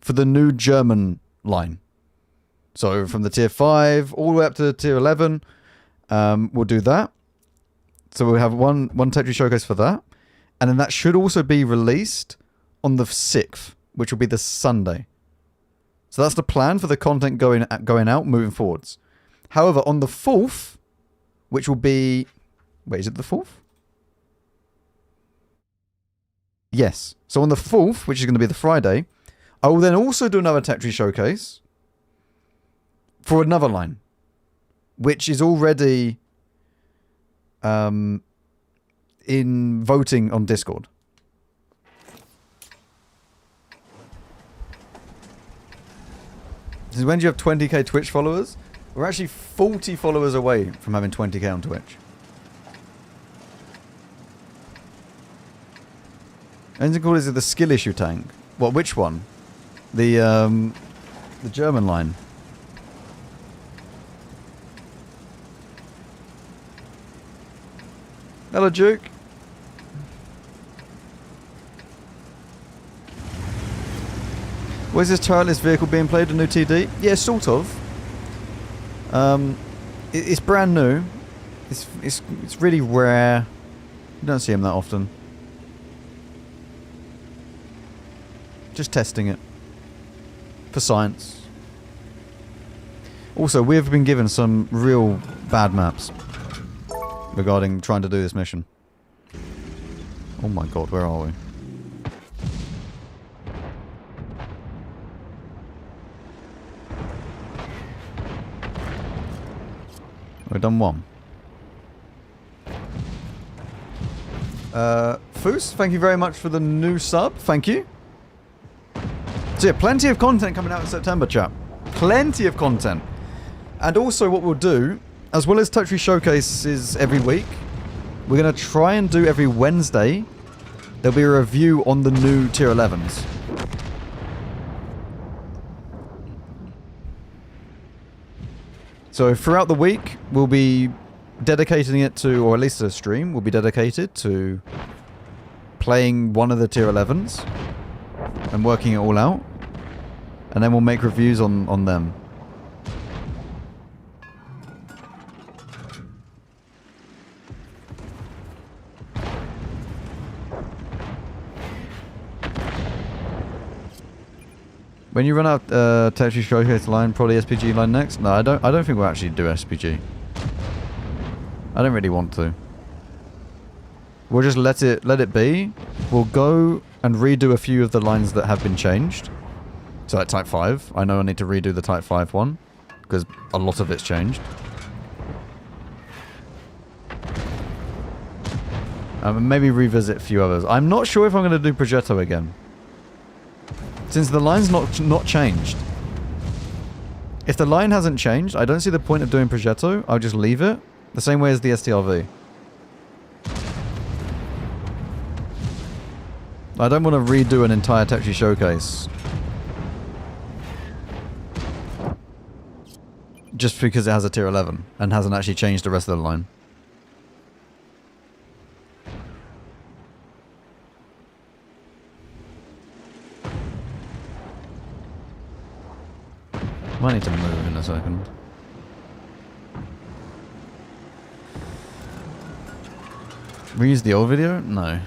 for the new German line. So from the tier 5 all the way up to the tier 11, we'll do that. So we'll have one Tetris showcase for that. And then that should also be released on the 6th. Which will be the Sunday. So that's the plan for the content going out moving forwards. However, on the 4th, which will be... Wait, is it the 4th? Yes. So on the 4th, which is going to be the Friday, I will then also do another Tetris showcase for another line, which is already in voting on Discord. Since when do you have 20k Twitch followers? We're actually 40 followers away from having 20k on Twitch. Anything called is it the skill issue tank? What? Which one? The German line. Hello, Duke. Where's this turretless vehicle being played? A new TD? Yeah, sort of. It's brand new. It's really rare. You don't see them that often. Just testing it. For science. Also, we've been given some real bad maps. Regarding trying to do this mission. Oh my god, where are we? We've done one. Foos, thank you very much for the new sub. Thank you. So yeah, plenty of content coming out in September, chat. Plenty of content. And also what we'll do, as well as Tetris showcases every week, We're going to try and do every Wednesday. There'll be a review on the new tier 11s. So throughout the week, we'll be dedicating it to, or at least a stream will be dedicated to playing one of the tier 11s and working it all out. And then we'll make reviews on them. When you run out Territory Showcase line, probably SPG line next? No, I don't think we'll actually do SPG. I don't really want to. We'll just let it be. We'll go and redo a few of the lines that have been changed. So like Type 5. I know I need to redo the Type 5 one, because a lot of it's changed. Maybe revisit a few others. I'm not sure if I'm going to do Progetto again. Since the line's not changed. If the line hasn't changed, I don't see the point of doing Progetto. I'll just leave it. The same way as the STRV. I don't want to redo an entire Tetri showcase. Just because it has a tier 11 and hasn't actually changed the rest of the line. Might need to move in a second. Reuse the old video? No.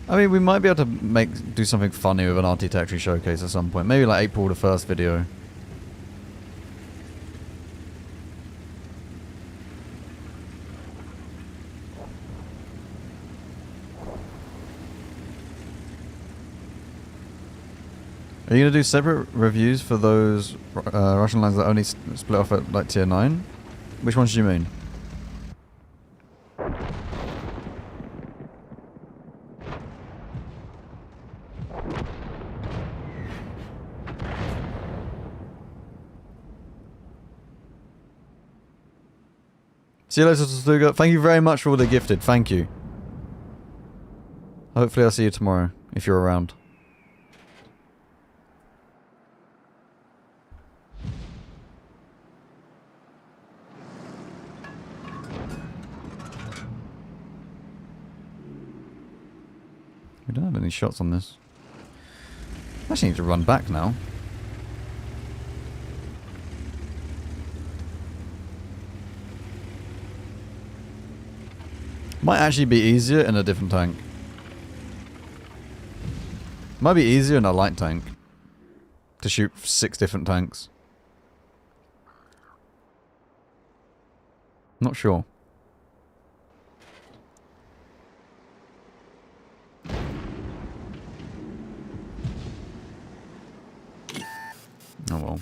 I mean, we might be able to do something funny with an architecture showcase at some point. Maybe like April the 1st video. Are you going to do separate reviews for those Russian lines that only split off at like tier 9? Which ones do you mean? See you later, Tortuga. Thank you very much for all the gifted. Thank you. Hopefully I'll see you tomorrow, if you're around. We don't have any shots on this. I actually need to run back now. Might actually be easier in a different tank. Might be easier in a light tank. To shoot 6 different tanks. Not sure. Oh well.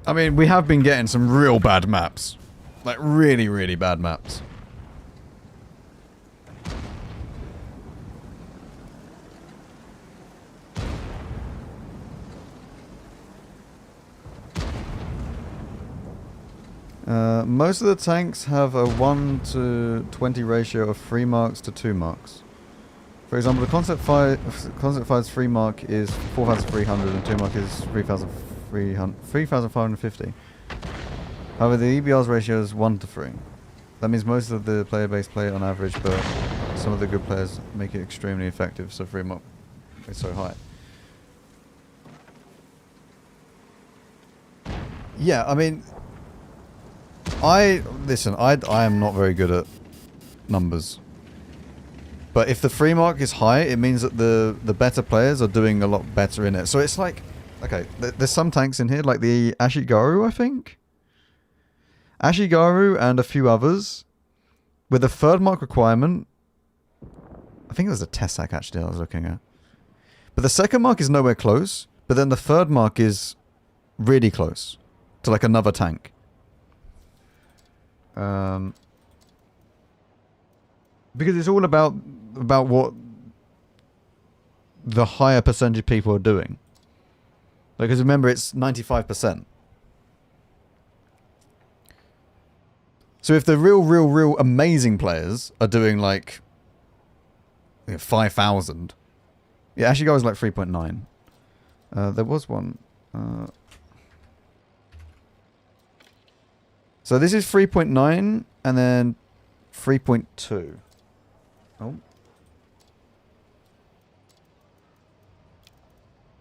I mean, we have been getting some real bad maps. Like, really, really bad maps. Most of the tanks have a 1 to 20 ratio of 3 marks to 2 marks. For example, the Concept 5's 3 mark is 4,300 and 2 mark is 3,550. However, the EBR's ratio is 1 to 3. That means most of the player base play it on average, but some of the good players make it extremely effective, so 3 mark is so high. Yeah, I mean, I am not very good at numbers. But if the 3 mark is high, it means that the better players are doing a lot better in it. So it's like, okay, there's some tanks in here, like the Ashigaru, I think? Ashigaru and a few others, with a 3rd mark requirement, I think it was a Tessac actually I was looking at. But the second mark is nowhere close. But then the third mark is really close to like another tank. Because it's all about what the higher percentage of people are doing. Because remember, it's 95%. So if the real amazing players are doing like 5,000, yeah, actually goes like 3.9. There was one. So this is 3.9 and then 3.2. Oh.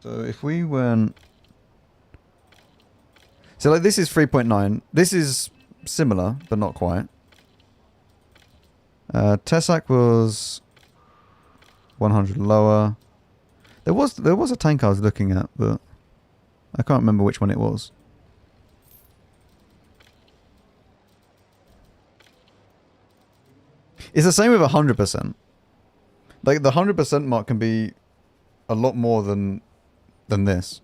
So if we went... So like this is 3.9. This is similar, but not quite. Tessac was 100 lower. There was a tank I was looking at, but I can't remember which one it was. It's the same with 100%. Like the 100% mark can be a lot more than this.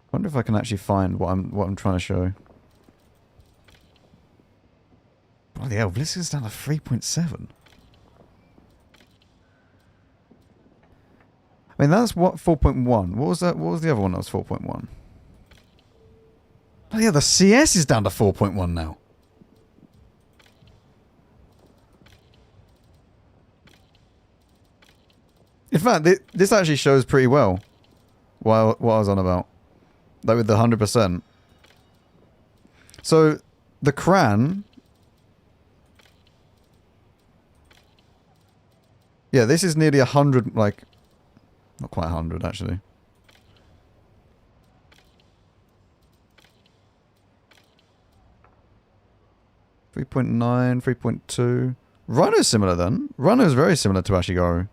I wonder if I can actually find what I'm trying to show. Bloody hell, this is down to 3.7. I mean, that's what 4.1. What was that? What was the other one that was 4.1? Oh yeah, the CS is down to 4.1 now. In fact, this actually shows pretty well what I was on about. Like with the 100%. So, the Cran... Yeah, this is nearly 100, like... Not quite 100, actually. .9, 3.2. Rhino's similar then. Rhino's very similar to Ashigaru.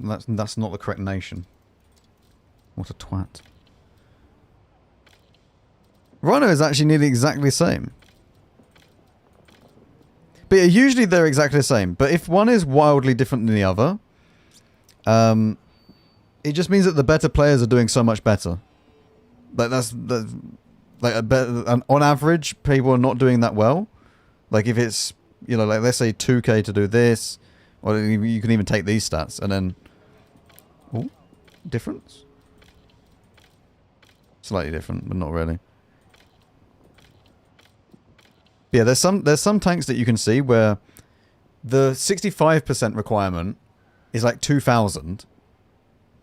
That's not the correct nation. What a twat. Rhino is actually nearly exactly the same. But yeah, usually they're exactly the same. But if one is wildly different than the other, it just means that the better players are doing so much better. Like that's like on average, people are not doing that well. Like if it's, you know, like let's say 2k to do this, or you can even take these stats and then, oh, difference? Slightly different, but not really. Yeah, there's some tanks that you can see where the 65% requirement is like 2,000,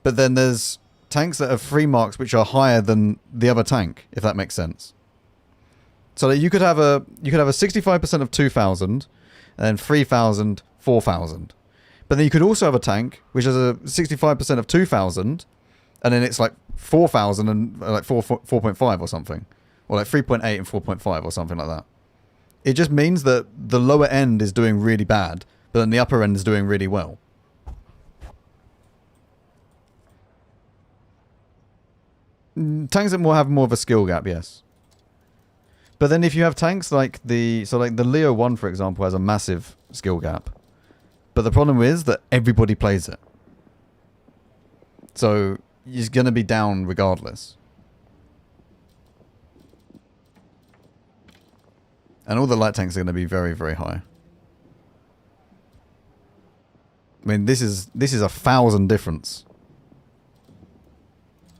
but then there's tanks that have 3 marks which are higher than the other tank, if that makes sense. So that you could have a 65% of 2,000, and then 3,000, 4,000. But then you could also have a tank which has a 65% of 2,000, and then it's like 4,000 and like 4.5 or something, or like 3.8 and 4.5 or something like that. It just means that the lower end is doing really bad, but then the upper end is doing really well. Tanks that have more of a skill gap, yes. But then if you have tanks like the Leo 1, for example, has a massive skill gap. But the problem is that everybody plays it. So he's going to be down regardless. And all the light tanks are going to be very, very high. I mean, this is 1,000 difference.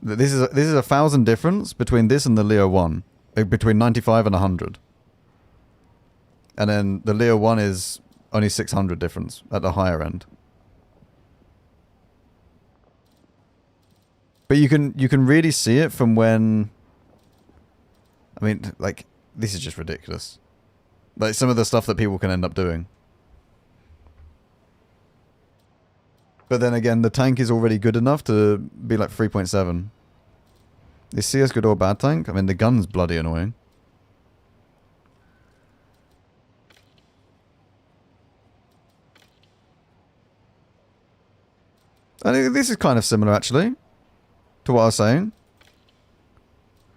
This is a 1,000 difference between this and the Leo 1, between 95 and 100. And then the Leo 1 is only 600 difference at the higher end. But you can really see it from when, I mean, like, this is just ridiculous. Like some of the stuff that people can end up doing. But then again, the tank is already good enough to be like 3.7. Is CS good or bad tank? I mean, the gun's bloody annoying. I think this is kind of similar, actually, to what I was saying.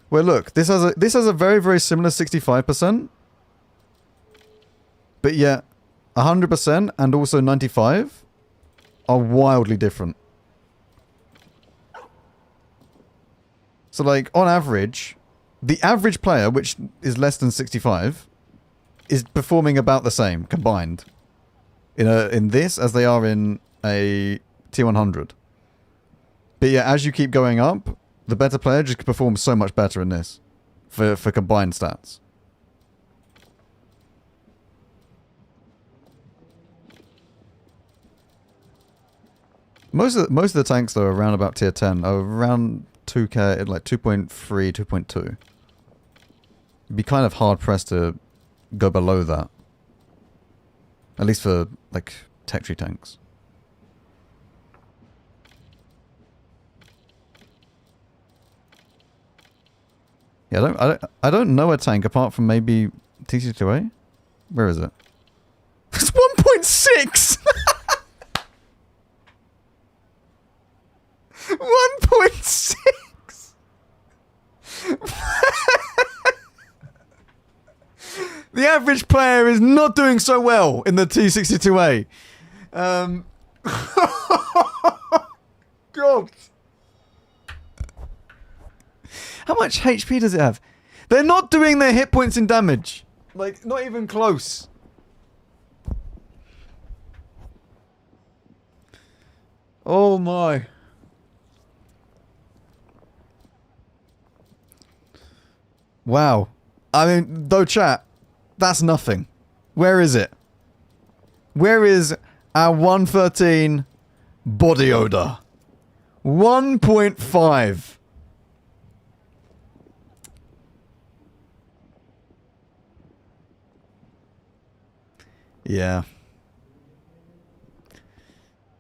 Where look, this has a very, very similar 65%, but yet 100% and also 95 are wildly different. So like on average, the average player, which is less than 65, is performing about the same combined in this as they are in a T100. But yeah, as you keep going up, the better player just performs so much better in this for combined stats. Most of the tanks though are around about tier 10 are around 2k, like 2.3, 2.2. It'd be kind of hard pressed to go below that. At least for like tech tree tanks. Yeah, I don't know a tank apart from maybe TC2A. Where is it? It's 1.6. 1.6. The average player is not doing so well in the T62A. God. How much HP does it have? They're not doing their hit points in damage. Like, not even close. Oh my. Wow. I mean, though chat, that's nothing. Where is it? Where is our 113 body odor? 1.5. Yeah.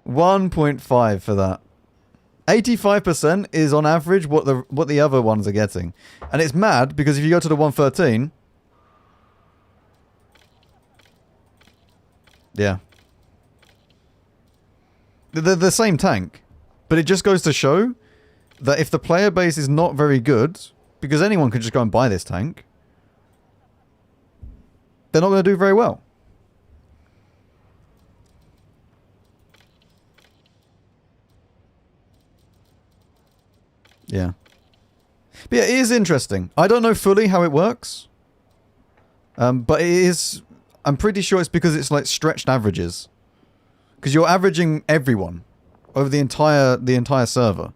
1.5 for that. 85% is on average what the other ones are getting. And it's mad because if you go to the 113, yeah. They're the same tank. But it just goes to show that if the player base is not very good, because anyone can just go and buy this tank, they're not going to do very well. Yeah. But yeah, it is interesting. I don't know fully how it works. But it is... I'm pretty sure it's because it's like stretched averages. Because you're averaging everyone over the entire server.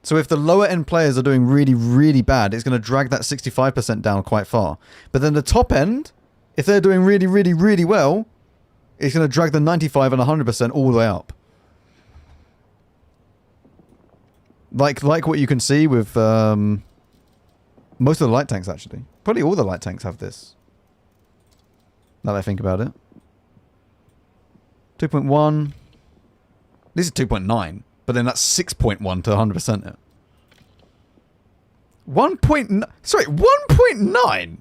So if the lower end players are doing really, really bad, it's going to drag that 65% down quite far. But then the top end, if they're doing really, really, really well, it's going to drag the 95 and 100% all the way up. Like what you can see with most of the light tanks, actually. Probably all the light tanks have this. Now that I think about it. 2.1. This is 2.9. But then that's 6.1 to 100% it. 1.9. Sorry, 1.9?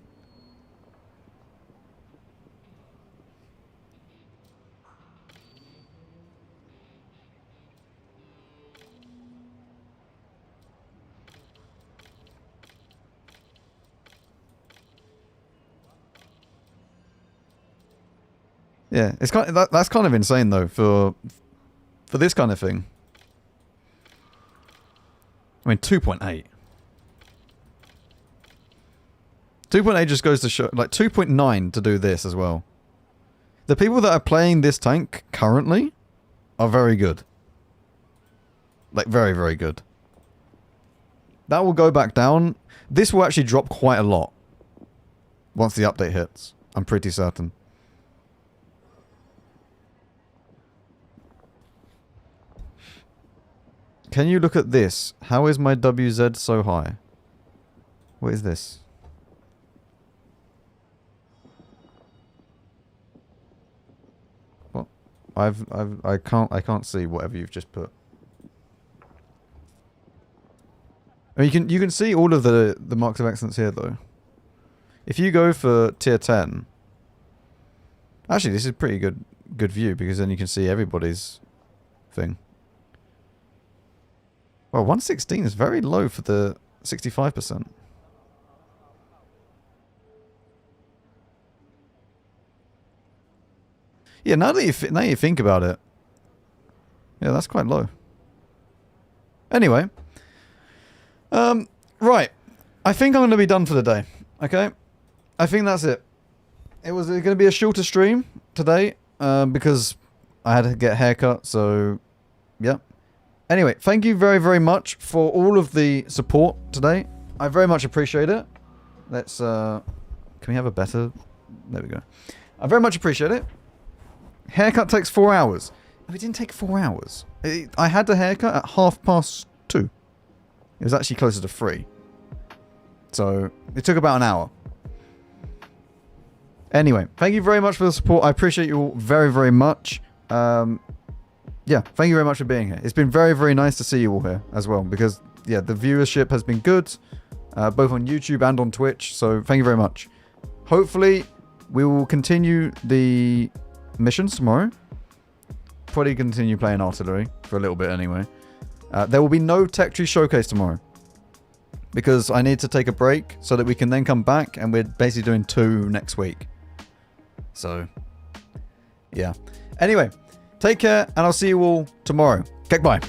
Yeah, it's that's kind of insane though for this kind of thing. I mean, 2.8. 2.8 just goes to show, like 2.9 to do this as well. The people that are playing this tank currently are very good. Like very, very good. That will go back down. This will actually drop quite a lot once the update hits. I'm pretty certain. Can you look at this? How is my WZ so high? What is this? What? I can't see whatever you've just put. I mean, you can see all of the marks of excellence here though. If you go for tier 10, actually this is pretty good view because then you can see everybody's thing. Well, 116 is very low for the 65%. Yeah, now that you think about it, yeah, that's quite low. Anyway, right, I think I'm going to be done for the day. Okay, I think that's it. It was going to be a shorter stream today because I had to get a haircut. So, yeah. Anyway, thank you very, very much for all of the support today. I very much appreciate it. Let's, can we have a better... There we go. I very much appreciate it. Haircut takes 4 hours. It didn't take 4 hours. I had the haircut at 2:30. It was actually closer to 3. So, it took about an hour. Anyway, thank you very much for the support. I appreciate you all very, very much. Yeah, thank you very much for being here. It's been very, very nice to see you all here as well. Because, yeah, the viewership has been good. Both on YouTube and on Twitch. So, thank you very much. Hopefully, we will continue the missions tomorrow. Probably continue playing artillery for a little bit anyway. There will be no Tech Tree Showcase tomorrow. Because I need to take a break so that we can then come back. And we're basically doing 2 next week. So, yeah. Anyway, take care and I'll see you all tomorrow. Goodbye.